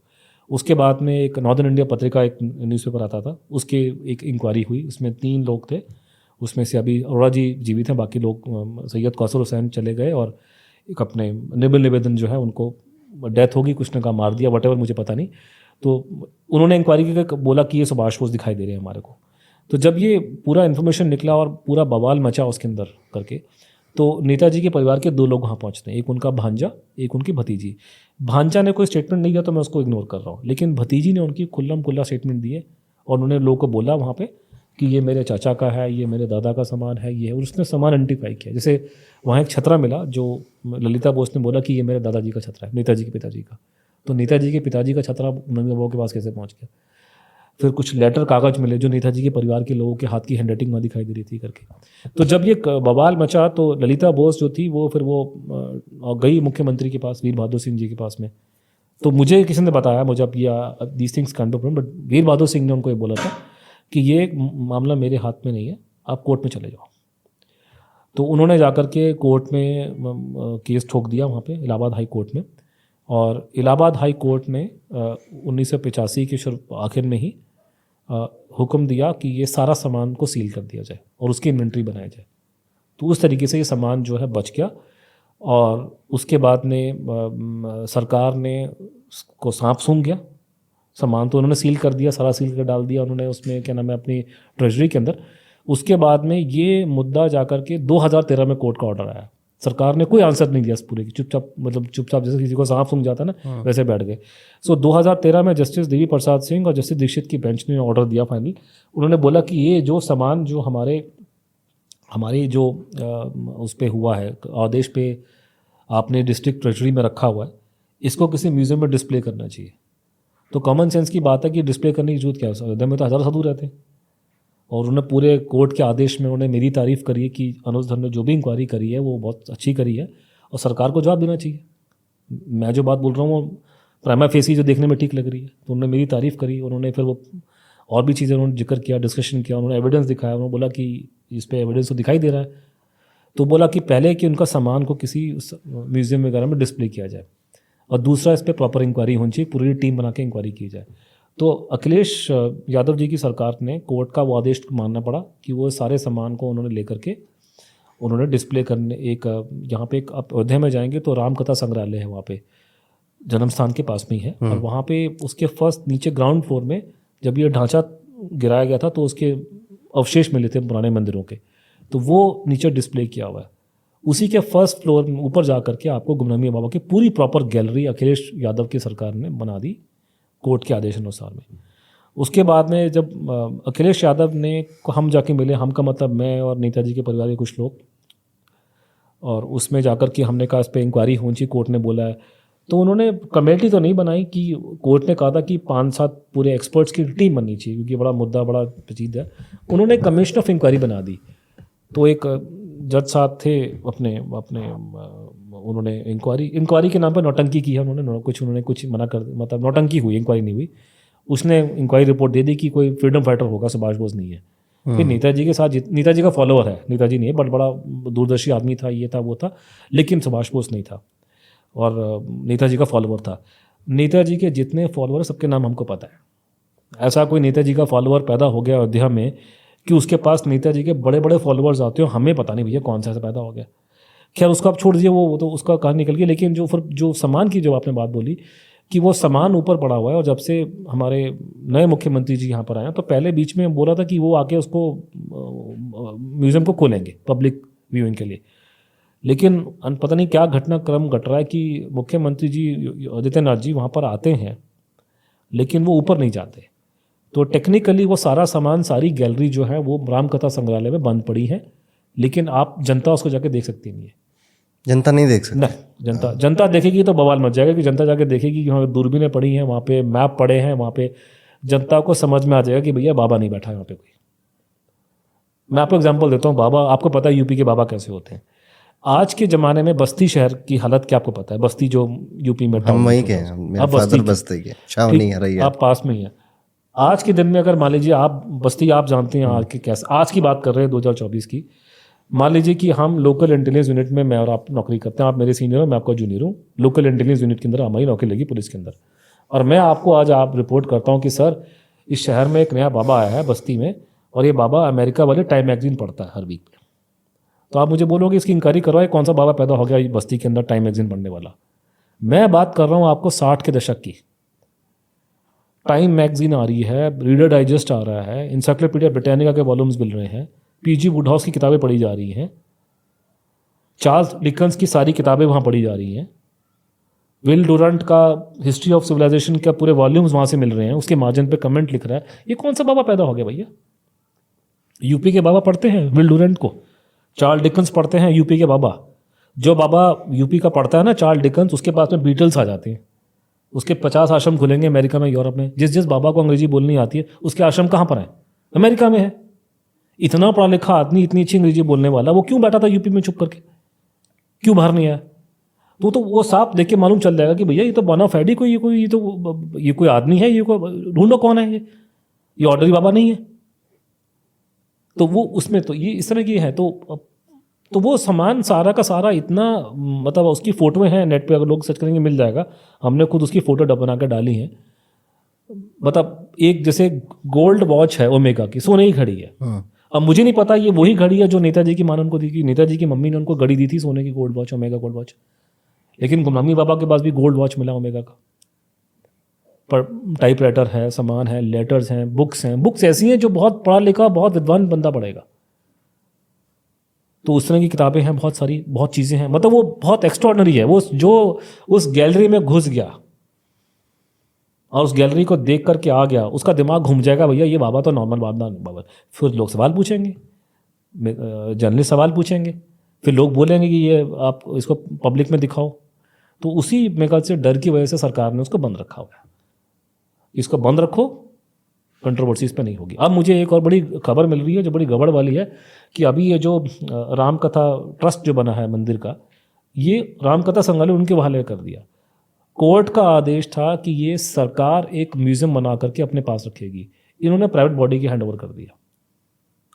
उसके बाद में एक नॉर्दर्न इंडिया पत्रिका, एक न्यूज़पेपर आता था, उसके एक इंक्वायरी हुई। उसमें 3 लोग थे, उसमें से अभी अरोड़ा जी जीवित हैं, बाकी लोग सैयद कौसर हुसैन चले गए, और एक अपने निबिल निवेदन जो है उनको डेथ होगी, कुछ ने कहा मार दिया, वटेवर, मुझे पता नहीं। तो उन्होंने इंक्वायरी की, बोला कि ये सुभाष बोस दिखाई दे रहे हैं हमारे को। तो जब ये पूरा इन्फॉर्मेशन निकला और पूरा बवाल मचा उसके अंदर करके, तो नेताजी के परिवार के 2 लोग वहाँ पहुँचते हैं, एक उनका भांजा, एक उनकी भतीजी। भांजा ने कोई स्टेटमेंट नहीं दिया तो मैं उसको इग्नोर कर रहा हूँ, लेकिन भतीजी ने उनकी खुल्लम खुल्ला स्टेटमेंट दी है और उन्होंने लोगों को बोला वहाँ पे कि ये मेरे चाचा का है, ये मेरे दादा का सामान है, ये है, और उसने सामान आइडेंटिफाई किया। जैसे वहाँ एक छतरा मिला जो ललिता बोस ने बोला कि ये मेरे दादाजी का छतरा है, नेताजी के पिताजी का। तो नेताजी के पिताजी का छतरा गुमनामी बाबा के पास कैसे पहुँच गया? फिर कुछ लेटर कागज मिले जो नेताजी के परिवार के लोगों के हाथ की हैंडराइटिंग वहाँ दिखाई दे रही थी करके। तो जब ये बवाल मचा तो ललिता बोस जो थी वो फिर वो गई मुख्यमंत्री के पास, वीर बहादुर सिंह जी के पास में। तो मुझे किसी ने बताया, मुझे अब these things kind of, but Veer Bahadur Singh ने उनको ये बोला था कि ये मामला मेरे हाथ में नहीं है, आप कोर्ट में चले जाओ। तो उन्होंने जाकर के कोर्ट में केस ठोक दिया वहाँ पे इलाहाबाद हाई कोर्ट में, और इलाहाबाद हाई कोर्ट ने 1985 के आखिर में ही हुक्म दिया कि ये सारा सामान को सील कर दिया जाए और उसकी इन्वेंट्री बनाया जाए। तो उस तरीके से ये सामान जो है बच गया, और उसके बाद में सरकार ने को सांप सूंघ गया। सामान तो उन्होंने सील कर दिया, सारा सील कर डाल दिया उन्होंने उसमें, क्या नाम है, अपनी ट्रेजरी के अंदर। उसके बाद में ये मुद्दा जाकर के 2013 में कोर्ट का ऑर्डर आया। सरकार ने कोई आंसर नहीं दिया इस पूरे की, चुपचाप, मतलब चुपचाप जैसे किसी को सांप सूंघ जाता है ना, वैसे बैठ गए। सो 2013 में जस्टिस देवी प्रसाद सिंह और जस्टिस दीक्षित की बेंच ने ऑर्डर दिया फाइनल। उन्होंने बोला कि ये जो सामान जो हमारी जो उस पे हुआ है, आदेश पे आपने डिस्ट्रिक्ट ट्रेजरी में रखा हुआ है, इसको किसी म्यूजियम में डिस्प्ले करना चाहिए। तो कॉमन सेंस की बात है कि डिस्प्ले करने की जरूरत क्या है? अयोध्या में तो हज़ारों साधु रहते हैं। और उन्होंने पूरे कोर्ट के आदेश में उन्होंने मेरी तारीफ़ करी है कि अनुज धर ने जो भी इंक्वायरी करी है वो बहुत अच्छी करी है, और सरकार को जवाब देना चाहिए। मैं जो बात बोल रहा हूँ वो प्राइमा फेसी जो देखने में ठीक लग रही है, तो उन्होंने मेरी तारीफ़ करी। उन्होंने फिर वो और भी चीज़ें उन्होंने जिक्र किया, डिस्कशन किया, उन्होंने एविडेंस दिखाया। उन्होंने बोला कि इस पर एविडेंस तो दिखाई दे रहा है। तो बोला कि पहले कि उनका सामान को किसी म्यूज़ियम वगैरह में डिस्प्ले किया जाए, और दूसरा इस पर प्रॉपर इंक्वायरी होनी चाहिए, पूरी टीम बना के इंक्वायरी की जाए। तो अखिलेश यादव जी की सरकार ने कोर्ट का वो आदेश मानना पड़ा कि वो सारे सामान को उन्होंने लेकर के उन्होंने डिस्प्ले करने, एक यहाँ पे एक आप अयोध्या में जाएंगे तो रामकथा संग्रहालय है वहाँ पे, जन्म स्थान के पास में ही है। और वहाँ पे उसके फर्स्ट नीचे ग्राउंड फ्लोर में जब ये ढांचा गिराया गया था तो उसके अवशेष मिले थे पुराने मंदिरों के, तो वो नीचे डिस्प्ले किया हुआ है। उसी के फर्स्ट फ्लोर में ऊपर जा करके आपको गुमनामी बाबा की पूरी प्रॉपर गैलरी अखिलेश यादव की सरकार ने बना दी कोर्ट के आदेश अनुसार में। उसके बाद में जब अखिलेश यादव ने को हम जाके मिले, हम का मतलब मैं और नेताजी के परिवार के कुछ लोग, और उसमें जाकर के हमने कहा इस पर इंक्वायरी होनी चाहिए, कोर्ट ने बोला है। तो उन्होंने कमेटी तो नहीं बनाई, कि कोर्ट ने कहा था कि 5-7 पूरे एक्सपर्ट्स की टीम बननी चाहिए क्योंकि बड़ा मुद्दा बड़ा पेचीदा है। उन्होंने कमीशन ऑफ इंक्वायरी बना दी। तो एक जज साहब थे अपने उन्होंने इंक्वायरी के नाम पर नौटंकी की है उन्होंने कुछ मना कर, मतलब नौटंकी हुई, इंक्वायरी नहीं हुई। उसने इंक्वायरी रिपोर्ट दे दी कि कोई फ्रीडम फाइटर होगा, सुभाष बोस नहीं है। फिर नेताजी के साथ, नेताजी का फॉलोअर है, नेताजी नहीं है, बट बड़ा दूरदर्शी आदमी था, ये था वो था, लेकिन सुभाष बोस नहीं था और नेताजी का फॉलोअर था। नेताजी के जितने फॉलोअर सबके नाम हमको पता है। ऐसा कोई नेताजी का फॉलोअर पैदा हो गया अयोध्या में कि उसके पास नेताजी के बड़े बड़े फॉलोअर्स आते हो, हमें पता नहीं भैया कौन सा ऐसा पैदा हो गया। खैर उसको आप छोड़ दीजिए, वो तो उसका कहानी निकल गई। लेकिन जो सामान की जो आपने बात बोली कि वो सामान ऊपर पड़ा हुआ है, और जब से हमारे नए मुख्यमंत्री जी यहाँ पर आए तो पहले बीच में बोला था कि वो आके उसको म्यूज़ियम को खोलेंगे पब्लिक व्यूइंग के लिए। लेकिन पता नहीं क्या घटनाक्रम घट रहा है कि मुख्यमंत्री जी आदित्यनाथ जी वहाँ पर आते हैं लेकिन वो ऊपर नहीं जाते। तो टेक्निकली वो सारा सामान, सारी गैलरी जो है वो रामकथा संग्रहालय में बंद पड़ी है, लेकिन आप जनता उसको जाके देख सकती नहीं है। जनता नहीं देख सकती? नहीं, जनता देखेगी तो बवाल मच जाएगा कि जनता जाके देखेगी कि वहाँ दूरबीनें पड़ी हैं, वहाँ पे मैप पड़े हैं, वहाँ पे जनता को समझ में आ जाएगा कि भैया बाबा नहीं बैठा है यहाँ पे कोई। मैं आपको एग्जाम्पल देता हूँ। बाबा, आपको पता है यूपी के बाबा कैसे होते हैं। आज के ज़माने में बस्ती शहर की हालत क्या आपको पता है? बस्ती जो यूपी में, हम वहीं के हैं, मेरा फादर बस्ती के, छावनी है रही है, आप पास में ही है। आज के दिन में अगर मान लीजिए आप बस्ती, आप जानते हैं आज के कैसे, आज की बात कर रहे हैं 2024 की, मान लीजिए कि हम लोकल इंटेलिजेंस यूनिट में, मैं और आप नौकरी करते हैं, आप मेरे सीनियर हो, मैं आपका जूनियर हूँ, लोकल इंटेलिजेंस यूनिट के अंदर हमारी नौकरी लगी पुलिस के अंदर, और मैं आपको आज आप रिपोर्ट करता हूँ कि सर इस शहर में एक नया बाबा आया है बस्ती में, और ये बाबा अमेरिका वाले टाइम मैगजीन पढ़ता है हर वीक में। तो आप मुझे बोलोगे इसकी इंक्वायरी करवाए, कौन सा बाबा पैदा हो गया ये बस्ती के अंदर टाइम मैगजीन पढ़ने वाला। मैं बात कर रहा हूँ आपको 60 के दशक की। टाइम मैगजीन आ रही है, रीडर डाइजेस्ट आ रहा है, इंसाइक्लोपीडिया ब्रिटानिका के वॉल्यूम्स मिल रहे हैं, पीजी वुडहाउस की किताबें पढ़ी जा रही हैं, चार्ल्स डिकन्स की सारी किताबें वहाँ पढ़ी जा रही हैं। विल डुरंट का हिस्ट्री ऑफ सिविलाइजेशन का पूरे वॉल्यूम्स वहाँ से मिल रहे हैं, उसके मार्जिन पे कमेंट लिख रहा है। ये कौन सा बाबा पैदा हो गया भैया? यूपी के बाबा पढ़ते हैं विल डुरंट को, चार्ल्स डिकन्स पढ़ते हैं यूपी के बाबा। जो बाबा यूपी का पढ़ता है ना चार्ल्स डिकन्स, उसके पास में बीटल्स आ जाते हैं। उसके 50 आश्रम खुलेंगे अमेरिका में, यूरोप में। जिस जिस बाबा को अंग्रेजी बोलनी आती है उसके आश्रम कहाँ पर है? अमेरिका में है। इतना पढ़ा लिखा आदमी, इतनी अच्छी अंग्रेजी बोलने वाला, वो क्यों बैठा था यूपी में चुप करके? क्यों बाहर नहीं आया? तो वो साफ देख के मालूम चल जाएगा कि भैया ये तो बना फैडी कोई, ये कोई आदमी है, ये कोई ढूंढो कौन है ये ऑर्डरी बाबा नहीं है। तो वो उसमें तो ये इस तरह की है। तो वो सामान सारा का सारा इतना, मतलब उसकी फ़ोटोएं हैं नेट पे, अगर लोग सर्च करेंगे मिल जाएगा। हमने खुद उसकी फ़ोटो बना कर डाली है। मतलब एक जैसे गोल्ड वॉच है ओमेगा की, सोने की घड़ी है। अब मुझे नहीं पता ये वही घड़ी है जो नेताजी की मां ने उनको दी थी। नेताजी की मम्मी ने उनको घड़ी दी थी सोने की, gold watch, omega gold watch. लेकिन मम्मी पापा के पास भी गोल्ड वॉच मिला ओमेगा का। पर टाइपराइटर है, सामान है, लेटर्स हैं, बुक्स हैं। बुक्स ऐसी हैं जो बहुत पढ़ा लिखा, बहुत विद्वान बंदा पढ़ेगा। तो उस तरह की किताबें हैं बहुत सारी, बहुत चीज़ें हैं। मतलब वो बहुत एक्स्ट्रॉर्डनरी है। वो जो उस गैलरी में घुस गया और उस गैलरी को देख करके आ गया, उसका दिमाग घूम जाएगा, भैया ये बाबा तो नॉर्मल बाबा। फिर लोग सवाल पूछेंगे, जर्नलिस्ट सवाल पूछेंगे, फिर लोग बोलेंगे कि ये आप इसको पब्लिक में दिखाओ। तो उसी मेरे ख्याल से डर की वजह से सरकार ने उसको बंद रखा हुआ है। इसको बंद रखो, कंट्रोवर्सी इस पर नहीं होगी। अब मुझे एक और बड़ी खबर मिल रही है जो बड़ी गड़बड़ वाली है कि अभी ये जो राम कथा ट्रस्ट जो बना है मंदिर का, ये राम कथा संग्रहालय उनके हवाले कर दिया। कोर्ट का आदेश था कि ये सरकार एक म्यूजियम बना करके अपने पास रखेगी, इन्होंने प्राइवेट बॉडी के हैंड ओवर कर दिया।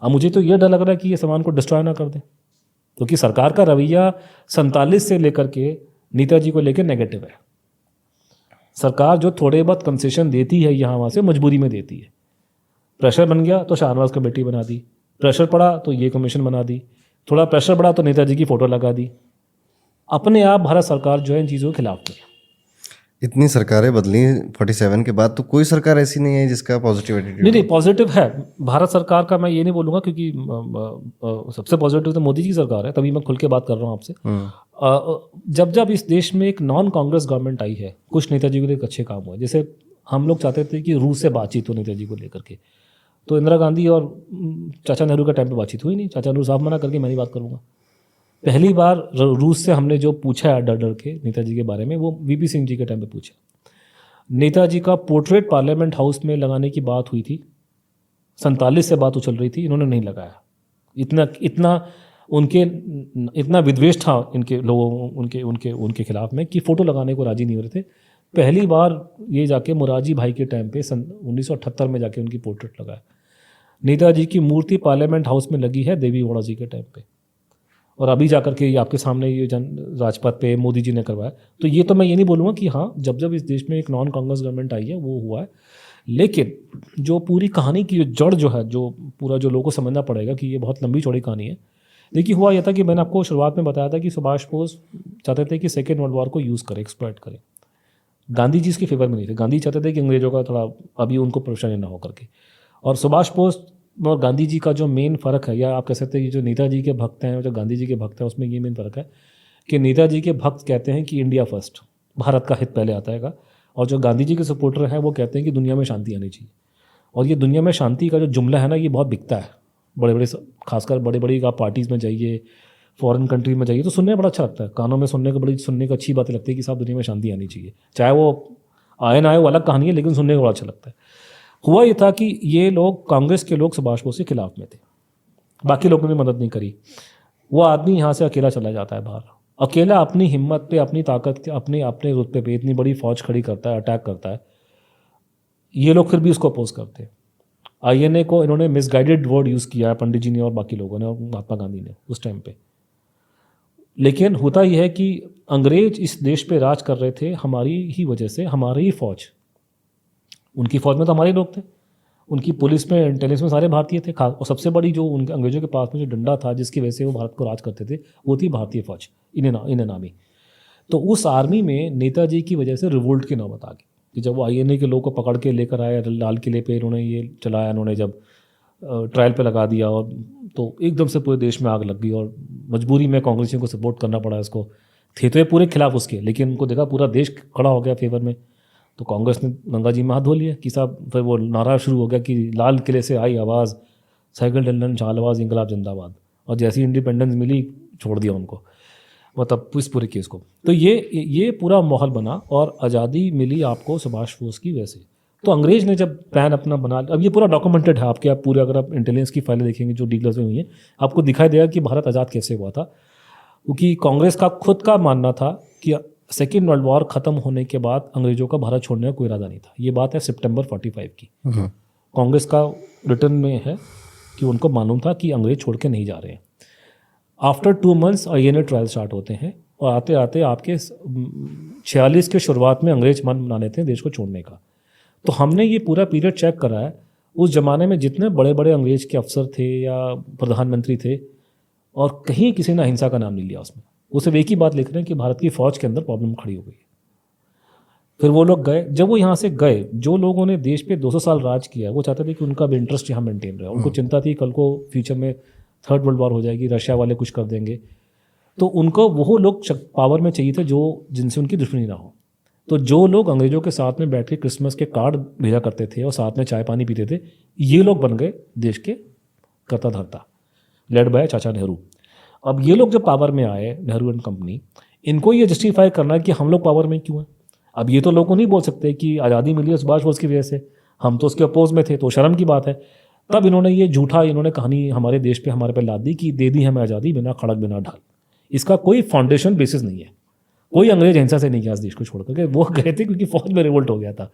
अब मुझे तो ये डर लग रहा है कि ये सामान को डिस्ट्रॉय ना कर दें, क्योंकि सरकार का रवैया 47 से लेकर के नेताजी को लेकर नेगेटिव है। सरकार जो थोड़े बहुत कंसेशन देती है यहाँ वहाँ से, मजबूरी में देती है। प्रेशर बन गया तो शाहनवाज कमेटी बना दी, प्रेशर पड़ा तो ये कमीशन बना दी, थोड़ा प्रेशर बढ़ा तो नेताजी की फ़ोटो लगा दी। अपने आप भारत सरकार जो है इन चीज़ों के खिलाफ थी। इतनी सरकारें बदली 47 के बाद, तो कोई सरकार ऐसी नहीं है जिसका पॉजिटिव एटीट्यूड। नहीं, पॉजिटिव है भारत सरकार का, मैं ये नहीं बोलूँगा, क्योंकि सबसे पॉजिटिव तो मोदी जी की सरकार है, तभी मैं खुल के बात कर रहा हूँ आपसे। जब जब इस देश में एक नॉन कांग्रेस गवर्नमेंट आई है, कुछ नेताजी को लेकर अच्छे काम हुए। जैसे हम लोग चाहते थे कि रूस से बातचीत हो नेताजी को लेकर के, तो इंदिरा गांधी और चाचा नेहरू का टाइम पे बातचीत हुई नहीं। चाचा नेहरू साहब मना करके मैं नहीं बात करूँगा। पहली बार रूस से हमने जो पूछा है डर डर के नेताजी के बारे में, वो वीपी सिंह जी के टाइम पे पूछा। नेताजी का पोर्ट्रेट पार्लियामेंट हाउस में लगाने की बात हुई थी, 47 से बात उछल रही थी, इन्होंने नहीं लगाया। इतना विद्वेष था इनके लोगों उनके खिलाफ में कि फ़ोटो लगाने को राजी नहीं हो रहे थे। पहली बार ये जाके मोरारजी भाई के टाइम पे 1978 में जाके उनकी पोर्ट्रेट लगाया। नेताजी की मूर्ति पार्लियामेंट हाउस में लगी है देवी गौड़ा जी के टाइम पे, और अभी जाकर के आपके सामने ये राजपथ पे मोदी जी ने करवाया। तो ये तो मैं ये नहीं बोलूँगा कि हाँ, जब जब इस देश में एक नॉन कांग्रेस गवर्नमेंट आई है वो हुआ है। लेकिन जो पूरी कहानी की जड़ जो है, जो पूरा जो लोगों को समझना पड़ेगा कि ये बहुत लंबी चौड़ी कहानी है। देखिए हुआ यह था कि मैंने आपको शुरुआत में बताया था कि सुभाष बोस चाहते थे कि सेकेंड वर्ल्ड वॉर को यूज़ करें, एक्सप्लॉइट करें। गांधी जी इसके फेवर में नहीं थे। गांधी चाहते थे कि अंग्रेजों का थोड़ा अभी उनको परेशानी ना हो करके। और सुभाष बोस और गांधी जी का जो मेन फ़र्क है, या आप कह सकते हैं कि जो नेताजी के भक्त हैं और जो गांधी जी के भक्त हैं, उसमें ये मेन फ़र्क है कि नेताजी के भक्त कहते हैं कि इंडिया फर्स्ट, भारत का हित पहले आता है, और जो गांधी जी के सपोर्टर हैं वो कहते हैं कि दुनिया में शांति आनी चाहिए। और ये दुनिया में शांति का जो जुमला है ना, ये बहुत बिकता है। बड़े बड़े, खासकर बड़ी बड़ी आप पार्टीज़ में जाइए, फॉरेन कंट्री में जाइए, तो सुनने में बड़ा अच्छा लगता है, कानों में सुनने को अच्छी बातें लगती है कि साहब दुनिया में शांति आनी चाहिए। चाहे वो आए ना आए वो अलग कहानी है, लेकिन सुनने को बड़ा अच्छा लगता है। हुआ ये था कि ये लोग, कांग्रेस के लोग सुभाष बोस के खिलाफ में थे, बाकी लोगों ने मदद नहीं करी। वो आदमी यहाँ से अकेला चला जाता है बाहर, अकेला अपनी हिम्मत पे, अपनी ताकत, अपने रुतबे पे इतनी बड़ी फौज खड़ी करता है, अटैक करता है। ये लोग फिर भी उसको अपोज करते हैं। INA को इन्होंने मिसगाइडेड वर्ड यूज़ किया है, पंडित जी ने और बाकी लोगों ने और महात्मा गांधी ने उस टाइम पे। लेकिन होता यह है कि अंग्रेज इस देश पे राज कर रहे थे हमारी ही वजह से। हमारी ही फौज, उनकी फौज में तो हमारे लोग थे, उनकी पुलिस में, इंटेलिजेंस में सारे भारतीय थे। और सबसे बड़ी जो उनके अंग्रेजों के पास में जो डंडा था जिसकी वजह से वो भारत को राज करते थे, वो थी भारतीय फौज, इन्हें नामी। तो उस आर्मी में नेताजी की वजह से रिवोल्ट की नौबत आ गई कि जब वो INA के लोगों को पकड़ के लेकर आए लाल किले पे, इन्होंने ये चलाया, इन्होंने जब ट्रायल पे लगा दिया, और तो एकदम से पूरे देश में आग लग गई और मजबूरी में कांग्रेसियों को सपोर्ट करना पड़ा इसको थे तो ये पूरे खिलाफ उसके, लेकिन उनको देखा पूरा देश खड़ा हो गया फेवर में, तो कांग्रेस ने गंगा जी में हाथ धो लिया कि साहब, फिर वो नारा शुरू हो गया कि लाल किले से आई आवाज़, साइकिल डंडन चालबाज इंकलाब जिंदाबाद, और जैसी इंडिपेंडेंस मिली छोड़ दिया उनको, मतलब इस पूरे केस को। तो ये पूरा माहौल बना और आज़ादी मिली आपको सुभाष बोस की वजह से। तो अंग्रेज ने जब प्लान अपना बना, अब ये पूरा डॉक्यूमेंटेड है आपके, आप पूरे अगर आप इंटेलिजेंस की फाइलें देखेंगे जो डिक्लेयर हुई हैं, आपको दिखाई देगा कि भारत आज़ाद कैसे हुआ था। क्योंकि कांग्रेस का खुद का मानना था कि सेकेंड वर्ल्ड वॉर ख़त्म होने के बाद अंग्रेजों का भारत छोड़ने का कोई इरादा नहीं था। ये बात है सितंबर 45 की, कांग्रेस का रिटर्न में है कि उनको मालूम था कि अंग्रेज छोड़ के नहीं जा रहे हैं। After 2 months INA trial start होते हैं और आते आते आपके 46 के शुरुआत में अंग्रेज मन बना लेते हैं देश को छोड़ने का। तो हमने ये पूरा पीरियड चेक करा है, उस ज़माने में जितने बड़े बड़े अंग्रेज के अफसर थे या प्रधानमंत्री थे, और कहीं किसी ने अहिंसा का नाम नहीं लिया उसमें। वो सिर्फ एक ही बात लिख रहे हैं कि भारत की फ़ौज के अंदर प्रॉब्लम खड़ी हो गई। फिर वो लोग गए, जब वो यहाँ से गए, जो लोगों ने देश पे 200 साल राज किया, वो चाहते थे कि उनका भी इंटरेस्ट यहाँ मेंटेन रहे। उनको चिंता थी कल को फ्यूचर में 3rd वर्ल्ड वॉर हो जाएगी, रशिया वाले कुछ कर देंगे, तो उनको वो लोग पावर में चाहिए थे जो जिनसे उनकी दुश्मनी ना हो। तो जो लोग अंग्रेजों के साथ में बैठ के क्रिसमस के कार्ड भेजा करते थे और साथ में चाय पानी पीते थे, ये लोग बन गए देश के कर्ता धर्ता, लेड बाय चाचा नेहरू। अब ये लोग जब पावर में आए, नेहरू एंड कंपनी, इनको ये जस्टिफाई करना है कि हम लोग पावर में क्यों हैं। अब ये तो लोग को नहीं बोल सकते कि आज़ादी मिली है सुभाष बोस की वजह से, हम तो उसके अपोज में थे, तो शर्म की बात है। तब इन्होंने ये झूठा कहानी हमारे देश पे हमारे पे लाद दी कि दे दी हमें आज़ादी बिना खड़क बिना ढाल। इसका कोई फाउंडेशन बेसिस नहीं है। कोई अंग्रेज अहिंसा से नहीं गया इस देश को छोड़ करके, वो गए थे क्योंकि फौज में रिवोल्ट हो गया था।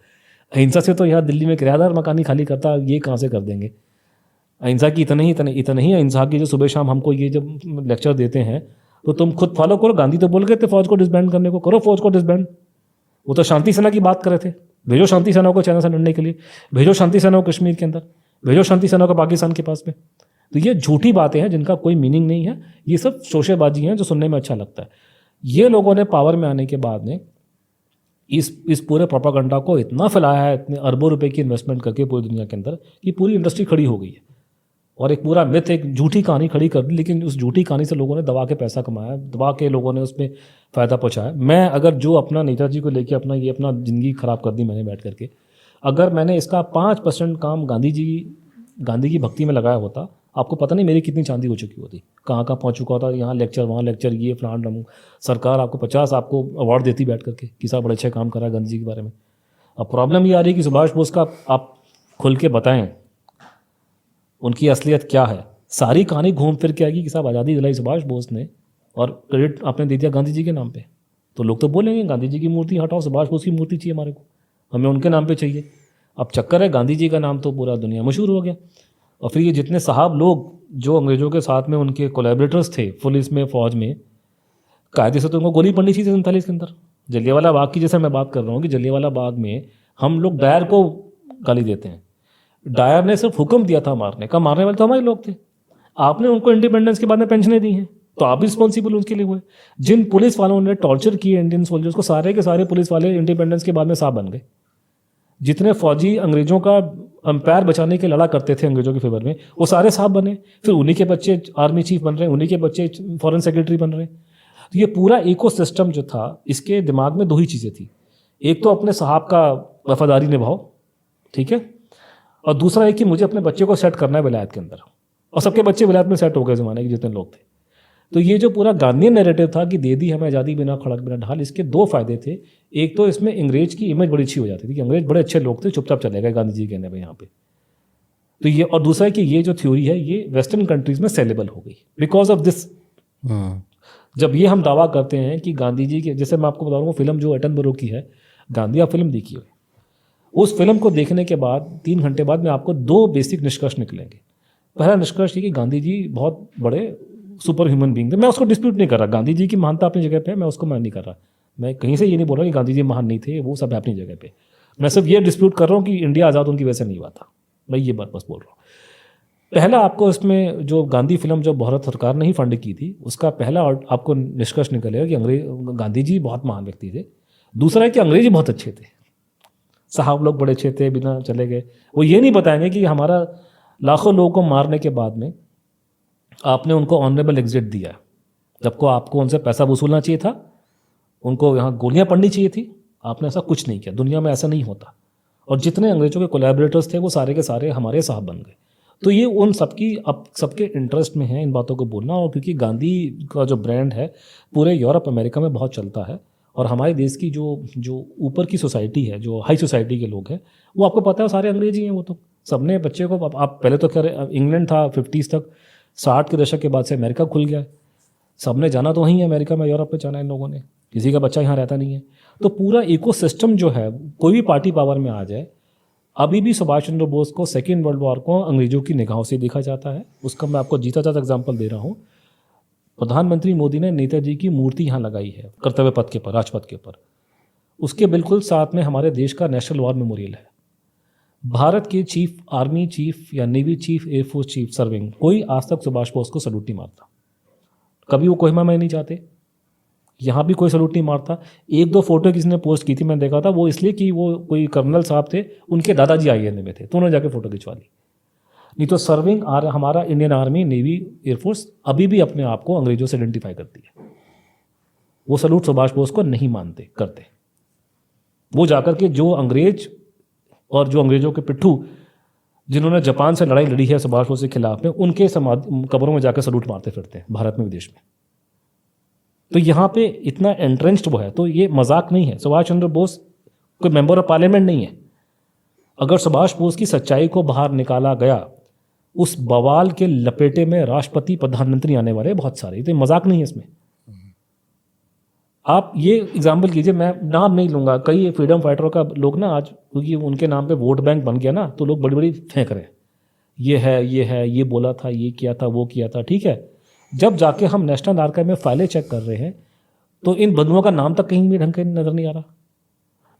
अहिंसा से तो यहाँ दिल्ली में किराएदार मकानी खाली करता, ये कहाँ से कर देंगे। अहिंसा की इतना ही अहिंसा की जो सुबह शाम हमको ये जब लेक्चर देते हैं, तो तुम खुद फॉलो करो। गांधी तो बोल गए थे फौज को डिसबैंड करने को, करो फौज को डिसबैंड। वो तो शांति सेना की बात कर रहे थे, भेजो शांति सेना को चाइना से लड़ने के लिए, भेजो शांति सेना को कश्मीर के अंदर, भेजो शांति सेना को पाकिस्तान के पास में। तो ये झूठी बातें हैं जिनका कोई मीनिंग नहीं है, ये सब शोशेबाजी हैं जो सुनने में अच्छा लगता है। ये लोगों ने पावर में आने के बाद में इस पूरे प्रोपागेंडा को इतना फैलाया है, इतने अरबों रुपए की इन्वेस्टमेंट करके पूरी दुनिया के अंदर, कि पूरी इंडस्ट्री खड़ी हो गई है और एक पूरा मिथ, एक झूठी कहानी खड़ी कर दी। लेकिन उस झूठी कहानी से लोगों ने दबा के पैसा कमाया, दबा के लोगों ने उसमें फ़ायदा पहुंचाया। मैं अगर जो अपना नेताजी को लेके अपना ज़िंदगी ख़राब कर दी मैंने बैठ करके, अगर मैंने इसका 5% काम गांधी की भक्ति में लगाया होता, आपको पता नहीं मेरी कितनी चांदी हो चुकी होती, कहाँ कहाँ पहुँच चुका होता। यहाँ लेक्चर, वहाँ लेक्चर, ये फलान डमू, सरकार आपको 50 आपको अवार्ड देती बैठ करके कि साहब बड़े अच्छे काम करा गांधी जी के बारे में। अब प्रॉब्लम ये आ रही है कि सुभाष बोस का आप खुल के बताएं उनकी असलियत क्या है। सारी कहानी घूम फिर के आएगी कि साहब आज़ादी दिलाई सुभाष बोस ने और क्रेडिट आपने दे दिया गांधी जी के नाम पे। तो लोग तो बोलेंगे गांधी जी की मूर्ति हटाओ, सुभाष बोस की मूर्ति चाहिए हमारे को, हमें उनके नाम पे चाहिए। अब चक्कर है गांधी जी का नाम तो पूरा दुनिया मशहूर हो गया, और फिर ये जितने साहब लोग जो अंग्रेजों के साथ में उनके कोलैबोरेटर्स थे पुलिस में, फौज में, कायदे से तो उनको गोली पड़नी चाहिए 47 के अंदर। जलियांवाला बाग की जैसे मैं बात कर रहा हूँ कि जलियांवाला बाग में हम लोग डायर को गाली देते हैं, डायर ने सिर्फ हुक्म दिया था मारने का, मारने वाले तो हमारे लोग थे। आपने उनको इंडिपेंडेंस के बाद में पेंशनें दी हैं, तो आप रिस्पॉन्सिबल उसके लिए हुए। जिन पुलिस वालों ने टॉर्चर किए इंडियन सोल्जर्स को, सारे के सारे पुलिस वाले इंडिपेंडेंस के बाद में साहब बन गए। जितने फौजी अंग्रेजों का अंपायर बचाने के लड़ा करते थे अंग्रेजों के फेवर में, वो सारे साहब बने। फिर उन्हीं के बच्चे आर्मी चीफ बन रहे हैं, उन्हीं के बच्चे फॉरेन सेक्रेटरी बन रहे हैं। तो ये पूरा इकोसिस्टम जो था, इसके दिमाग में 2 ही चीज़ें थी। एक तो अपने साहब का वफादारी निभाओ, ठीक है, और दूसरा है कि मुझे अपने बच्चे को सेट करना है विलायत के अंदर, और सबके बच्चे विलायत में सेट हो गए ज़माने के जितने लोग थे। तो ये जो पूरा गांधीयन नैरेटिव था कि दे दी हमें आज़ादी बिना खड़क बिना ढाल, इसके 2 फायदे थे। एक तो इसमें अंग्रेज की इमेज बड़ी अच्छी हो जाती थी कि अंग्रेज बड़े अच्छे लोग थे, चुपचाप चले गए गांधी जी कहने पे यहाँ पे। तो ये, और दूसरा है कि ये जो थ्योरी है ये वेस्टर्न कंट्रीज में सेलेबल हो गई बिकॉज ऑफ दिस। जब ये हम दावा करते हैं कि गांधी जी के, जैसे मैं आपको बता रहा हूँ फिल्म जो एटनबरो की है, गांधी आप फिल्म देखी हो, उस फिल्म को देखने के बाद 3 घंटे बाद में आपको 2 बेसिक निष्कर्ष निकलेंगे। पहला निष्कर्ष ये कि गांधी जी बहुत बड़े सुपर ह्यूमन बीइंग थे। मैं उसको डिस्प्यूट नहीं कर रहा, गांधी जी की महानता अपनी जगह पे है, मैं उसको मैं नहीं कर रहा। मैं कहीं से ये नहीं बोल रहा कि गांधी जी महान नहीं थे, वो सब है अपनी जगह पे। मैं सिर्फ ये डिस्प्यूट कर रहा हूँ कि इंडिया आज़ाद उनकी वजह से नहीं हुआ था। मैं ये बात बस बोल रहा हूँ। पहला आपको इसमें जो गांधी फिल्म जो भारत सरकार ने ही फंड की थी, उसका पहला आपको निष्कर्ष निकलेगा कि गांधी जी बहुत महान व्यक्ति थे। दूसरा है कि अंग्रेज बहुत अच्छे थे, साहब लोग बड़े अच्छे थे, बिना चले गए। वो ये नहीं बताएंगे कि हमारा लाखों लोगों को मारने के बाद में आपने उनको ऑनरेबल एग्जिट दिया, जबको आपको उनसे पैसा वसूलना चाहिए था, उनको यहाँ गोलियां पड़नी चाहिए थी, आपने ऐसा कुछ नहीं किया। दुनिया में ऐसा नहीं होता। और जितने अंग्रेजों के कोलैबोरेटर्स थे वो सारे के सारे हमारे साहब बन गए। तो ये उन सबकी अब सबके इंटरेस्ट में है इन बातों को बोलना। और क्योंकि गांधी का जो ब्रांड है पूरे यूरोप अमेरिका में बहुत चलता है, और हमारे देश की जो जो ऊपर की सोसाइटी है, जो हाई सोसाइटी के लोग हैं, वो आपको पता है सारे अंग्रेज ही हैं। वो तो सबने बच्चे को, आप पहले तो खैर इंग्लैंड था 50s तक, 60 के दशक के बाद से अमेरिका खुल गया। सबने जाना तो वहीं है अमेरिका में, यूरोप में जाना इन लोगों ने, किसी का बच्चा यहाँ रहता नहीं है। तो पूरा इकोसिस्टम जो है, कोई भी पार्टी पावर में आ जाए, अभी भी सुभाष चंद्र बोस को सेकेंड वर्ल्ड वॉर को अंग्रेजों की निगाहों से देखा जाता है। उसका मैं आपको जीता जाता एग्जाम्पल दे रहा हूँ। प्रधानमंत्री मोदी ने नेताजी की मूर्ति यहाँ लगाई है कर्तव्य पथ के ऊपर, राजपथ के ऊपर। उसके बिल्कुल साथ में हमारे देश का नेशनल वॉर मेमोरियल है। भारत के चीफ आर्मी चीफ या navy chief, air force chief serving, कोई आज तक सुभाष बोस को सल्यूट नहीं मारता। कभी वो कोहिमा में नहीं जाते, यहाँ भी कोई सल्यूट नहीं मारता। एक दो फोटो किसी ने पोस्ट की थी, मैंने देखा था, वो इसलिए कि वो कोई कर्नल साहब थे, उनके दादाजी INA में थे, तो उन्होंने जाके फोटो खिंचवा ली। नहीं तो सर्विंग हमारा इंडियन आर्मी, नेवी, एयरफोर्स अभी भी अपने आप को अंग्रेजों से आइडेंटिफाई करती है। वो सल्यूट सुभाष बोस को नहीं मानते करते। वो जाकर के जो अंग्रेज और जो अंग्रेजों के पिट्ठू जिन्होंने जापान से लड़ाई लड़ी है सुभाष बोस के खिलाफ में, उनके कब्रों में जाकर सल्यूट मारते फिरते हैं भारत में, विदेश में। तो यहाँ पे इतना एंट्रेंच्ड वो है, तो ये मजाक नहीं है। सुभाष चंद्र बोस कोई मेंबर ऑफ पार्लियामेंट नहीं है। अगर सुभाष बोस की सच्चाई को बाहर निकाला गया, उस बवाल के लपेटे में राष्ट्रपति, प्रधानमंत्री आने वाले बहुत सारे, तो मजाक नहीं है इसमें। आप ये एग्जाम्पल कीजिए, मैं नाम नहीं लूंगा, कई फ्रीडम फाइटरों का लोग ना आज, क्योंकि उनके नाम पे वोट बैंक बन गया ना, तो लोग बड़ी बड़ी फेंक रहे हैं, ये है, ये बोला था, ये किया था, वो किया था। ठीक है, जब जाके हम नेशनल आर्काइव में फाइलें चेक कर रहे हैं तो इन बंधुओं का नाम तक कहीं भी ढंग के नजर नहीं आ रहा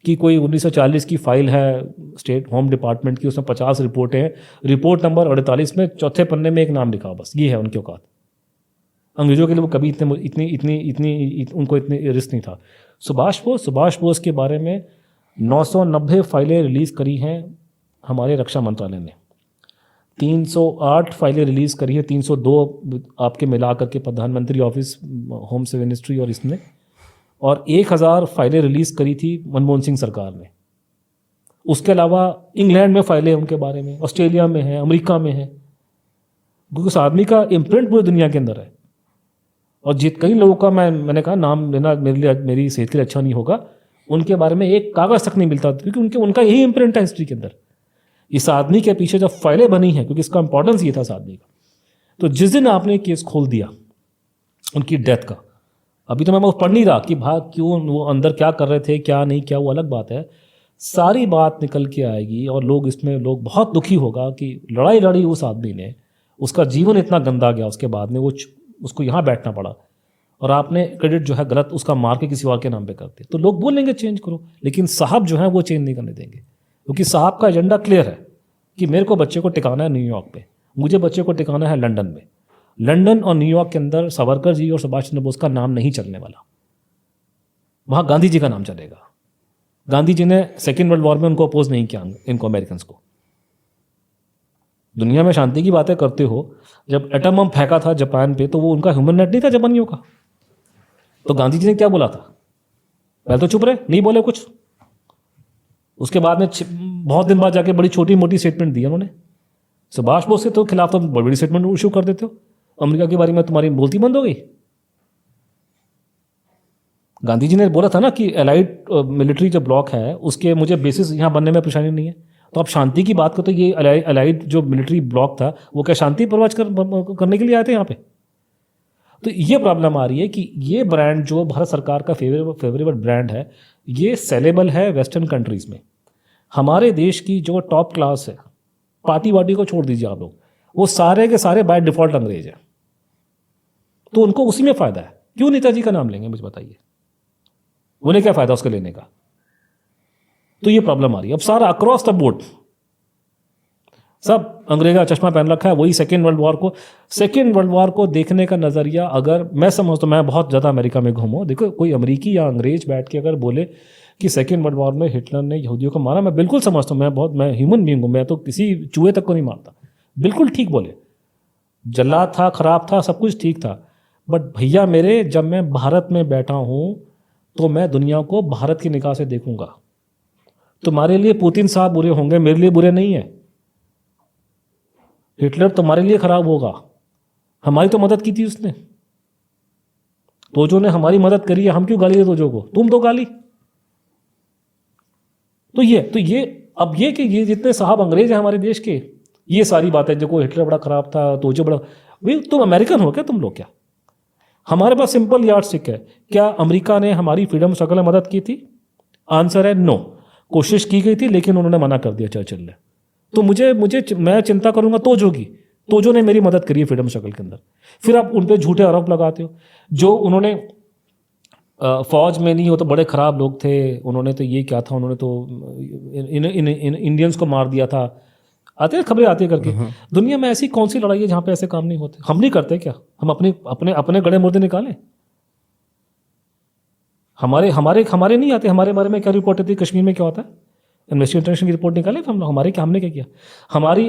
कि कोई 1940 की फाइल है स्टेट होम डिपार्टमेंट की, उसमें 50 रिपोर्टें हैं, रिपोर्ट नंबर 48 में चौथे पन्ने में एक नाम लिखा, बस ये है उनकी औकात। अंग्रेजों के लिए वो कभी उनको इतनी रिस्क नहीं था। सुभाष बोस के बारे में 990 फाइलें रिलीज़ करी हैं हमारे रक्षा मंत्रालय ने, 308 फाइलें रिलीज़ करी है, 302 आपके मिला करके प्रधानमंत्री ऑफिस, होम से मिनिस्ट्री और इसने, और 1000 फाइलें रिलीज़ करी थी मनमोहन सिंह सरकार ने। उसके अलावा इंग्लैंड में फाइलें उनके बारे में, ऑस्ट्रेलिया में है, अमेरिका में है, क्योंकि उस आदमी का इम्प्रिंट पूरी दुनिया के अंदर है। और कई लोगों का मैंने कहा नाम लेना मेरी सेहत के लिए अच्छा नहीं होगा, उनके बारे में एक कागज़ तक नहीं मिलता, क्योंकि उनका यही इम्प्रिंट है हिस्ट्री के अंदर। इस आदमी के पीछे जब फाइलें बनी हैं, क्योंकि इसका इंपॉर्टेंस ये था इस आदमी का, तो जिस दिन आपने केस खोल दिया उनकी डेथ का, अभी तो मैं वो पढ़ नहीं रहा कि भाग क्यों, वो अंदर क्या कर रहे थे, क्या नहीं किया, वो अलग बात है, सारी बात निकल के आएगी। और लोग बहुत दुखी होगा कि लड़ाई लड़ी उस आदमी ने, उसका जीवन इतना गंदा गया, उसके बाद में उसको यहाँ बैठना पड़ा, और आपने क्रेडिट जो है गलत उसका मार के किसी और के नाम पे करते, तो लोग बोलेंगे चेंज करो, लेकिन साहब जो है वो चेंज नहीं करने देंगे, क्योंकि साहब का एजेंडा क्लियर है कि मेरे को बच्चे को टिकाना है न्यूयॉर्क पे, मुझे बच्चे को टिकाना है लंदन में। लंदन और न्यूयॉर्क के अंदर सावरकर जी और सुभाष चंद्र बोस का नाम नहीं चलने वाला, वहाँ गांधी जी का नाम चलेगा। गांधी जी ने सेकेंड वर्ल्ड वॉर में उनको अपोज नहीं किया, इनको अमेरिकन को। दुनिया में शांति की बातें करते हो, जब एटम बम फेंका था जापान पे, तो वो उनका ह्यूमन नेट नहीं था जापानियों का, तो गांधी जी ने क्या बोला था? पहले तो चुप रहे, नहीं बोले कुछ, उसके बाद में बहुत दिन बाद जाके बड़ी छोटी मोटी स्टेटमेंट दी उन्होंने। सुभाष बोस के तो खिलाफ तो बड़ी बड़ी स्टेटमेंट इशू कर देते हो, अमेरिका के बारे में तुम्हारी बोलती बंद हो गई। गांधी जी ने बोला था ना कि एलाइड मिलिट्री जो ब्लॉक है उसके मुझे बेसिस यहाँ बनने में परेशानी नहीं है, तो आप शांति की बात करते, ये एलाइड जो मिलिट्री ब्लॉक था वो क्या शांति परवाज करने के लिए आए थे यहाँ पे? तो ये प्रॉब्लम आ रही है कि ये ब्रांड जो भारत सरकार का फेवरेबल ब्रांड है, ये सेलेबल है वेस्टर्न कंट्रीज़ में। हमारे देश की जो टॉप क्लास है, पार्टी वार्टी को छोड़ दीजिए आप लोग, वो सारे के सारे बाय डिफॉल्ट अंग्रेज हैं, तो उनको उसी में फ़ायदा है। क्यों नेताजी का नाम लेंगे, मुझे बताइए, उन्हें क्या फ़ायदा उसके लेने का? तो ये प्रॉब्लम आ रही है। अब सारा अक्रॉस द बोर्ड सब अंग्रेज का चश्मा पहन रखा है, वही सेकेंड वर्ल्ड वॉर को देखने का नज़रिया। अगर मैं समझता हूँ, मैं बहुत ज़्यादा अमेरिका में घूमूँ, देखो कोई अमेरिकी या अंग्रेज बैठ के अगर बोले कि सेकेंड वर्ल्ड वॉर में हिटलर ने यहूदियों को मारा, मैं बिल्कुल समझता हूँ, मैं ह्यूमन बीइंग हूँ, मैं तो किसी चूहे तक को नहीं मारता, बिल्कुल ठीक बोले, जल्लाद था, खराब था, सब कुछ ठीक था। बट भैया मेरे, जब मैं भारत में बैठा हूँ तो मैं दुनिया को भारत की निगाह से देखूंगा। तुम्हारे लिए पुतिन साहब बुरे होंगे, मेरे लिए बुरे नहीं है। हिटलर तुम्हारे लिए खराब होगा, हमारी तो मदद की थी उसने। तोजो ने हमारी मदद करी है, हम क्यों गाली दे तोजो को? तुम तो गाली। तो ये अब ये कि ये जितने साहब अंग्रेज हैं हमारे देश के, ये सारी बातें, जो हिटलर बड़ा खराब था, तोजो बड़ा, भाई तुम अमेरिकन हो क्या? तुम लोग क्या? हमारे पास सिंपल यार्डस्टिक है। क्या अमेरिका ने हमारी फ्रीडम स्ट्रगल में मदद की थी? आंसर है नो। कोशिश की गई थी लेकिन उन्होंने मना कर दिया चर्चिल ने। तो मैं चिंता करूंगा तोजो की। तोजो ने मेरी मदद करी है फ्रीडम स्ट्रगल के अंदर। फिर आप उन पर झूठे आरोप लगाते हो। जो उन्होंने फौज में नहीं हो तो बड़े खराब लोग थे, उन्होंने तो ये क्या था, उन्होंने तो इंडियंस को मार दिया था, आते हैं खबरें आती है करके। दुनिया में ऐसी कौन सी लड़ाई है जहां पे ऐसे काम नहीं होते? हम नहीं करते क्या? हम अपने गड़े मुर्दे निकालें? हमारे नहीं आते। हमारे बारे में क्या रिपोर्ट आती है, कश्मीर में क्या होता है, इन्वेस्टिगेशन की रिपोर्ट निकाले हम लोग। हमने क्या किया?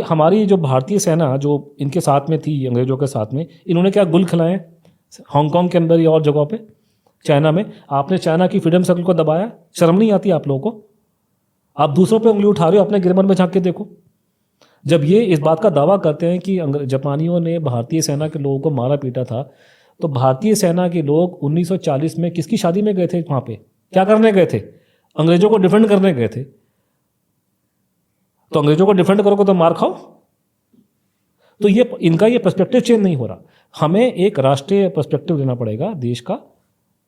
हमारी जो भारतीय सेना जो इनके साथ में थी, अंग्रेजों के साथ में, इन्होंने क्या गुल खिलाए हांगकांग के अंदर या और जगहों पे, चाइना में? आपने चाइना की फ्रीडम सर्कल को दबाया? शर्म नहीं आती आप लोगों को? आप दूसरों पे उंगली उठा रहे हो, अपने गिरमन में झांक के देखो। जब ये इस बात का दावा करते हैं कि जापानियों ने भारतीय सेना के लोगों को मारा पीटा था, तो भारतीय सेना के लोग 1940 में किसकी शादी में गए थे? वहां पे क्या करने गए थे? अंग्रेजों को डिफेंड करने गए थे। तो अंग्रेजों को डिफेंड करोगे तो मार खाओ। तो इनका ये पर्सपेक्टिव चेंज नहीं हो रहा। हमें एक राष्ट्रीय पर्सपेक्टिव लेना पड़ेगा देश का,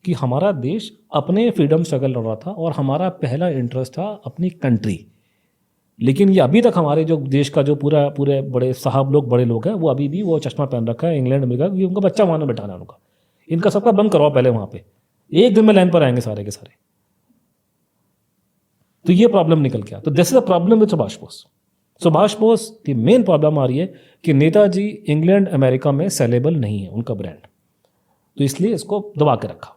कि हमारा देश अपने फ्रीडम स्ट्रगल लड़ रहा था और हमारा पहला इंटरेस्ट था अपनी कंट्री। लेकिन ये अभी तक हमारे जो देश का जो पूरे बड़े साहब लोग, बड़े लोग हैं, वो अभी भी वो चश्मा पहन रखा है इंग्लैंड अमेरिका, ये उनका बच्चा वहां बैठाना है उनका। इनका सबका बंद करवाओ पहले वहां पे, एक दिन में लाइन पर आएंगे सारे के सारे। तो ये प्रॉब्लम निकल गया। तो this is the problem with Subhash Bose. Subhash Bose की मेन प्रॉब्लम आ रही है कि नेताजी इंग्लैंड अमेरिका में सेलेबल नहीं है उनका ब्रांड, तो इसलिए इसको दबा के रखा।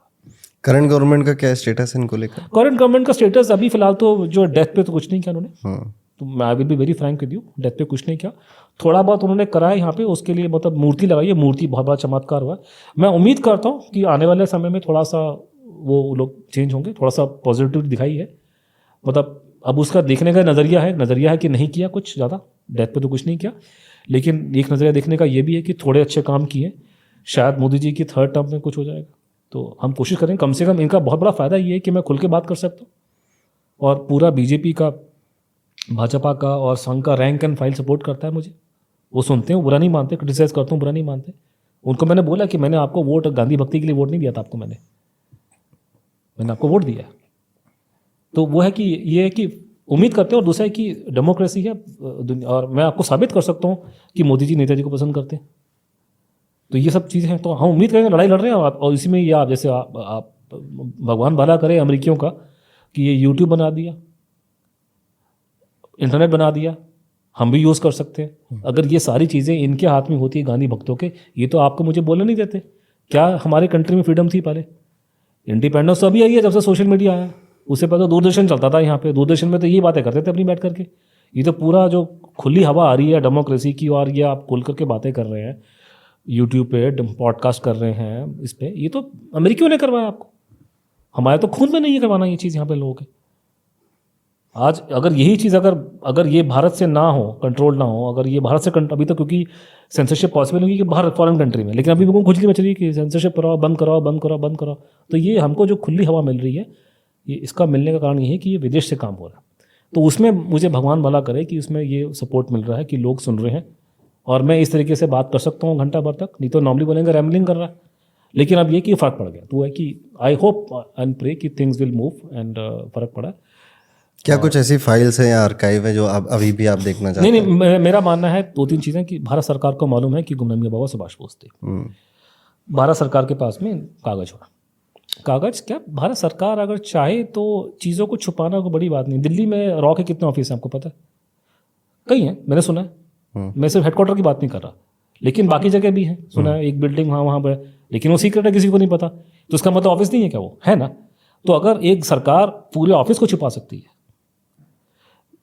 करंट गवर्नमेंट का क्या स्टेटस है इनको लेकर? करंट गवर्नमेंट का स्टेटस अभी फिलहाल तो जो डेथ पे तो कुछ नहीं किया उन्होंने। तो I will be very Frank with you, death पे कुछ नहीं किया। थोड़ा बहुत उन्होंने कराया यहाँ पे, उसके लिए मतलब मूर्ति लगाई है, मूर्ति बहुत बड़ा चमत्कार हुआ। मैं उम्मीद करता हूँ कि आने वाले समय में थोड़ा सा वो लोग चेंज होंगे, थोड़ा सा पॉजिटिव दिखाई है। मतलब अब उसका देखने का नज़रिया है कि नहीं किया कुछ ज़्यादा, डेथ पे तो कुछ नहीं किया, लेकिन एक नज़रिया देखने का ये भी है कि थोड़े अच्छे काम किए। शायद मोदी जी की थर्ड टर्म में कुछ हो जाएगा, तो हम कोशिश करें। कम से कम इनका बहुत बड़ा फ़ायदा ये है कि मैं खुल के बात कर सकता हूँ, और पूरा बीजेपी का, भाजपा का और संघ का रैंक एंड फाइल सपोर्ट करता है मुझे। वो सुनते हैं, बुरा नहीं मानते, क्रिटिसाइज करता हूँ, बुरा नहीं मानते। उनको मैंने बोला कि मैंने आपको वोट गांधी भक्ति के लिए वोट नहीं दिया था आपको, मैंने आपको वोट दिया। तो वो है कि ये है कि उम्मीद करते हैं, और दूसरा है कि डेमोक्रेसी है और मैं आपको साबित कर सकता हूँ कि मोदी जी नेताजी को पसंद करते हैं। तो ये सब चीज़ें हैं, तो हम उम्मीद करेंगे लड़ाई लड़ रहे हैं और इसी में ये आप जैसे आप भगवान भला करे अमेरिकियों का कि ये यूट्यूब बना दिया, इंटरनेट बना दिया, हम भी यूज़ कर सकते हैं। अगर ये सारी चीज़ें इनके हाथ में होती है, गांधी भक्तों के, ये तो आपको मुझे बोलने नहीं देते। क्या हमारे कंट्री में फ्रीडम थी पहले? इंडिपेंडेंस तो अभी आई है जब से सोशल मीडिया आया। उससे पहले तो दूरदर्शन चलता था यहाँ पे, दूरदर्शन में तो ये बातें करते थे अपनी बैठ करके। ये तो पूरा जो खुली हवा आ रही है डेमोक्रेसी की, और ये आप खुल करके बातें कर रहे हैं यूट्यूब पे, पॉडकास्ट कर रहे हैं इस पे, ये तो अमेरिकियों ने करवाया आपको। हमारे तो खून में नहीं है करवाना ये चीज़ यहाँ पे लोगों के। आज अगर यही चीज़ अगर ये भारत से ना हो, कंट्रोल ना हो, अगर ये भारत से अभी तो क्योंकि सेंसरशिप पॉसिबल होगी कि बाहर फॉरेन कंट्री में, लेकिन अभी भी खुजली मच रही है कि सेंसरशिप कराओ, बंद कराओ। तो ये हमको जो खुली हवा मिल रही है, ये इसका मिलने का कारण ये है कि ये विदेश से काम हो रहा है। तो उसमें मुझे भगवान भला करे कि उसमें ये सपोर्ट मिल रहा है कि लोग सुन रहे हैं, और मैं इस तरीके से बात कर सकता हूँ घंटा भर तक। नहीं तो नॉर्मली बोलेंगे रैमलिंग कर रहा है, लेकिन अब ये कि फ़र्क पड़ गया। तो है कि आई होप एंड प्रे कि थिंग्स विल मूव एंड फ़र्क पड़ा। क्या कुछ ऐसी फाइल्स हैं या आर्काइव है जो अभी भी आप देखना चाहते हैं? नहीं, मेरा मानना है 2-3 चीज़ें कि भारत सरकार को मालूम है कि गुमनामी बाबा सुभाष बोस थे। भारत सरकार के पास में कागज़ होना, कागज़ क्या, भारत सरकार अगर चाहे तो चीज़ों को छुपाना कोई बड़ी बात नहीं। दिल्ली में रॉ के कितने ऑफिस हैं आपको पता है? कई हैं, मैंने सुना है। मैं सिर्फ हेडक्वार्टर की बात नहीं कर रहा, लेकिन बाकी जगह भी है, सुना है। एक बिल्डिंग वहाँ पर, लेकिन वो सीक्रेट है, किसी को नहीं पता। तो इसका मतलब ऑफिस नहीं है क्या? वो है ना। तो अगर एक सरकार पूरे ऑफिस को छुपा सकती है,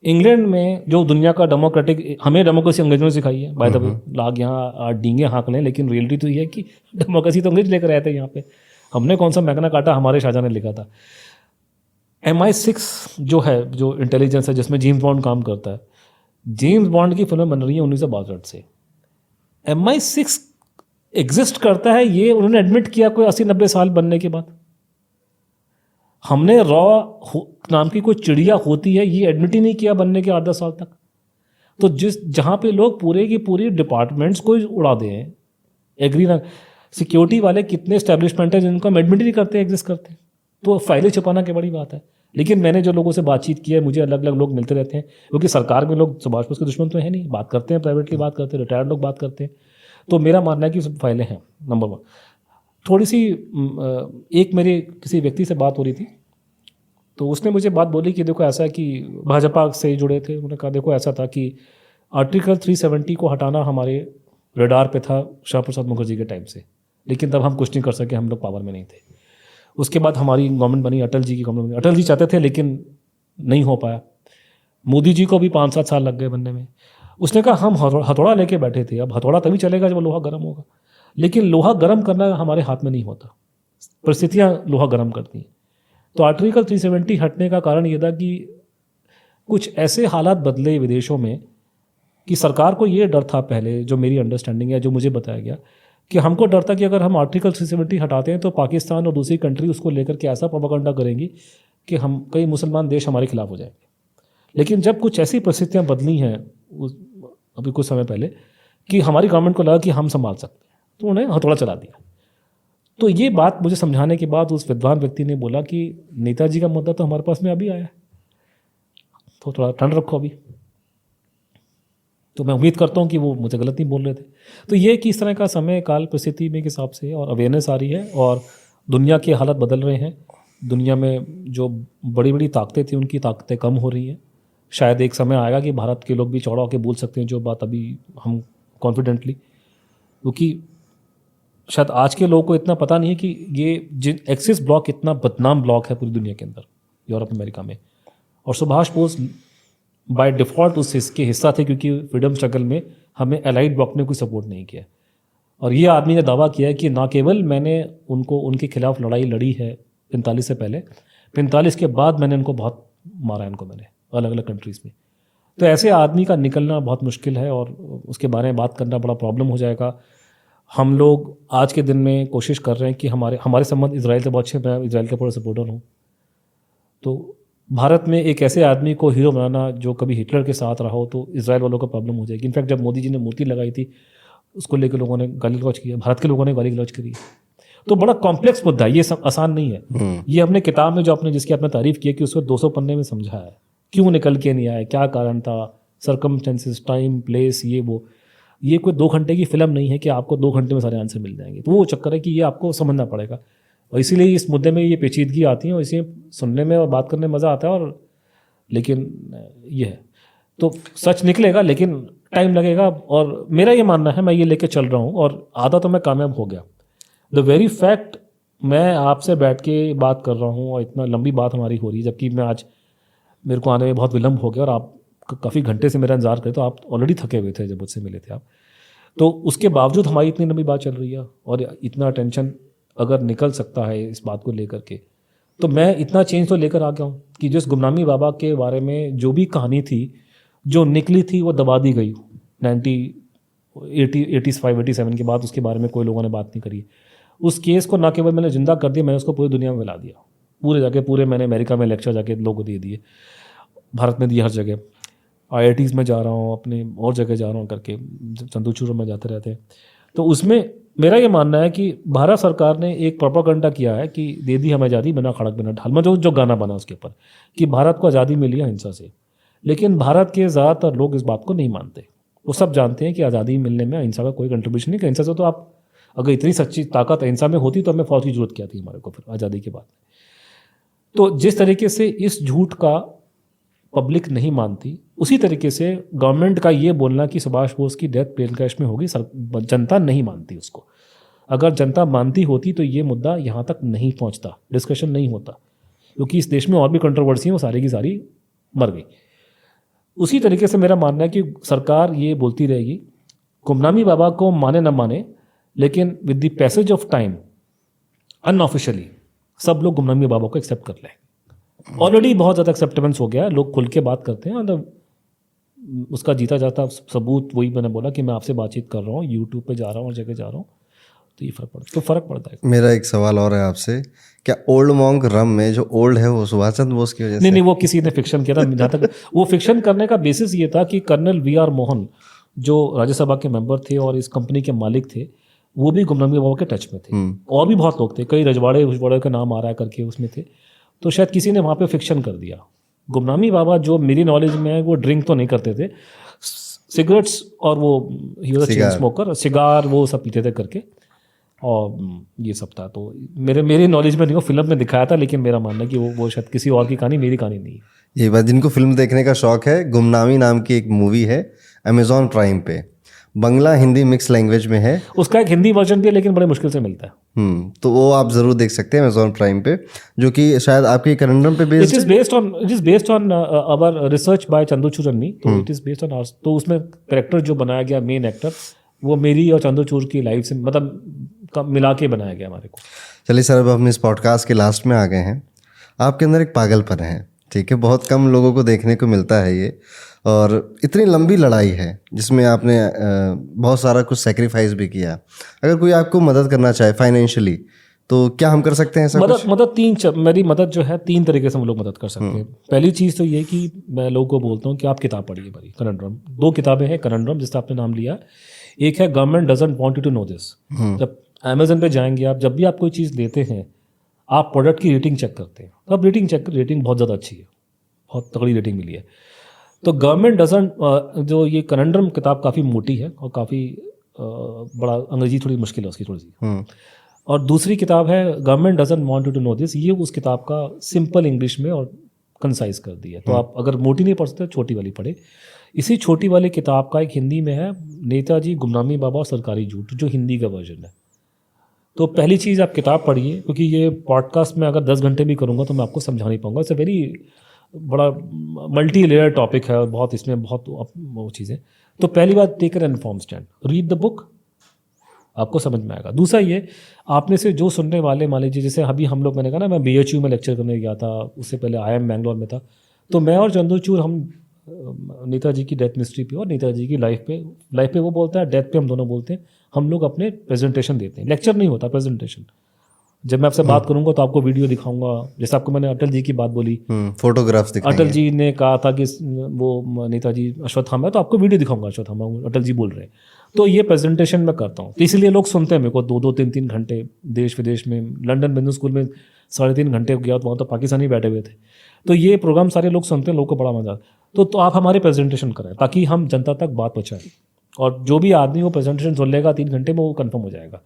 इंग्लैंड में जो दुनिया का डेमोक्रेटिक, हमें डेमोक्रेसी अंग्रेजों ने सिखाई है बाय द वे, लाग यहाँ डींगे हाँक लें, लेकिन रियलिटी तो ये है कि डेमोक्रेसी तो अंग्रेज लेकर आए थे यहाँ पे। हमने कौन सा मैग्ना कार्टा हमारे शाहजहां ने लिखा था। MI6 जो है, जो इंटेलिजेंस है जिसमें जेम्स बॉन्ड काम करता है, जेम्स बॉन्ड की फिल्में बन रही हैं 1962 से। MI6 एग्जिस्ट करता है ये उन्होंने एडमिट किया कोई 80-90 साल बनने के बाद। हमने रॉ नाम की कोई चिड़िया होती है ये एडमिट ही नहीं किया बनने के 8-10 साल तक। तो जहाँ पे लोग पूरे की पूरी डिपार्टमेंट्स को उड़ा दें, एग्री ना, सिक्योरिटी वाले कितने एस्टेब्लिशमेंट हैं जिनको हम एडमिट ही नहीं करते, एग्जिस्ट करते हैं। तो फाइलें छुपाना क्या बड़ी बात है। लेकिन मैंने जो लोगों से बातचीत की है, मुझे अलग अलग लोग मिलते रहते हैं, क्योंकि सरकार में लोग सुभाष बोस के दुश्मन तो है नहीं, बात करते हैं, प्राइवेटली बात करते हैं, रिटायर्ड लोग बात करते हैं। तो मेरा मानना है कि सब फाइलें हैं। नंबर 1 थोड़ी सी एक मेरे किसी व्यक्ति से बात हो रही थी, तो उसने मुझे बात बोली कि देखो ऐसा है कि भाजपा से जुड़े थे। उन्होंने कहा देखो ऐसा था कि आर्टिकल 370 को हटाना हमारे रडार पे था श्यामा प्रसाद मुखर्जी के टाइम से, लेकिन तब हम कुछ नहीं कर सके, हम लोग पावर में नहीं थे। उसके बाद हमारी गवर्नमेंट बनी, अटल जी की गवर्नमेंट बनी। अटल जी चाहते थे लेकिन नहीं हो पाया। मोदी जी को भी 5-7 साल लग गए बनने में। उसने कहा हम हथौड़ा लेके बैठे थे, अब हथौड़ा तभी चलेगा जब लोहा गर्म होगा। लेकिन लोहा गर्म करना हमारे हाथ में नहीं होता, परिस्थितियाँ लोहा गर्म करती हैं। तो आर्टिकल 370 हटने का कारण ये था कि कुछ ऐसे हालात बदले विदेशों में कि सरकार को ये डर था पहले, जो मेरी अंडरस्टैंडिंग है, जो मुझे बताया गया, कि हमको डर था कि अगर हम आर्टिकल 370 हटाते हैं तो पाकिस्तान और दूसरी कंट्री उसको लेकर के ऐसा प्रोपेगेंडा करेंगी कि हम कई मुसलमान देश हमारे खिलाफ हो जाएंगे। लेकिन जब कुछ ऐसी परिस्थितियाँ बदली हैं अभी कुछ समय पहले कि हमारी गवर्नमेंट को लगा कि हम संभाल सकते हैं, तो उन्हें हथौड़ा चला दिया। तो ये बात मुझे समझाने के बाद उस विद्वान व्यक्ति ने बोला कि नेताजी का मुद्दा तो हमारे पास में अभी आया है, तो थोड़ा ठंड रखो अभी। तो मैं उम्मीद करता हूँ कि वो मुझे गलत नहीं बोल रहे थे। तो ये कि इस तरह का समय काल परिस्थिति में के हिसाब से और अवेयरनेस आ रही है और दुनिया के हालात बदल रहे हैं। दुनिया में जो बड़ी बड़ी ताकतें थी उनकी ताकतें कम हो रही हैं। शायद एक समय आएगा कि भारत के लोग भी चौड़ा होकर बोल सकते हैं जो बात अभी हम कॉन्फिडेंटली, क्योंकि शायद आज के लोगों को इतना पता नहीं है कि ये एक्सिस ब्लॉक इतना बदनाम ब्लॉक है पूरी दुनिया के अंदर, यूरोप अमेरिका में। और सुभाष बोस बाय डिफ़ॉल्ट उस इसके हिस्सा थे, क्योंकि फ्रीडम स्ट्रगल में हमें एलाइड ब्लॉक ने कोई सपोर्ट नहीं किया। और ये आदमी ने दावा किया है कि ना केवल मैंने उनके खिलाफ लड़ाई लड़ी है 45 से पहले, 45 के बाद मैंने उनको बहुत मारा है, इनको मैंने अलग अलग कंट्रीज़ में। तो ऐसे आदमी का निकलना बहुत मुश्किल है और उसके बारे में बात करना बड़ा प्रॉब्लम हो जाएगा। हम लोग आज के दिन में कोशिश कर रहे हैं कि हमारे संबंध इजराइल से बहुत अच्छे, मैं इजराइल का पूरा सपोर्टर हूँ। तो भारत में एक ऐसे आदमी को हीरो बनाना जो कभी हिटलर के साथ रहा हो तो इजराइल वालों को प्रॉब्लम हो जाएगी। इनफैक्ट जब मोदी जी ने मूर्ति लगाई थी उसको लेकर लोगों ने गाली गलौज किया, भारत के लोगों ने गाली गलौज करी। तो बड़ा कॉम्प्लेक्स मुद्दा है, ये सब आसान नहीं है। ये अपने किताब में जो जिसकी आपने तारीफ की है कि उसको 200 पन्ने में समझा है, क्यों निकल के नहीं आया, क्या कारण था, सर्कमस्टेंसेस, टाइम, प्लेस, ये वो। ये कोई 2 घंटे की फिल्म नहीं है कि आपको 2 घंटे में सारे आंसर मिल जाएंगे। तो वो चक्कर है कि ये आपको समझना पड़ेगा और इसीलिए इस मुद्दे में ये पेचीदगी आती है और इसे सुनने में और बात करने में मज़ा आता है। और लेकिन ये है तो सच निकलेगा, लेकिन टाइम लगेगा। और मेरा ये मानना है, मैं ये लेके चल रहा हूँ और आधा तो मैं कामयाब हो गया। द वेरी फैक्ट मैं आपसे बैठ के बात कर रहा हूँ और इतना लंबी बात हमारी हो रही है, जबकि मैं आज मेरे को आने में बहुत विलम्ब हो गया और आप काफ़ी घंटे से मेरा इंतजार करें, तो आप ऑलरेडी थके हुए थे जब मुझसे मिले थे आप। तो उसके बावजूद हमारी इतनी लंबी बात चल रही है और इतना टेंशन अगर निकल सकता है इस बात को लेकर के, तो मैं इतना चेंज तो लेकर आ गया हूँ कि जिस गुमनामी बाबा के बारे में जो भी कहानी थी जो निकली थी वो दबा दी गई। 1985-87 के बाद उसके बारे में कोई लोगों ने बात नहीं करी। उस केस को ना केवल मैंने जिंदा कर दिया, मैंने उसको पूरी दुनिया में फैला दिया। पूरे मैंने अमेरिका में लेक्चर जाके लोगों को दे दिए, भारत में दिए, हर जगह IITs में जा रहा हूँ, अपने और जगह जा रहा हूँ करके, चंदूचूर में जाते रहते हैं। तो उसमें मेरा ये मानना है कि भारत सरकार ने एक प्रोपेगेंडा किया है कि दे दी हमें आज़ादी बिना खड़क बिना ढाल में, जो गाना बना उसके ऊपर कि भारत को आज़ादी मिली है हिंसा से। लेकिन भारत के ज़्यादातर लोग इस बात को नहीं मानते। वो सब जानते हैं कि आज़ादी मिलने में अहिंसा का कोई कंट्रीब्यूशन नहीं। हिंसा से तो आप अगर इतनी सच्ची ताकत अहिंसा में होती तो हमें फौज की जरूरत क्या थी हमारे को फिर आज़ादी के बाद। तो जिस तरीके से इस झूठ का पब्लिक नहीं मानती, उसी तरीके से गवर्नमेंट का ये बोलना कि सुभाष बोस की डेथ प्लेन क्रैश में होगी, जनता नहीं मानती उसको। अगर जनता मानती होती तो ये मुद्दा यहाँ तक नहीं पहुँचता, डिस्कशन नहीं होता, क्योंकि इस देश में और भी कंट्रोवर्सी है, वो सारी की सारी मर गई। उसी तरीके से मेरा मानना है कि सरकार ये बोलती रहेगी, गुमनामी बाबा को माने न माने, लेकिन with the passage of time unofficially सब लोग गुमनामी बाबा को एक्सेप्ट कर लें। ऑलरेडी बहुत ज़्यादा एक्सेप्टेंस हो गया है, लोग खुल के बात करते हैं। मतलब उसका जीता जाता सबूत वही मैंने बोला कि मैं आपसे बातचीत कर रहा हूँ, यूट्यूब पे जा रहा हूँ और जगह जा रहा हूँ, तो ये फ़र्क पड़ता है। मेरा एक सवाल और है आपसे, क्या ओल्ड मॉन्क रम में जो ओल्ड है वो सुभाष चंद्र बोस की वजह से? नहीं, वो किसी ने फिक्शन किया था। जहाँ तक वो फिक्शन करने का बेसिस ये था कि कर्नल VR मोहन जो राज्यसभा के मेंबर थे और इस कंपनी के मालिक थे, वो भी गुमनामी बाबा के टच में थे। और भी बहुत लोग थे, कई रजवाड़े का नाम आ रहा है करके उसमें थे। तो शायद किसी ने वहाँ पे फिक्शन कर दिया। गुमनामी बाबा जो मेरी नॉलेज में है वो ड्रिंक तो नहीं करते थे, सिगरेट्स और वो he was a chain smoker, cigar वो सब पीते थे करके, और ये सब था। तो मेरी नॉलेज में नहीं, वो फिल्म में दिखाया था, लेकिन मेरा मानना है कि वो शायद किसी और की कहानी, मेरी कहानी नहीं है। ये बात, जिनको फिल्म देखने का शौक है, गुमनामी नाम की एक मूवी है अमेजॉन प्राइम पे, बंगला हिंदी मिक्स लैंग्वेज में है। उसका एक हिंदी वर्जन भी है, लेकिन बड़े मुश्किल से मिलता है। तो वो आप जरूर देख सकते हैं अमेजॉन प्राइम पे, जो कि शायद आपके कन्नडम पे it is based on our research by Chandrachud and me. तो it is based on our, तो उसमें कैरेक्टर जो बनाया गया मेन एक्टर, वो मेरी और चंद्रचूड़ की लाइफ से मतलब मिला के बनाया गया हमारे को। चलिए सर, अब हम इस पॉडकास्ट के लास्ट में आ गए हैं। आपके अंदर एक पागलपन है, ठीक है, बहुत कम लोगों को देखने को मिलता है ये, और इतनी लंबी लड़ाई है जिसमें आपने बहुत सारा कुछ सेक्रीफाइस भी किया। अगर कोई आपको मदद करना चाहे फाइनेंशियली, तो क्या हम कर सकते हैं ऐसा कुछ? मेरी मदद जो है 3 तरीके से हम लोग मदद कर सकते हैं। पहली चीज़ तो ये कि मैं लोगों को बोलता हूँ कि आप किताब पढ़िए भाई, कनंड्रम। 2 किताबें हैं कनंड्रम, जिसका आपने नाम लिया। एक है government doesn't want you to know this. जब अमेजन पे जाएंगे आप, जब भी आप कोई चीज़ लेते हैं, आप प्रोडक्ट की रेटिंग चेक करते हैं। अब रेटिंग बहुत ज़्यादा अच्छी है, बहुत तगड़ी रेटिंग मिली है। तो गवर्नमेंट डजंट, जो ये कनंड्रम किताब काफ़ी मोटी है और काफ़ी बड़ा, अंग्रेजी थोड़ी मुश्किल है उसकी थोड़ी सी। और दूसरी किताब है government doesn't want you to know this. ये उस किताब का सिंपल इंग्लिश में और कंसाइज कर दिया। तो आप अगर मोटी नहीं पढ़ सकते, छोटी वाली पढ़े। इसी छोटी वाली किताब का एक हिंदी में है, नेताजी, गुमनामी बाबा और सरकारी झूठ, जो हिंदी का वर्जन है। तो पहली चीज़ आप किताब पढ़िए, क्योंकि ये पॉडकास्ट में अगर 10 घंटे भी करूँगा तो मैं आपको समझा नहीं पाऊँगा। इट्स अ वेरी बड़ा मल्टी लेयर टॉपिक है और बहुत इसमें बहुत वो चीज़ें। तो पहली बात, take an inform stand, read the book, आपको समझ में आएगा। दूसरा ये, आपने से जो सुनने वाले, मान लीजिए जैसे अभी हम लोग, मैंने कहा ना मैं BHU में लेक्चर करने गया था, उससे पहले IIM बैंगलोर में था। तो मैं और चंद्रचूड़, हम नेताजी की डेथ मिस्ट्री पे और नेताजी की लाइफ पे वो बोलता है, डेथ पे हम दोनों बोलते हैं। हम लोग अपने प्रेजेंटेशन देते हैं, लेक्चर नहीं होता, प्रेजेंटेशन। जब मैं आपसे बात करूंगा तो आपको वीडियो दिखाऊंगा। जैसे आपको मैंने अटल जी की बात बोली, फोटोग्राफ्स दिखाएंगे। अटल जी ने कहा था कि वो नेताजी अश्वत्थामा है, तो आपको वीडियो दिखाऊंगा अश्वत्थामा, अटल जी बोल रहे हैं। तो ये प्रेजेंटेशन मैं करता हूँ, तो इसलिए लोग सुनते हैं मेरे को 2-2, 3-3 घंटे। देश विदेश में, लंदन बिजनेस स्कूल में 3.5 घंटे गया, तो वहाँ तो पाकिस्तानी बैठे हुए थे। तो ये प्रोग्राम सारे लोग सुनते हैं, लोगों को बड़ा मजा आता है। तो आप हमारे प्रेजेंटेशन करें, ताकि हम जनता तक बात पहुँचाएं, और जो भी आदमी वो प्रेजेंटेशन सुन लेगा 3 घंटे में, वो कन्फर्म हो जाएगा।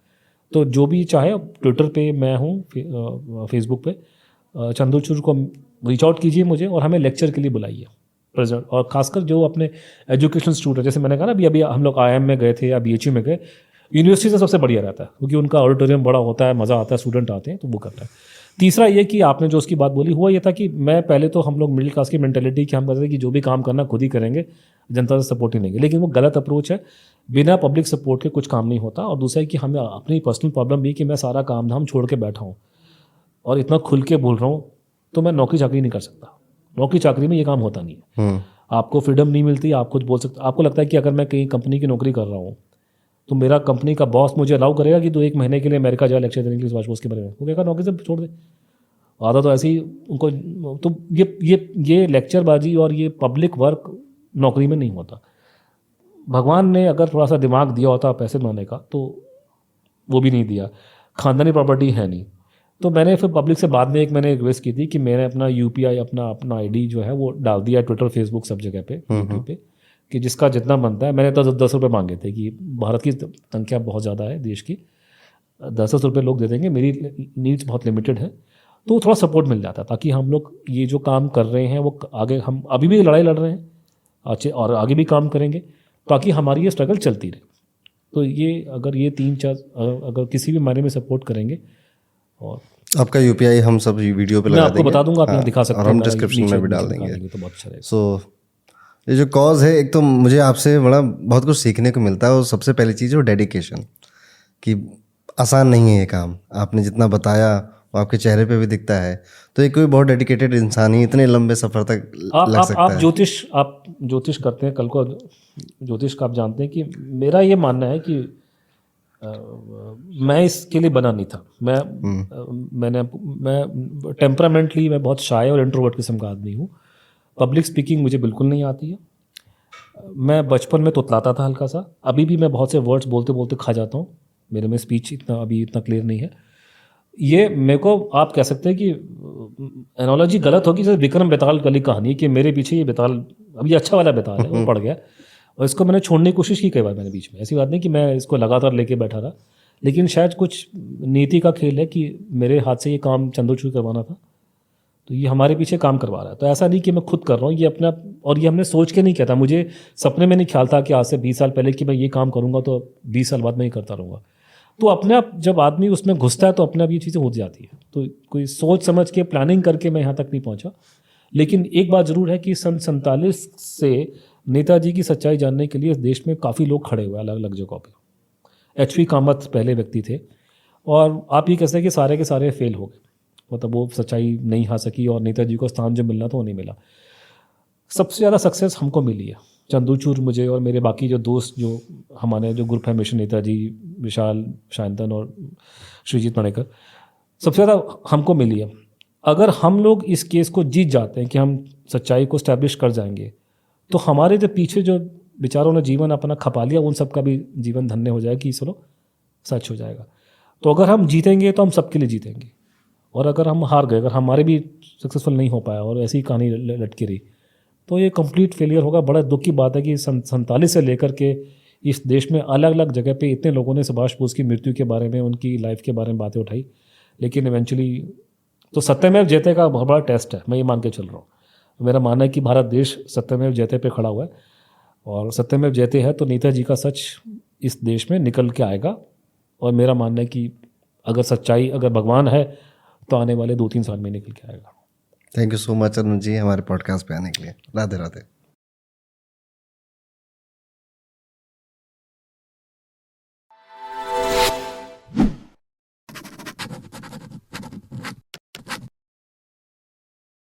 तो जो भी चाहे, ट्विटर पे मैं हूँ, फेसबुक पे चंद्रचूड़ को रीच आउट कीजिए मुझे, और हमें लेक्चर के लिए बुलाइए प्रेजेंट। और खासकर जो अपने एजुकेशन स्टूडेंट, जैसे मैंने कहा ना, अभी हम लोग IIM में गए थे या BHU में गए, यूनिवर्सिटी से सबसे बढ़िया रहता है, क्योंकि उनका ऑडिटोरियम बड़ा होता है, मज़ा आता है, स्टूडेंट आते हैं, तो वो करता है। तीसरा ये कि आपने जो उसकी बात बोली, हुआ ये था कि मैं पहले तो, हम लोग मिडिल क्लास की मेंटेलिटी कि हम कहते थे कि जो भी काम करना खुद ही करेंगे, जनता से सपोर्ट ही नहीं, लेकिन वो गलत अप्रोच है। बिना पब्लिक सपोर्ट के कुछ काम नहीं होता। और दूसरा है कि हमें अपनी पर्सनल प्रॉब्लम भी कि मैं सारा काम धाम छोड़ के बैठा हूँ और इतना खुल के बोल रहा हूँ, तो मैं नौकरी चाकरी नहीं कर सकता। नौकरी चाकरी में ये काम होता नहीं है। आपको फ्रीडम नहीं मिलती, आप खुद बोल सकते। आपको लगता है कि अगर मैं कहीं कंपनी की नौकरी कर रहा हूँ, तो मेरा कंपनी का बॉस मुझे अलाउ करेगा कि तो 1 महीने के लिए अमेरिका जाए लेक्चर देने के लिए सुभाष बोस के बारे में? वो कहेगा नौकरी से छोड़ दे। आधा तो ऐसे ही उनको, तो ये लेक्चरबाजी और ये पब्लिक वर्क नौकरी में नहीं होता। भगवान ने अगर थोड़ा सा दिमाग दिया होता पैसे बनाने का, तो वो भी नहीं दिया। खानदानी प्रॉपर्टी है नहीं। तो मैंने फिर पब्लिक से बाद में मैंने रिक्वेस्ट की थी कि मैंने अपना UPI, अपना ID जो है वो डाल दिया ट्विटर, फेसबुक, सब जगह पे, यूट्यूब पे, कि जिसका जितना बनता है। मैंने तो 10 रुपये मांगे थे कि भारत की संख्या बहुत ज़्यादा है देश की, 10 रुपये लोग दे देंगे, मेरी नीड्स बहुत लिमिटेड है, तो थोड़ा सपोर्ट मिल जाता, ताकि हम लोग ये जो काम कर रहे हैं वो आगे, हम अभी भी लड़ाई लड़ रहे हैं अच्छे, और आगे भी काम करेंगे, ताकि हमारी ये स्ट्रगल चलती रहे। तो ये अगर ये 3-4 अगर किसी भी मायने में सपोर्ट करेंगे, और आपका UPI हम सब वीडियो पे लगा देंगे, मैं आपको बता दूंगा, आप यहाँ दिखा सकते हैं, और हम डिस्क्रिप्शन में भी डाल देंगे। तो बहुत अच्छा रहेगा। सो ये जो कॉज है, एक तो मुझे आपसे बहुत कुछ सीखने को मिलता है, और सबसे पहली चीज़ वो डेडिकेशन, कि आसान नहीं है ये काम, आपने जितना बताया वो आपके चेहरे पे भी दिखता है। तो ये कोई बहुत डेडिकेटेड इंसान ही इतने लंबे सफ़र तक लग सकता आप है। ज्योतिष करते हैं, कल को ज्योतिष का आप जानते हैं कि मेरा ये मानना है कि मैं इसके लिए बना नहीं था। मैं टेम्परामेंटली मैं बहुत शाय और इंट्रोवर्ट किस्म का आदमी हूँ। पब्लिक स्पीकिंग मुझे बिल्कुल नहीं आती है। मैं बचपन में तोतलाता था हल्का सा, अभी भी मैं बहुत से वर्ड्स बोलते बोलते खा जाता हूँ। मेरे में स्पीच इतना क्लियर नहीं है। ये मेरे को आप कह सकते हैं कि एनोलॉजी गलत होगी, जैसे विक्रम बेताल वाली कहानी कि मेरे पीछे ये बेताल, अब ये अच्छा वाला बेताल है, वो पड़ गया और इसको मैंने छोड़ने की कोशिश की कई बार मैंने बीच में। ऐसी बात नहीं कि मैं इसको लगातार लेके बैठा रहा, लेकिन शायद कुछ नीति का खेल है कि मेरे हाथ से ये काम चंद्रचूड़ करवाना था, तो ये हमारे पीछे काम करवा रहा है। तो ऐसा नहीं कि मैं खुद कर रहा हूँ, ये अपना, और ये हमने सोच के नहीं किया था। मुझे सपने में नहीं ख्याल था कि आज से 20 साल पहले कि मैं ये काम करूँगा तो 20 साल बाद मैं ये करता रहूँगा। तो अपने आप जब आदमी उसमें घुसता है तो अपने आप ये चीज़ें हो जाती है। तो कोई सोच समझ के प्लानिंग करके मैं यहाँ तक नहीं पहुँचा। लेकिन एक बात ज़रूर है कि सन 47 से नेताजी की सच्चाई जानने के लिए इस देश में काफ़ी लोग खड़े हुए अलग अलग जगहों पे। एच.वी. कामत पहले व्यक्ति थे और आप ये कह सकते हैं कि सारे के सारे फेल हो गए, मतलब वो सच्चाई नहीं आ सकी और नेताजी को स्थान जो मिलना था वो नहीं मिला। सबसे ज़्यादा सक्सेस हमको मिली है, चंद्रचूड़ मुझे और मेरे बाकी जो दोस्त, जो हमारे जो ग्रुप है मिशन नेताजी, विशाल शांतन और श्रीजीत मणेकर, सबसे ज़्यादा हमको मिली है। अगर हम लोग इस केस को जीत जाते हैं कि हम सच्चाई को स्टैब्लिश कर जाएंगे, तो हमारे जो पीछे जो बेचारों ने जीवन अपना खपा लिया उन सब का भी जीवन धन्य हो जाएगा कि चलो सच हो जाएगा। तो अगर हम जीतेंगे तो हम सबके लिए जीतेंगे, और अगर हम हार गए, अगर हमारे भी सक्सेसफुल नहीं हो पाया और ऐसी कहानी लटकी रही, तो ये कंप्लीट फेलियर होगा। बड़ा दुख की बात है कि 47 से लेकर के इस देश में अलग अलग जगह पे इतने लोगों ने सुभाष बोस की मृत्यु के बारे में, उनकी लाइफ के बारे में बातें उठाई, लेकिन इवेंचुअली तो सत्यमेव जयते का बहुत बड़ा टेस्ट है, मैं ये मान के चल रहा हूँ। मेरा मानना है कि भारत देश सत्यमेव जयते पे खड़ा हुआ है, और सत्यमेव जयते है तो नेताजी का सच इस देश में निकल के आएगा। और मेरा मानना है कि अगर सच्चाई, अगर भगवान है तो आने वाले 2-3 साल में निकल के आएगा। Thank you so much Arun ji हमारे पॉडकास्ट पे आने के लिए। राधे राधे।